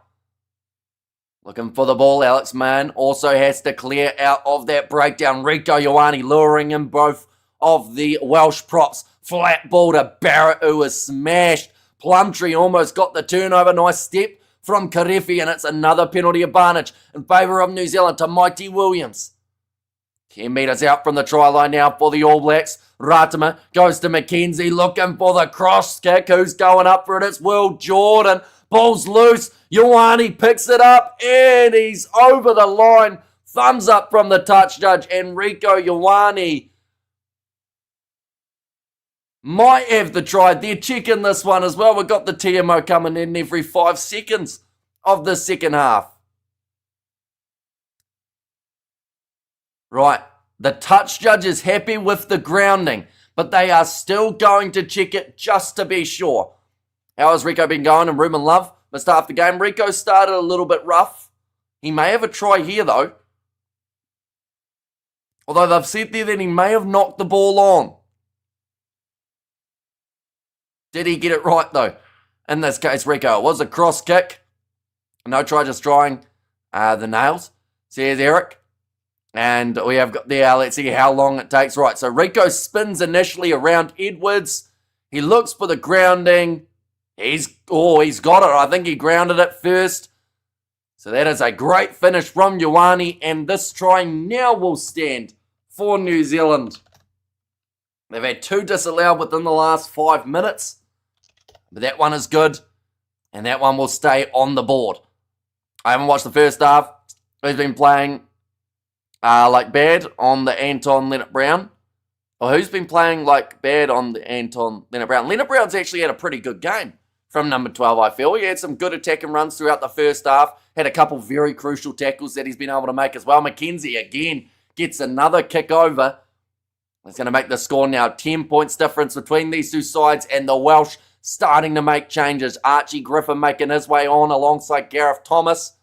Looking for the ball. Alex Mann also has to clear out of that breakdown. Rico Ioane luring in both of the Welsh props. Flat ball to Barrett, who was smashed. Plumtree almost got the turnover. Nice step from Karifi, and it's another penalty advantage in favour of New Zealand to Mighty Williams. 10 metres out from the try line now for the All Blacks. Ratama goes to McKenzie looking for the cross kick. Who's going up for it? It's Will Jordan. Ball's loose. Ioane picks it up and he's over the line. Thumbs up from the touch judge. Enrico Ioane might have the try. They're checking this one as well. We've got the TMO coming in every 5 seconds of the second half. Right, the touch judge is happy with the grounding, but they are still going to check it just to be sure. How has Rico been going in room and love? Missed half the game. Rico started a little bit rough. He may have a try here though. Although they've said there that he may have knocked the ball on. Did he get it right though? In this case, Rico, it was a cross kick. No try, just drawing the nails. Says Eric. And we have got there, let's see how long it takes. Right, so Rico spins initially around Edwards. He looks for the grounding. He's got it. I think he grounded it first. So that is a great finish from Ioane. And this try now will stand for New Zealand. They've had 2 disallowed within the last 5 minutes. But that one is good. And that one will stay on the board. I haven't watched the first half. He's been playing like bad on the Anton Leonard-Brown. Or who's been playing like bad on the Anton Leonard-Brown? Leonard-Brown's actually had a pretty good game from number 12, I feel. He had some good attacking runs throughout the first half. Had a couple very crucial tackles that he's been able to make as well. McKenzie again gets another kick over. It's going to make the score now 10 points difference between these two sides, and the Welsh starting to make changes. Archie Griffin making his way on alongside Gareth Thomas.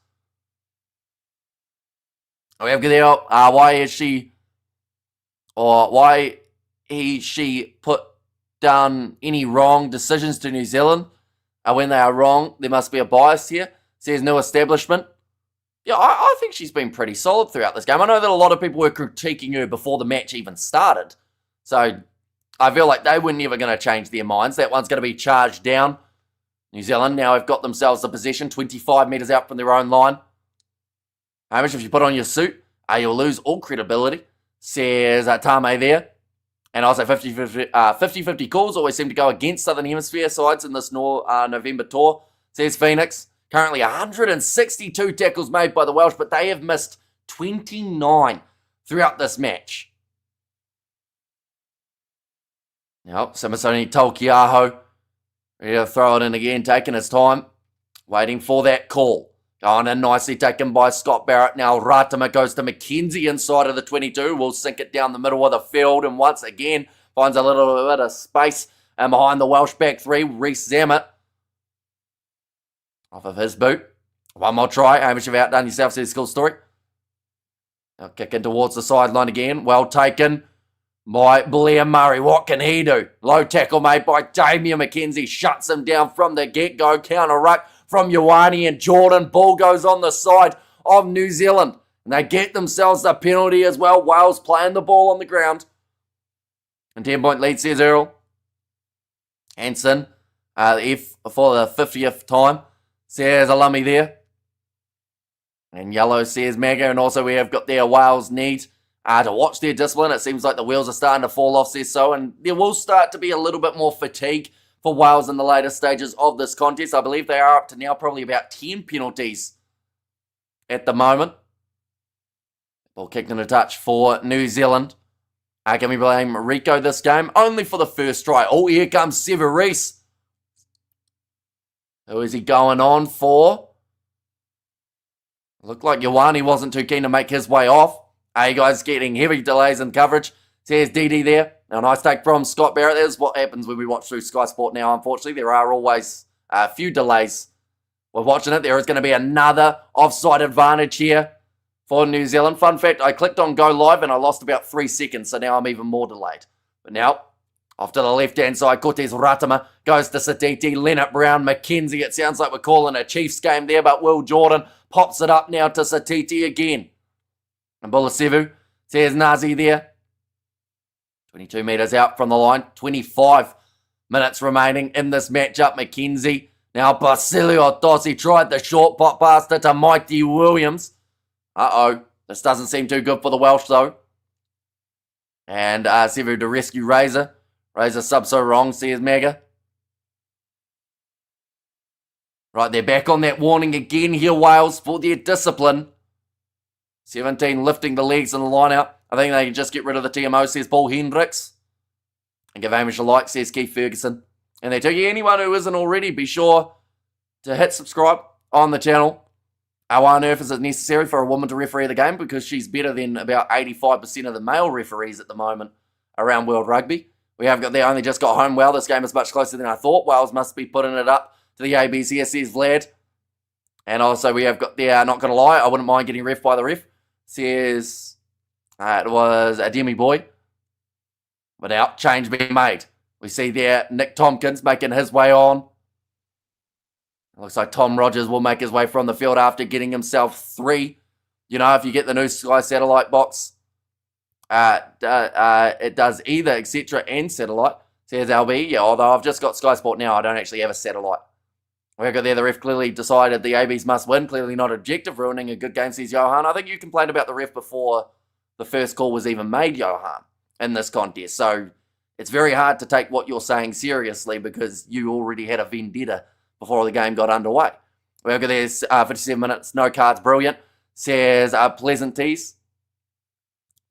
We have there, why she put down any wrong decisions to New Zealand? When they are wrong, there must be a bias here. Says new establishment. Yeah, I think she's been pretty solid throughout this game. I know that a lot of people were critiquing her before the match even started. So I feel like they were never going to change their minds. That one's going to be charged down. New Zealand now have got themselves the possession, 25 metres out from their own line. Hamish, if you put on your suit, you'll lose all credibility, says Tame there. And also 50-50 calls always seem to go against Southern Hemisphere sides in this November tour, says Phoenix. Currently 162 tackles made by the Welsh, but they have missed 29 throughout this match. Now, Simisoni Tolkiaho, ready to throw it in again, taking his time, waiting for that call. Going in nicely, taken by Scott Barrett. Now Ratama goes to McKenzie inside of the 22. Will sink it down the middle of the field, and once again finds a little bit of space. And behind the Welsh back three, Reece Zammit. Off of his boot. One more try. Hamish, you've outdone yourself, says School Story. Now kicking towards the sideline again. Well taken by Blair Murray. What can he do? Low tackle made by Damien McKenzie. Shuts him down from the get-go. Counter ruck from Ioane and Jordan. Ball goes on the side of New Zealand. And they get themselves the penalty as well. Wales playing the ball on the ground. And 10-point lead, says Earl. Hanson, F for the 50th time, says Alummi there. And yellow, says Magga. And also we have got their Wales need to watch their discipline. It seems like the wheels are starting to fall off, says so. And there will start to be a little bit more fatigue for Wales in the later stages of this contest. I believe they are up to now probably about 10 penalties at the moment. Ball kicked in a touch for New Zealand. Can we blame Rico this game? Only for the first try. Oh, here comes Reece. Who is he going on for? Looked like Ioane wasn't too keen to make his way off. Hey guys, getting heavy delays in coverage. Says DD there. Now, nice take from Scott Barrett. That's what happens when we watch through Sky Sport now, unfortunately. There are always a few delays. We're watching it. There is going to be another offside advantage here for New Zealand. Fun fact, I clicked on Go Live and I lost about 3 seconds, so now I'm even more delayed. But now, off to the left-hand side, Cortez Ratama goes to Satiti, Leonard Brown, McKenzie. It sounds like we're calling a Chiefs game there, but Will Jordan pops it up now to Satiti again. And Bulasevu says Nazi there. 22 metres out from the line. 25 minutes remaining in this matchup. McKenzie. Now Basilio Dossi tried the short pop past it to Mighty Williams. Uh-oh. This doesn't seem too good for the Welsh, though. And Sevu to rescue Razor. Razor sub so wrong, says Magga. Right, they're back on that warning again here, Wales, for their discipline. 17 lifting the legs in the line out. I think they can just get rid of the TMO, says Paul Hendricks. And give Hamish a like, says Keith Ferguson. And they tell you, anyone who isn't already, be sure to hit subscribe on the channel. Why on earth is it necessary for a woman to referee the game? Because she's better than about 85% of the male referees at the moment around World Rugby. We have got, they only just got home well. This game is much closer than I thought. Wales must be putting it up to the ABC, says Vlad. And also we have got there, not going to lie, I wouldn't mind getting ref by the ref. Says it was a Demi Boy. Without change being made. We see there Nick Tompkins making his way on. It looks like Tom Rogers will make his way from the field after getting himself 3. You know, if you get the new Sky Satellite box, it does either etc. and satellite. Says LB. Yeah, although I've just got Sky Sport now, I don't actually have a satellite. We've got there, the ref clearly decided the ABs must win. Clearly not objective, ruining a good game, says Johan. I think you complained about the ref before the first call was even made, Johan, in this contest. So it's very hard to take what you're saying seriously because you already had a vendetta before the game got underway. We've got there, 57 minutes, no cards, brilliant. Says Pleasant Tees.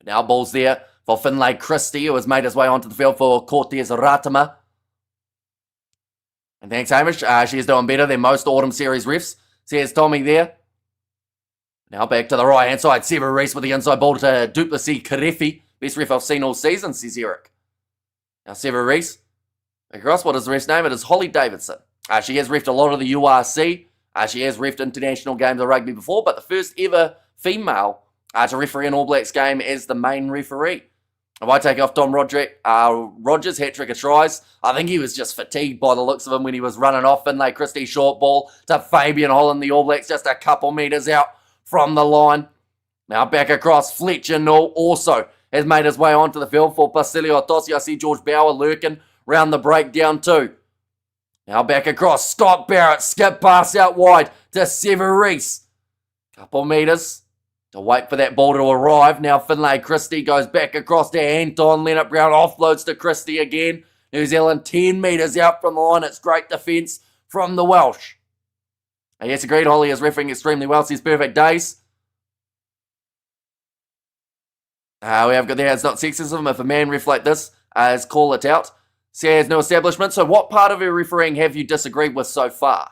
Now ball's there for Finlay Christie, who has made his way onto the field for Cortez Ratama. And thanks, Hamish. She's doing better than most Autumn Series refs, says Tommy there. Now back to the right-hand side. Reece with the inside ball to Duplessis Karefi. Best ref I've seen all season, says Eric. Now Reece. Across, what is the ref's name? It is Holly Davidson. She has refed a lot of the URC. She has refed international games of rugby before, but the first ever female to referee an All Blacks game as the main referee. If I take off Tom Rogers, hat-trick of tries, I think he was just fatigued by the looks of him when he was running off. Finlay Christie short ball to Fabian Holland, the All Blacks, just a couple metres out from the line. Now back across, Fletcher Null also has made his way onto the field for Basilio Tossi. I see George Bauer lurking round the breakdown too. Now back across, Scott Barrett, skip pass out wide to Sever Reece. Couple metres to wait for that ball to arrive. Now Finlay Christie goes back across to Anton. Leonard Brown offloads to Christie again. New Zealand 10 metres out from the line. It's great defence from the Welsh. Yes, agreed. Holly is refereeing extremely well. Says perfect days. We have got there. It's not sexism. If a man ref like this, call it out. Says no establishment. So what part of her refereeing have you disagreed with so far?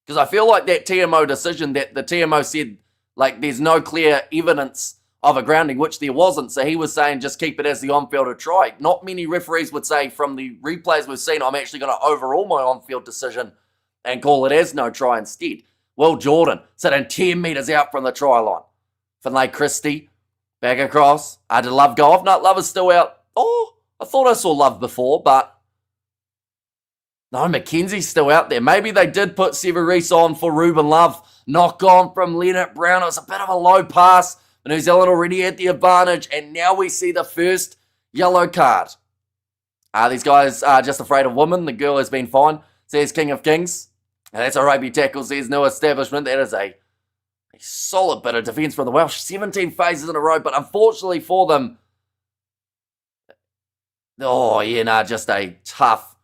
Because I feel like that TMO decision that the TMO said, like, there's no clear evidence of a grounding, which there wasn't. So he was saying just keep it as the on-fielder try. Not many referees would say from the replays we've seen, I'm actually going to overrule my on-field decision and call it as no try instead. Will Jordan sitting 10 metres out from the try line. Finlay Christie back across. Did Love go off? No, Love is still out. Oh, I thought I saw Love before, but no, Mackenzie's still out there. Maybe they did put Sever Reece on for Ruben Love. Knock on from Leonard Brown. It was a bit of a low pass. But New Zealand already had the advantage, and now we see the first yellow card. These guys are just afraid of women. The girl has been fine, says King of Kings. And that's a rugby tackle, says no establishment. That is a solid bit of defence from the Welsh. 17 phases in a row, but unfortunately for them, just a tough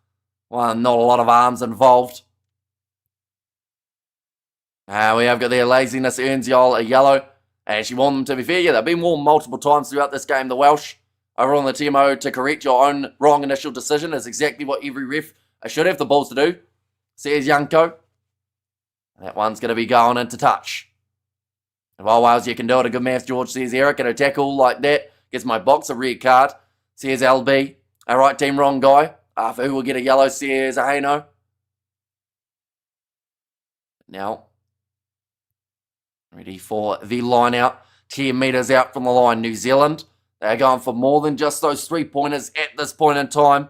one. Not a lot of arms involved. We have got their laziness earns y'all a yellow. And she warned them, to be fair, they've been warned multiple times throughout this game. The Welsh over on the TMO to correct your own wrong initial decision is exactly what every ref should have the balls to do, says Yanko. That one's going to be going into touch. And while Wales, you can do it. A good man, George, says Eric. And a tackle like that gets my box a red card, says LB. All right, team, wrong guy. For who will get a yellow, says Aheno. Now, ready for the line out. 10 metres out from the line. New Zealand, they're going for more than just those 3-pointers at this point in time.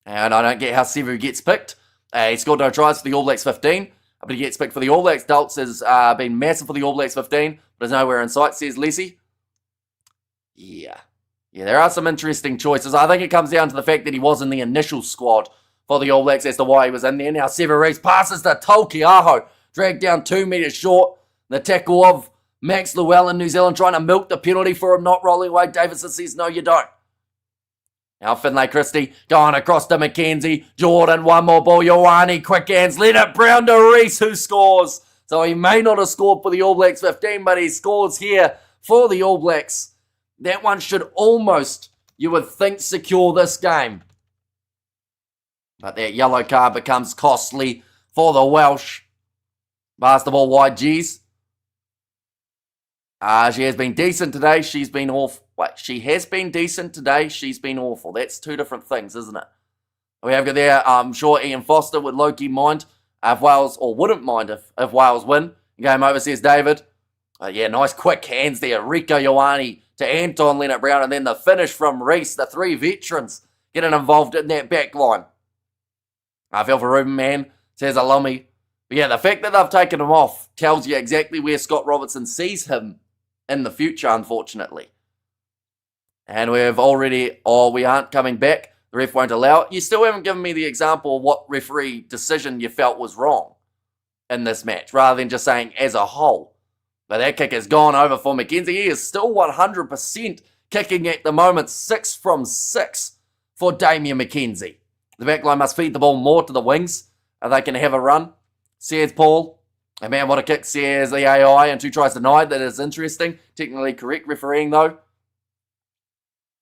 And I don't get how Sevu gets picked. He scored no tries for the All Blacks 15, but he gets picked for the All Blacks. Dults has been massive for the All Blacks 15, but is nowhere in sight, says Leslie. Yeah, there are some interesting choices. I think it comes down to the fact that he was in the initial squad for the All Blacks as to why he was in there. Now Sevu Reece passes to Tolkiaho. Dragged down 2 metres short. The tackle of Max Llewellyn, New Zealand trying to milk the penalty for him not rolling away. Davidson says, no, you don't. Now Finlay Christie going across to Mackenzie. Jordan, one more ball. Ioane, quick hands. Leonard Brown to Reece, who scores. So he may not have scored for the All Blacks 15, but he scores here for the All Blacks. That one should almost, you would think, secure this game. But that yellow card becomes costly for the Welsh. Pass the ball wide, G's. She has been decent today. She's been awful. She has been decent today. She's been awful. That's two different things, isn't it? We have got there, I'm sure Ian Foster would Loki mind if Wales, or wouldn't mind if Wales win. Game over, says David. Nice quick hands there. Rieko Ioane to Anton Leonard Brown, and then the finish from Reece. The 3 veterans getting involved in that back line. I feel for Ruben, man, says Alomi. But yeah, the fact that they've taken him off tells you exactly where Scott Robertson sees him in the future, unfortunately. And we aren't coming back. The ref won't allow it. You still haven't given me the example of what referee decision you felt was wrong in this match, rather than just saying as a whole. But that kick has gone over for Mackenzie. He is still 100% kicking at the moment, 6 from 6 for Damien Mackenzie. The backline must feed the ball more to the wings, and they can have a run. Says Paul. And man, what a kick, says the AI, and 2 tries denied. That is interesting. Technically correct refereeing, though.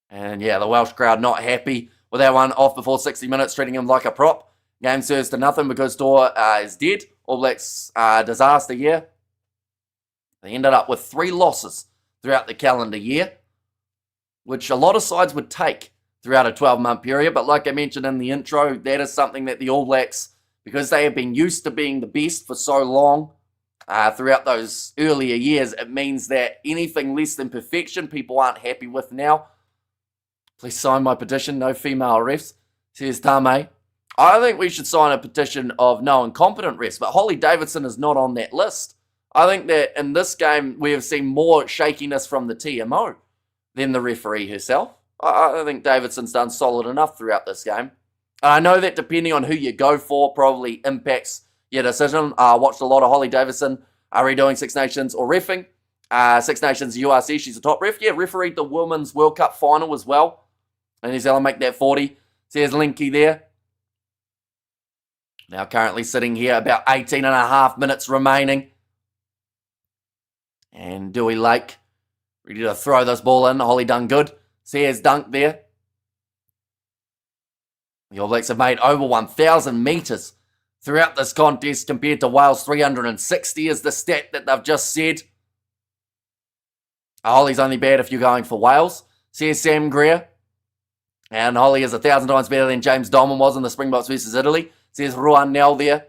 And yeah, the Welsh crowd not happy with that one off before 60 minutes, treating him like a prop. Game serves to nothing because Tor is dead. All Blacks disaster year. They ended up with 3 losses throughout the calendar year, which a lot of sides would take throughout a 12-month period. But like I mentioned in the intro, that is something that the All Blacks, because they have been used to being the best for so long throughout those earlier years, it means that anything less than perfection, people aren't happy with now. Please sign my petition, no female refs, says Tame. I think we should sign a petition of no incompetent refs, but Holly Davidson is not on that list. I think that in this game, we have seen more shakiness from the TMO than the referee herself. I think Davidson's done solid enough throughout this game. And I know that depending on who you go for probably impacts your decision. I watched a lot of Holly Davidson redoing Six Nations or reffing. Six Nations URC, she's a top ref. Yeah, refereed the Women's World Cup final as well. And New Zealand make that 40. So there's Linky there. Now currently sitting here, about 18 and a half minutes remaining. And Dewey Lake ready to throw this ball in. Holly done good. Sears dunked there. The All Blacks have made over 1,000 metres throughout this contest compared to Wales 360 is the stat that they've just said. Holly's only bad if you're going for Wales. Says Sam Greer. And Holly is 1,000 times better than James Dolman was in the Springboks versus Italy. Says Ruan Nell there.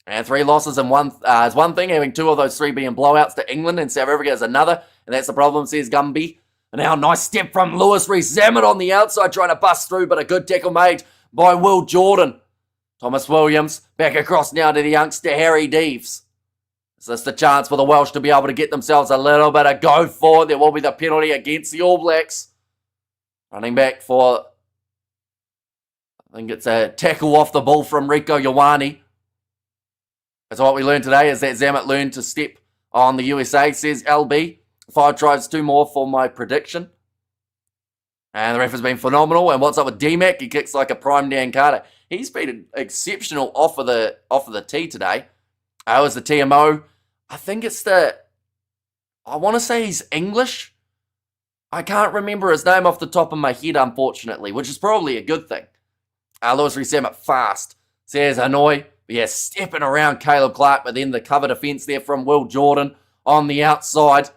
And 3 losses in is one thing, having 2 of those 3 being blowouts to England and South Africa is another. And that's the problem, says Gumby. And now nice step from Lewis. Reece Zammit on the outside trying to bust through, but a good tackle made by Will Jordan. Thomas Williams back across now to the youngster Harry Deves. Is this the chance for the Welsh to be able to get themselves a little bit of go for? There will be the penalty against the All Blacks. Running back for, I think it's a tackle off the ball from Rieko Ioane. That's what we learned today, is that Zammit learned to step on the USA, says LB. 5 tries, 2 more for my prediction. And the ref has been phenomenal. And what's up with D-Mac? He kicks like a prime Dan Carter. He's been exceptional off of the tee today. It was the TMO. I think it's I want to say he's English. I can't remember his name off the top of my head, unfortunately, which is probably a good thing. Lewis Reece Zammit fast. Says Hanoi. But yeah, stepping around Caleb Clark, but then the cover defence there from Will Jordan on the outside.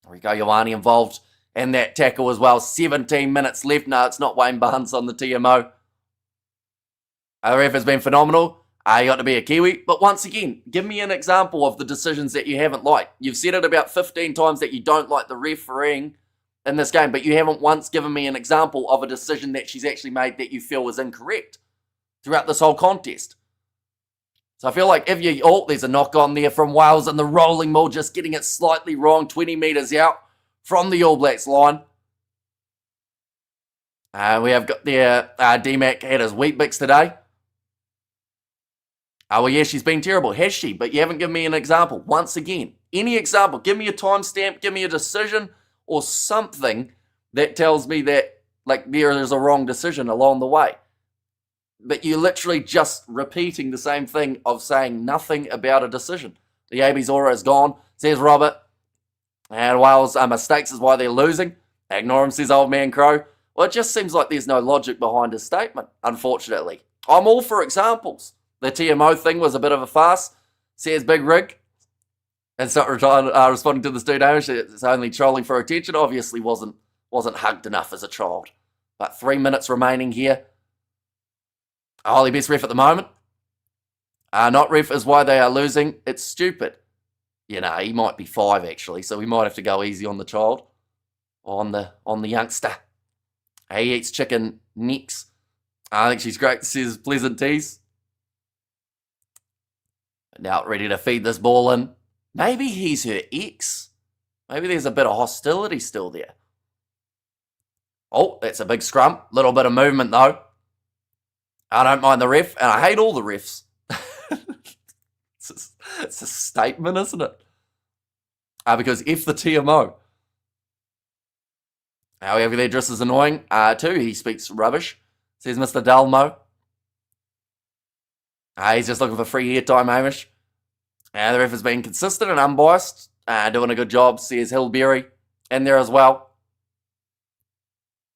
Rieko Ioane involved in that tackle as well. 17 minutes left. No, it's not Wayne Barnes on the TMO. The ref has been phenomenal. You got to be a Kiwi. But once again, give me an example of the decisions that you haven't liked. You've said it about 15 times that you don't like the refereeing in this game, but you haven't once given me an example of a decision that she's actually made that you feel was incorrect throughout this whole contest. So I feel like if you... Oh, there's a knock on there from Wales and the rolling ball just getting it slightly wrong. 20 metres out from the All Blacks line. We have got there... D-Mac had his Weet-Bix today. Well, yeah, she's been terrible, has she? But you haven't given me an example. Once again, any example. Give me a timestamp, give me a decision or something that tells me that, like, there is a wrong decision along the way. But you're literally just repeating the same thing of saying nothing about a decision. The AB's aura is gone, says Robert. And Wales' mistakes is why they're losing. Ignore him, says Old Man Crow. Well, it just seems like there's no logic behind his statement, unfortunately. I'm all for examples. The TMO thing was a bit of a farce, says Big Rig. It's not responding to this dude, Hamish. It's only trolling for attention. Obviously wasn't hugged enough as a child. But 3 minutes remaining here. Holly best ref at the moment. Not ref is why they are losing. It's stupid. You know, he might be 5 actually, so we might have to go easy on the child. On the youngster. He eats chicken necks. I think she's great, says Pleasant Teas. Now ready to feed this ball in. Maybe he's her ex. Maybe there's a bit of hostility still there. Oh, that's a big scrum. Little bit of movement though. I don't mind the ref, and I hate all the refs. It's a statement, isn't it? Because if the TMO. However, their dress is annoying too. He speaks rubbish, says Mr. Dalmo. He's just looking for free airtime, Hamish. The ref has been consistent and unbiased. Doing a good job, says Hillberry. In there as well.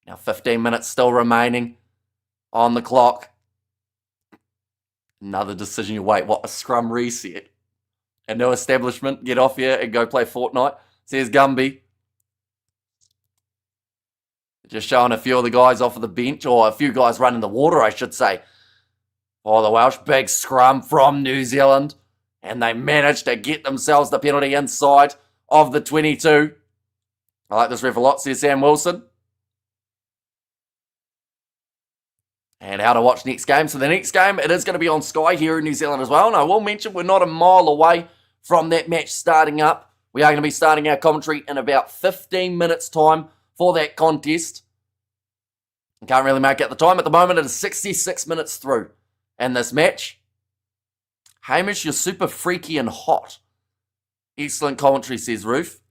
Now 15 minutes still remaining on the clock. Another decision you wait. What, a scrum reset? A new establishment. Get off here and go play Fortnite, says Gumby. Just showing a few of the guys off of the bench, or a few guys running the water, I should say. Oh, the Welsh, big scrum from New Zealand. And they managed to get themselves the penalty inside of the 22. I like this ref a lot, says Sam Wilson. and how to watch next game. So the next game, it is going to be on Sky here in New Zealand as well. And I will mention we're not a mile away from that match starting up. We are going to be starting our commentary in about 15 minutes' time for that contest. I can't really make out the time. At the moment, it is 66 minutes through. And this match, Hamish, you're super freaky and hot. Excellent commentary, says Ruth.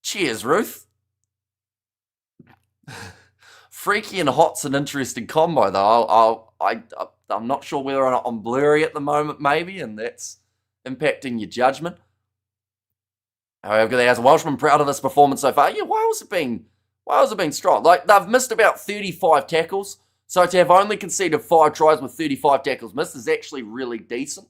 Cheers, Ruth. Freaky and hot's an interesting combo, though. I'm not sure whether or not I'm blurry at the moment, maybe, and that's impacting your judgment. However, as a Welshman, proud of this performance so far. Yeah, Wales have been strong. Like, they've missed about 35 tackles, so to have only conceded 5 tries with 35 tackles missed is actually really decent.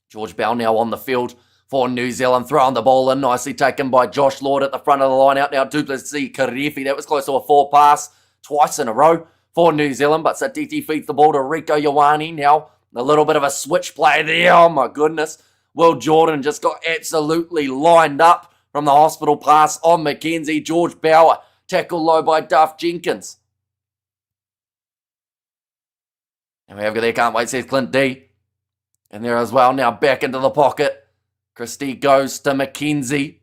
George Bell now on the field for New Zealand, throwing the ball in, nicely taken by Josh Lord at the front of the line out. Now Duplessis Karefi, that was close to a 4 pass twice in a row for New Zealand, but Satiti feeds the ball to Rieko Ioane. Now a little bit of a switch play there, oh my goodness. Will Jordan just got absolutely lined up from the hospital pass on McKenzie. George Bauer, tackled low by Duff Jenkins. And we have got there, can't wait, says Clint D. And there as well, now back into the pocket. Christie goes to McKenzie.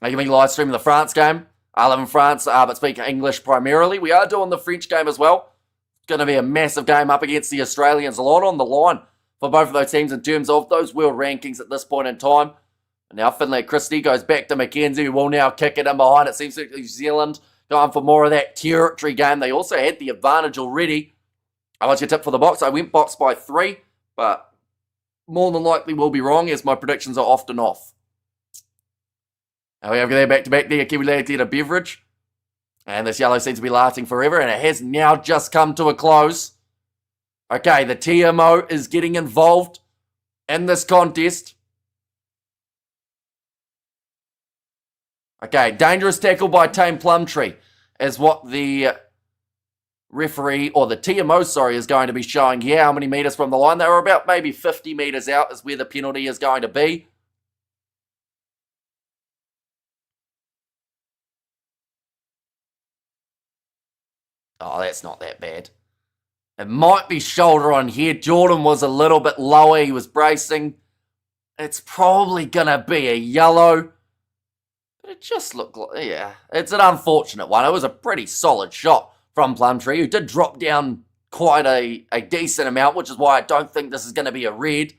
Are you going to be live streaming the France game? I live in France, but speak English primarily. We are doing the French game as well. It's going to be a massive game up against the Australians. A lot on the line for both of those teams in terms of those world rankings at this point in time. And now Finlay Christie goes back to McKenzie, who will now kick it in behind. It seems like New Zealand going for more of that territory game. They also had the advantage already. I want you to tip for the box. I went box by 3, but more than likely will be wrong, as my predictions are often off. Now we have there back-to-back there. Kiwi lad get a beverage. And this yellow seems to be lasting forever, and it has now just come to a close. Okay, the TMO is getting involved in this contest. Okay, dangerous tackle by Tame Plumtree is what the referee, or the TMO, sorry, is going to be showing here. How many meters from the line? They were about maybe 50 meters out is where the penalty is going to be. Oh, that's not that bad. It might be shoulder on head. Jordan was a little bit lower. He was bracing. It's probably going to be a yellow. But it just looked like, yeah, it's an unfortunate one. It was a pretty solid shot from Plumtree, who did drop down quite a decent amount, which is why I don't think this is going to be a red.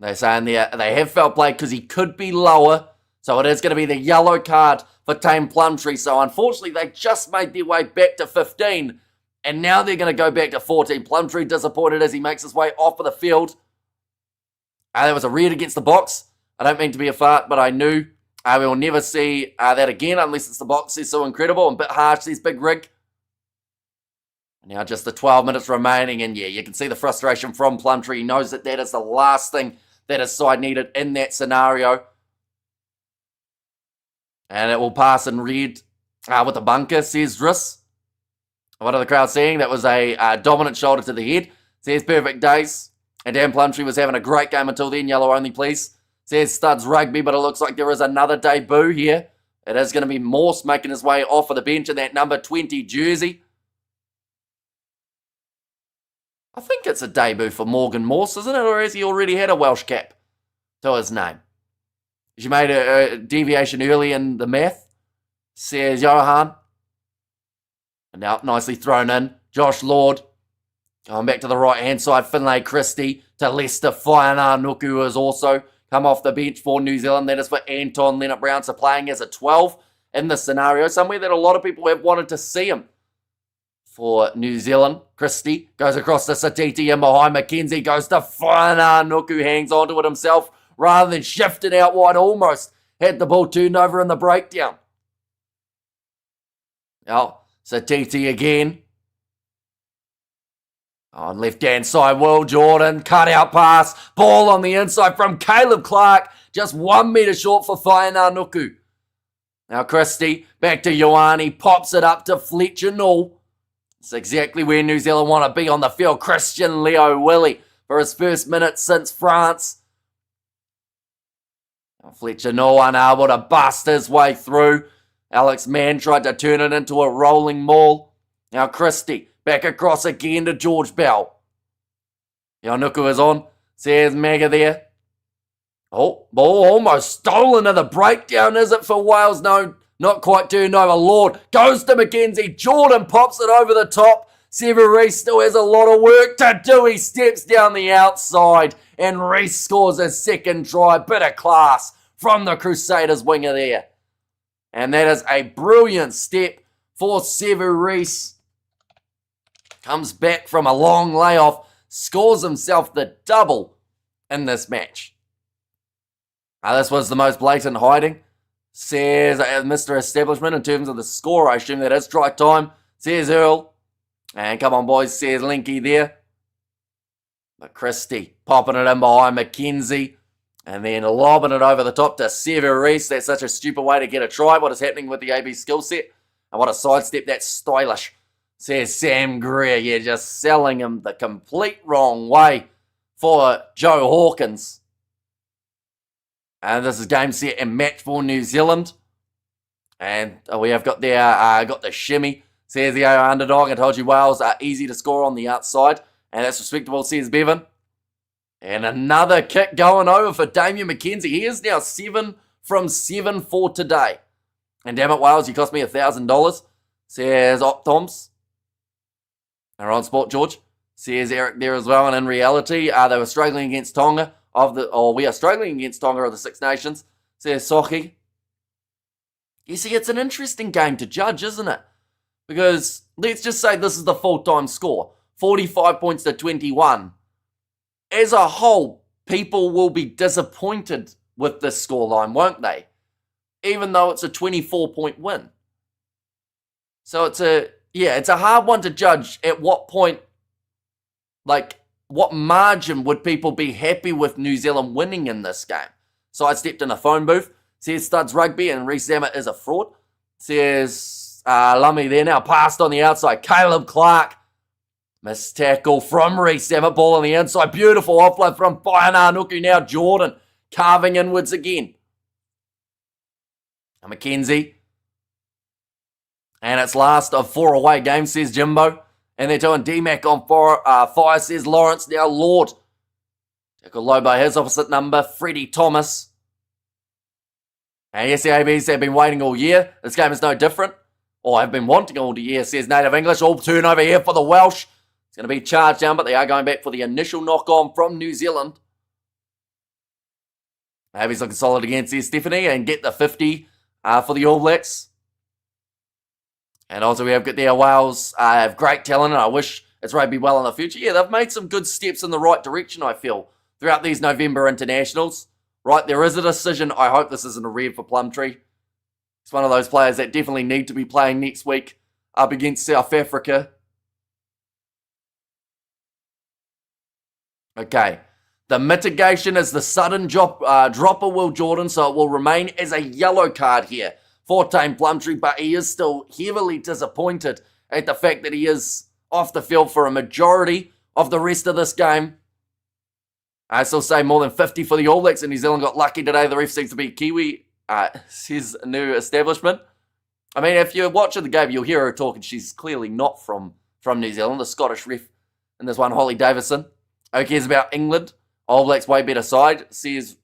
They're saying they have foul play because he could be lower, so it is going to be the yellow card for Tame Plumtree. So unfortunately, they just made their way back to 15, and now they're going to go back to 14. Plumtree disappointed as he makes his way off of the field. There was a red against the box. I don't mean to be a fart, but I knew we will never see that again unless it's the box is so incredible and a bit harsh, says Big Rig. Now just the 12 minutes remaining, and yeah, you can see the frustration from Plumtree. He knows that that is the last thing that his side needed in that scenario. And it will pass in red with the bunker, says Reece. What are the crowd seeing? That was a dominant shoulder to the head, says Perfect Days. And Dan Plumtree was having a great game until then. Yellow only, please, says Studs Rugby, but it looks like there is another debut here. It is going to be Morse making his way off of the bench in that number 20 jersey. I think it's a debut for Morgan Morse, isn't it? Or has he already had a Welsh cap to his name? She made a deviation early in the math, says Johan. And now nicely thrown in. Josh Lord going back to the right-hand side. Finlay Christie to Leicester. Whainga Nuku has also come off the bench for New Zealand. That is for Anton Leonard-Brown. So playing as a 12 in this scenario. Somewhere that a lot of people have wanted to see him. For New Zealand, Christie goes across to Satiti and behind. McKenzie goes to Whainga Nuku. Hangs onto it himself rather than shifting out wide. Almost had the ball turned over in the breakdown. Now, Satiti again. On left-hand side, Will Jordan, cut-out pass, ball on the inside from Caleb Clark, just 1 metre short for Whainga Nuku. Now Christie, back to Ioane, pops it up to Fletcher Null. It's exactly where New Zealand want to be on the field. Christian Leo Willie for his first minute since France. Now Fletcher Null unable to bust his way through. Alex Mann tried to turn it into a rolling maul. Now Christie, back across again to George Bell. Yanuku is on. Says Magga there. Oh, ball almost stolen to the breakdown, is it for Wales? No, not quite turned over. Lord goes to McKenzie. Jordan pops it over the top. Reece still has a lot of work to do. He steps down the outside and Reece scores his second try. Bit of class from the Crusaders winger there. And that is a brilliant step for Reece. Comes back from a long layoff. Scores himself the double in this match. This was the most blatant hiding, says Mr. Establishment in terms of the score. I assume that is strike time, says Earl. And come on, boys, says Linky there. But Christie popping it in behind McKenzie. And then lobbing it over the top to Reece. That's such a stupid way to get a try. What is happening with the AB skill set? And what a sidestep. That's stylish, says Sam Greer. Yeah, just selling him the complete wrong way for Joe Hawkins. And this is game, set, and match for New Zealand. And we have got there, got the shimmy. Says the underdog. I told you Wales are easy to score on the outside. And that's respectable, says Bevan. And another kick going over for Damien McKenzie. He is now 7 from 7 for today. And damn it, Wales, you cost me $1,000, says Optoms. And on Sport George, says Eric there as well. And in reality, they were struggling against Tonga. We are struggling against Tonga of the Six Nations, says Sochi. You see, it's an interesting game to judge, isn't it? Because let's just say this is the full-time score. 45 points to 21. As a whole, people will be disappointed with this scoreline, won't they? Even though it's a 24-point win. So it's a hard one to judge at what point, what margin would people be happy with New Zealand winning in this game? So I stepped in a phone booth. Says Studs Rugby and Reece Zammit is a fraud. Says Lummy there now. Passed on the outside. Caleb Clark. Missed tackle from Reece Zammit. Ball on the inside. Beautiful offload from Waiana Nuku. Now Jordan carving inwards again. And McKenzie. And it's last of 4 away games, says Jimbo. And they're doing D-Mac on fire, says Lawrence. Now Lord. Tackle low by his opposite number, Freddie Thomas. And yes, the ABs have been waiting all year. This game is no different. Or have been wanting all year, says Native English. All turnover here for the Welsh. It's going to be charged down, but they are going back for the initial knock-on from New Zealand. ABs looking solid again, says Stephanie. And get the 50 for the All Blacks. And also we have got their Wales have great talent, and I wish it's rugby well in the future. Yeah, they've made some good steps in the right direction, I feel, throughout these November internationals. Right, there is a decision. I hope this isn't a red for Plumtree. He's one of those players that definitely need to be playing next week up against South Africa. Okay, the mitigation is the sudden drop of Will Jordan, so it will remain as a yellow card here for Tame Plumtree, but he is still heavily disappointed at the fact that he is off the field for a majority of the rest of this game. I still say more than 50 for the All Blacks, and New Zealand got lucky today. The ref seems to be Kiwi, says New Establishment. I mean, if you're watching the game, you'll hear her talking. She's clearly not from New Zealand. The Scottish ref in this one, Holly Davison. Who cares about England? All Blacks way better side, says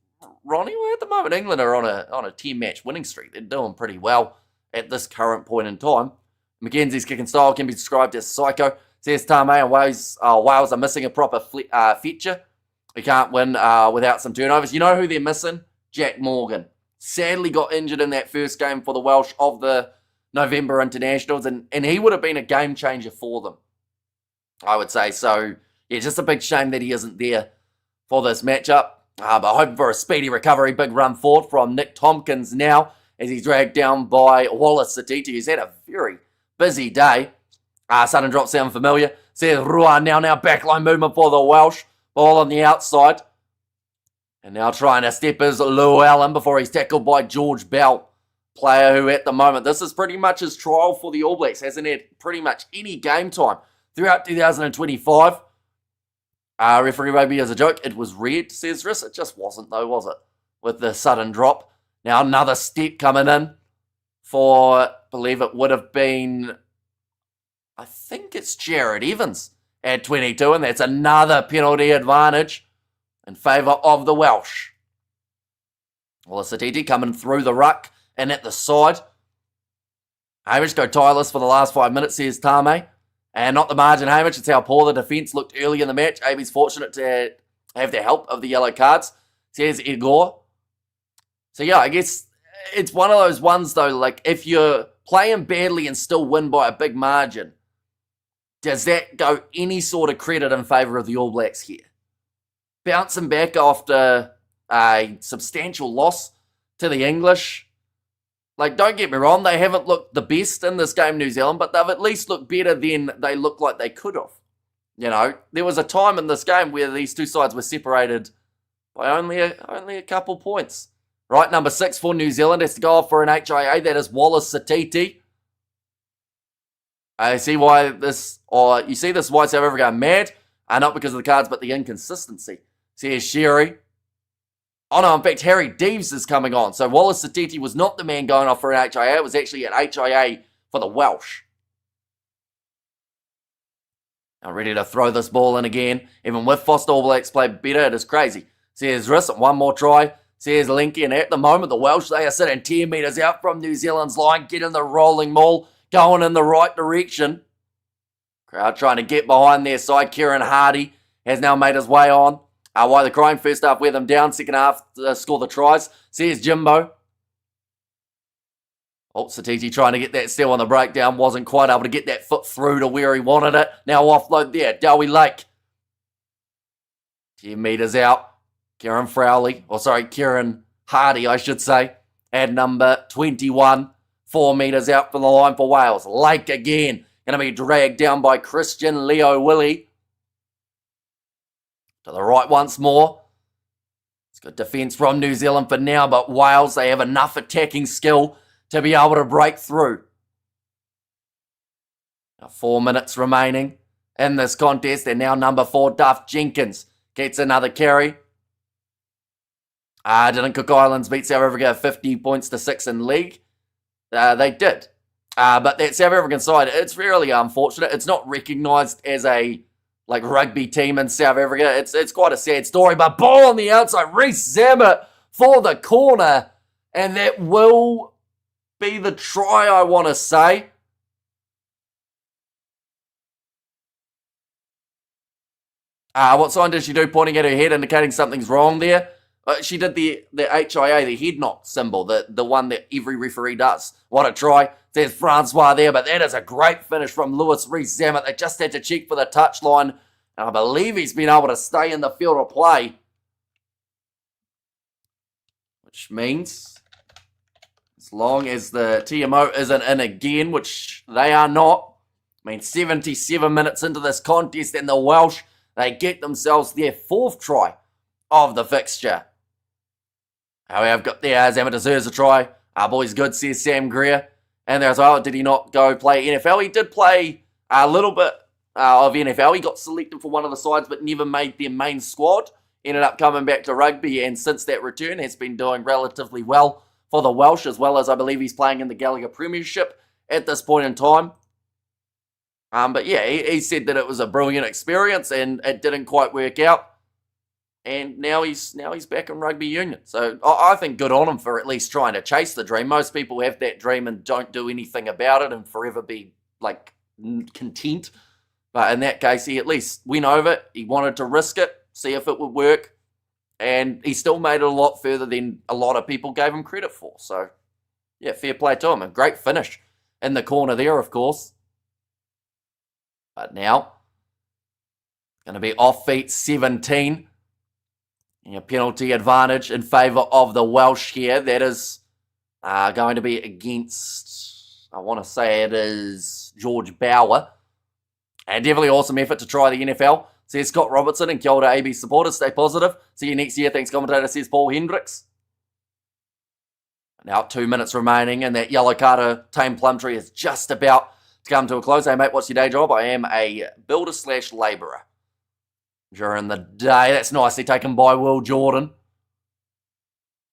Ronnie. Well, at the moment, England are on a 10-match winning streak. They're doing pretty well at this current point in time. Mackenzie's kicking style can be described as psycho, says Tame, and Wales are missing a proper feature. We can't win without some turnovers. You know who they're missing? Jack Morgan. Sadly got injured in that first game for the Welsh of the November internationals, and he would have been a game changer for them, I would say. So, yeah, just a big shame that he isn't there for this matchup. But hoping for a speedy recovery. Big run forward from Nick Tompkins now as he's dragged down by Wallace Satiti, who's had a very busy day. Sudden drop sound familiar. Says Rua now backline movement for the Welsh. Ball on the outside. And now trying to step is Llewellyn before he's tackled by George Bell. Player who at the moment, this is pretty much his trial for the All Blacks. Hasn't had pretty much any game time throughout 2025. Referee rugby as a joke. It was red, says Riss. It just wasn't though, was it? With the sudden drop. Now another step coming in for, I believe it would have been, I think it's Jared Evans at 22, and that's another penalty advantage in favour of the Welsh. Wallace Atiti coming through the ruck and at the side. Hamish go tireless for the last 5 minutes, says Tame. And not the margin, Hamish. It's how poor the defence looked early in the match. AB's fortunate to have the help of the yellow cards, says Igor. So yeah, I guess it's one of those ones though, like if you're playing badly and still win by a big margin, does that go any sort of credit in favour of the All Blacks here? Bouncing back after a substantial loss to the English. Like, don't get me wrong, they haven't looked the best in this game, New Zealand, but they've at least looked better than they looked like they could have. You know, there was a time in this game where these two sides were separated by only a couple points. Right, number 6 for New Zealand has to go off for an HIA. That is Wallace Satiti. I see why this, or you see this why South Africa going mad, not because of the cards, but the inconsistency. See, here's Sherry. Oh no, in fact, Harry Deeves is coming on. So Wallace Satiti was not the man going off for an HIA. It was actually an HIA for the Welsh. Now ready to throw this ball in again. Even with Foster, All Blacks played better. It is crazy. See, here's Reece, one more try. See, here's Linky, and at the moment, the Welsh, they are sitting 10 metres out from New Zealand's line, getting the rolling maul, going in the right direction. Crowd trying to get behind their side. Kieran Hardy has now made his way on. Why the crying? First half, wear them down. Second half, score the tries. See, here's Jimbo. Oh, Satiti trying to get that steal on the breakdown. Wasn't quite able to get that foot through to where he wanted it. Now offload there. Dowie Lake. 10 metres out. Kieran Hardy, I should say. At number 21. 4 metres out from the line for Wales. Lake again. Going to be dragged down by Christian Leo Willie. To the right once more. It's good defence from New Zealand for now, but Wales, they have enough attacking skill to be able to break through. Now 4 minutes remaining in this contest, and now number 4, Duff Jenkins, gets another carry. Didn't Cook Islands beat South Africa 50 points to 6 in league? They did. But that South African side, it's really unfortunate. It's not recognised as a rugby team in South Africa. It's quite a sad story, but ball on the outside, Reece Zammit for the corner, and that will be the try, I want to say. What sign did she do, pointing at her head, indicating something's wrong there? She did the HIA, the head knock symbol, the one that every referee does. What a try. There's Francois there, but that is a great finish from Lewis Reece Zammit. They just had to check for the touchline, and I believe he's been able to stay in the field of play. Which means, as long as the TMO isn't in again, which they are not, I mean, 77 minutes into this contest, and the Welsh, they get themselves their 4th try of the fixture. However, I've got there, Zammit deserves a try. Our boy's good, says Sam Greer. And there's, did he not go play NFL? He did play a little bit of NFL. He got selected for one of the sides, but never made their main squad. Ended up coming back to rugby, and since that return has been doing relatively well for the Welsh, as well as I believe he's playing in the Gallagher Premiership at this point in time. But yeah, he said that it was a brilliant experience, and it didn't quite work out. And now he's back in rugby union. So I think good on him for at least trying to chase the dream. Most people have that dream and don't do anything about it and forever be content. But in that case, he at least went over it. He wanted to risk it, see if it would work. And he still made it a lot further than a lot of people gave him credit for. So yeah, fair play to him. A great finish in the corner there, of course. But now, going to be off feet 17. A penalty advantage in favour of the Welsh here. That is going to be against, I want to say it is George Bower. And definitely awesome effort to try the NFL. Says Scott Robertson, and kia ora AB supporters. Stay positive. See you next year. Thanks, commentator, says Paul Hendricks. Now 2 minutes remaining, and that yellow card of Tame Plumtree is just about to come to a close. Hey mate, what's your day job? I am a builder/labourer. During the day, that's nicely taken by Will Jordan.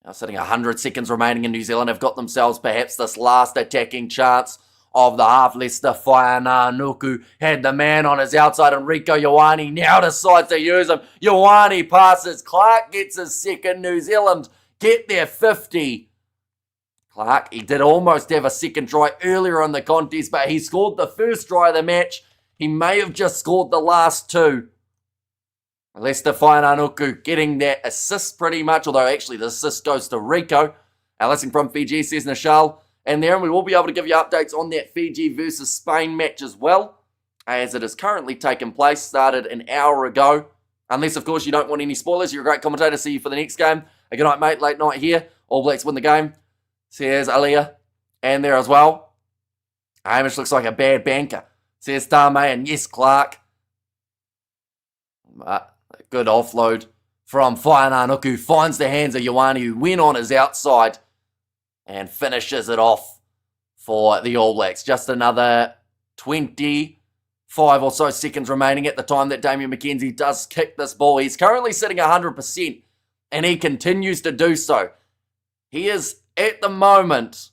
Now sitting 100 seconds remaining in New Zealand have got themselves perhaps this last attacking chance of the half. Leicester Whaiananuku had the man on his outside and Rico Ioane now decides to use him. Ioane passes. Clark gets his second. New Zealand get their 50. Clark, he did almost have a second try earlier in the contest, but he scored the first try of the match. He may have just scored the last two. Leicester Whaiananuku getting that assist pretty much, although actually the assist goes to Rico. Listening from Fiji, says Nishal. And there, we will be able to give you updates on that Fiji versus Spain match as well, as it is currently taking place, started an hour ago. Unless, of course, you don't want any spoilers. You're a great commentator. See you for the next game. Good night, mate. Late night here. All Blacks win the game. Says Aliyah. And there as well. Hamish looks like a bad banker. Says Tame. And yes, Clark. Good offload from Whaiananuku. Finds the hands of Ioane, who went on his outside and finishes it off for the All Blacks. Just another 25 or so seconds remaining at the time that Damian McKenzie does kick this ball. He's currently sitting 100%, and he continues to do so. He is, at the moment,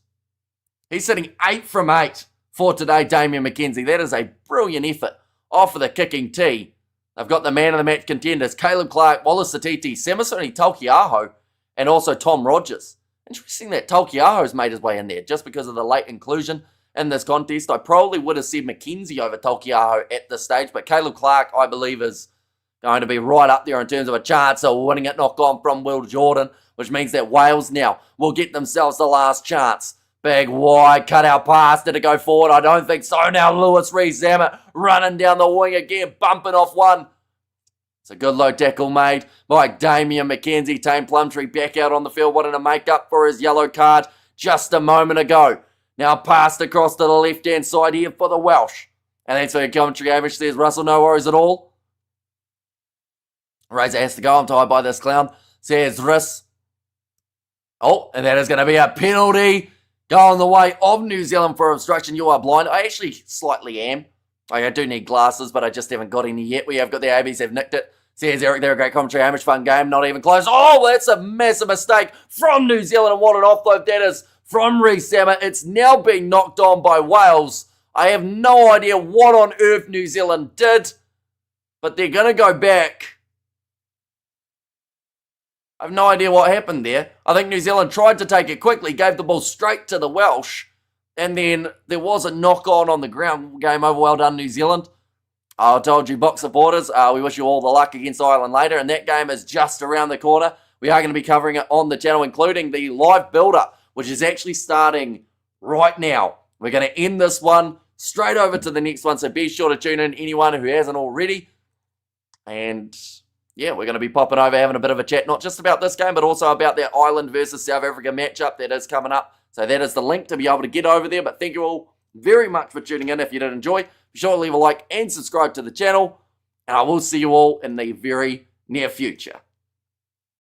he's sitting 8 from 8 for today, Damian McKenzie. That is a brilliant effort off of the kicking tee. They've got the man of the match contenders, Caleb Clark, Wallace Satiti, Samasoni Taukiaho, and also Tom Rogers. Interesting that Taukiaho's made his way in there just because of the late inclusion in this contest. I probably would have said McKenzie over Taukiaho at this stage, but Caleb Clark, I believe, is going to be right up there in terms of a chance of winning it. Knock on from Will Jordan, which means that Wales now will get themselves the last chance. Big wide cutout pass. Did it go forward? I don't think so. Now Lewis Reece running down the wing again, bumping off one. It's a good low tackle made by Damian McKenzie. Tame Plumtree back out on the field, wanting to make up for his yellow card just a moment ago. Now passed across to the left-hand side here for the Welsh. And that's where commentary Hamish says, Russell, no worries at all. Razor has to go. I'm tired by this clown. Says Reece. Oh, and that is going to be a penalty going the way of New Zealand for obstruction. You are blind. I actually slightly am. I do need glasses, but I just haven't got any yet. We have got the ABs have nicked it. Says Eric, they're a great commentary. Hamish, fun game, not even close. Oh, that's a massive mistake from New Zealand, and what an offload that is from Reece. It's now being knocked on by Wales. I have no idea what on earth New Zealand did, but they're going to go back. I have no idea what happened there. I think New Zealand tried to take it quickly, gave the ball straight to the Welsh, and then there was a knock-on on the ground. Game over, well done, New Zealand. I told you, Box supporters, we wish you all the luck against Ireland later, and that game is just around the corner. We are going to be covering it on the channel, including the live build-up, which is actually starting right now. We're going to end this one straight over to the next one, so be sure to tune in, anyone who hasn't already. And yeah, we're going to be popping over, having a bit of a chat, not just about this game, but also about that Ireland versus South Africa matchup that is coming up. So that is the link to be able to get over there. But thank you all very much for tuning in. If you did enjoy, be sure to leave a like and subscribe to the channel. And I will see you all in the very near future.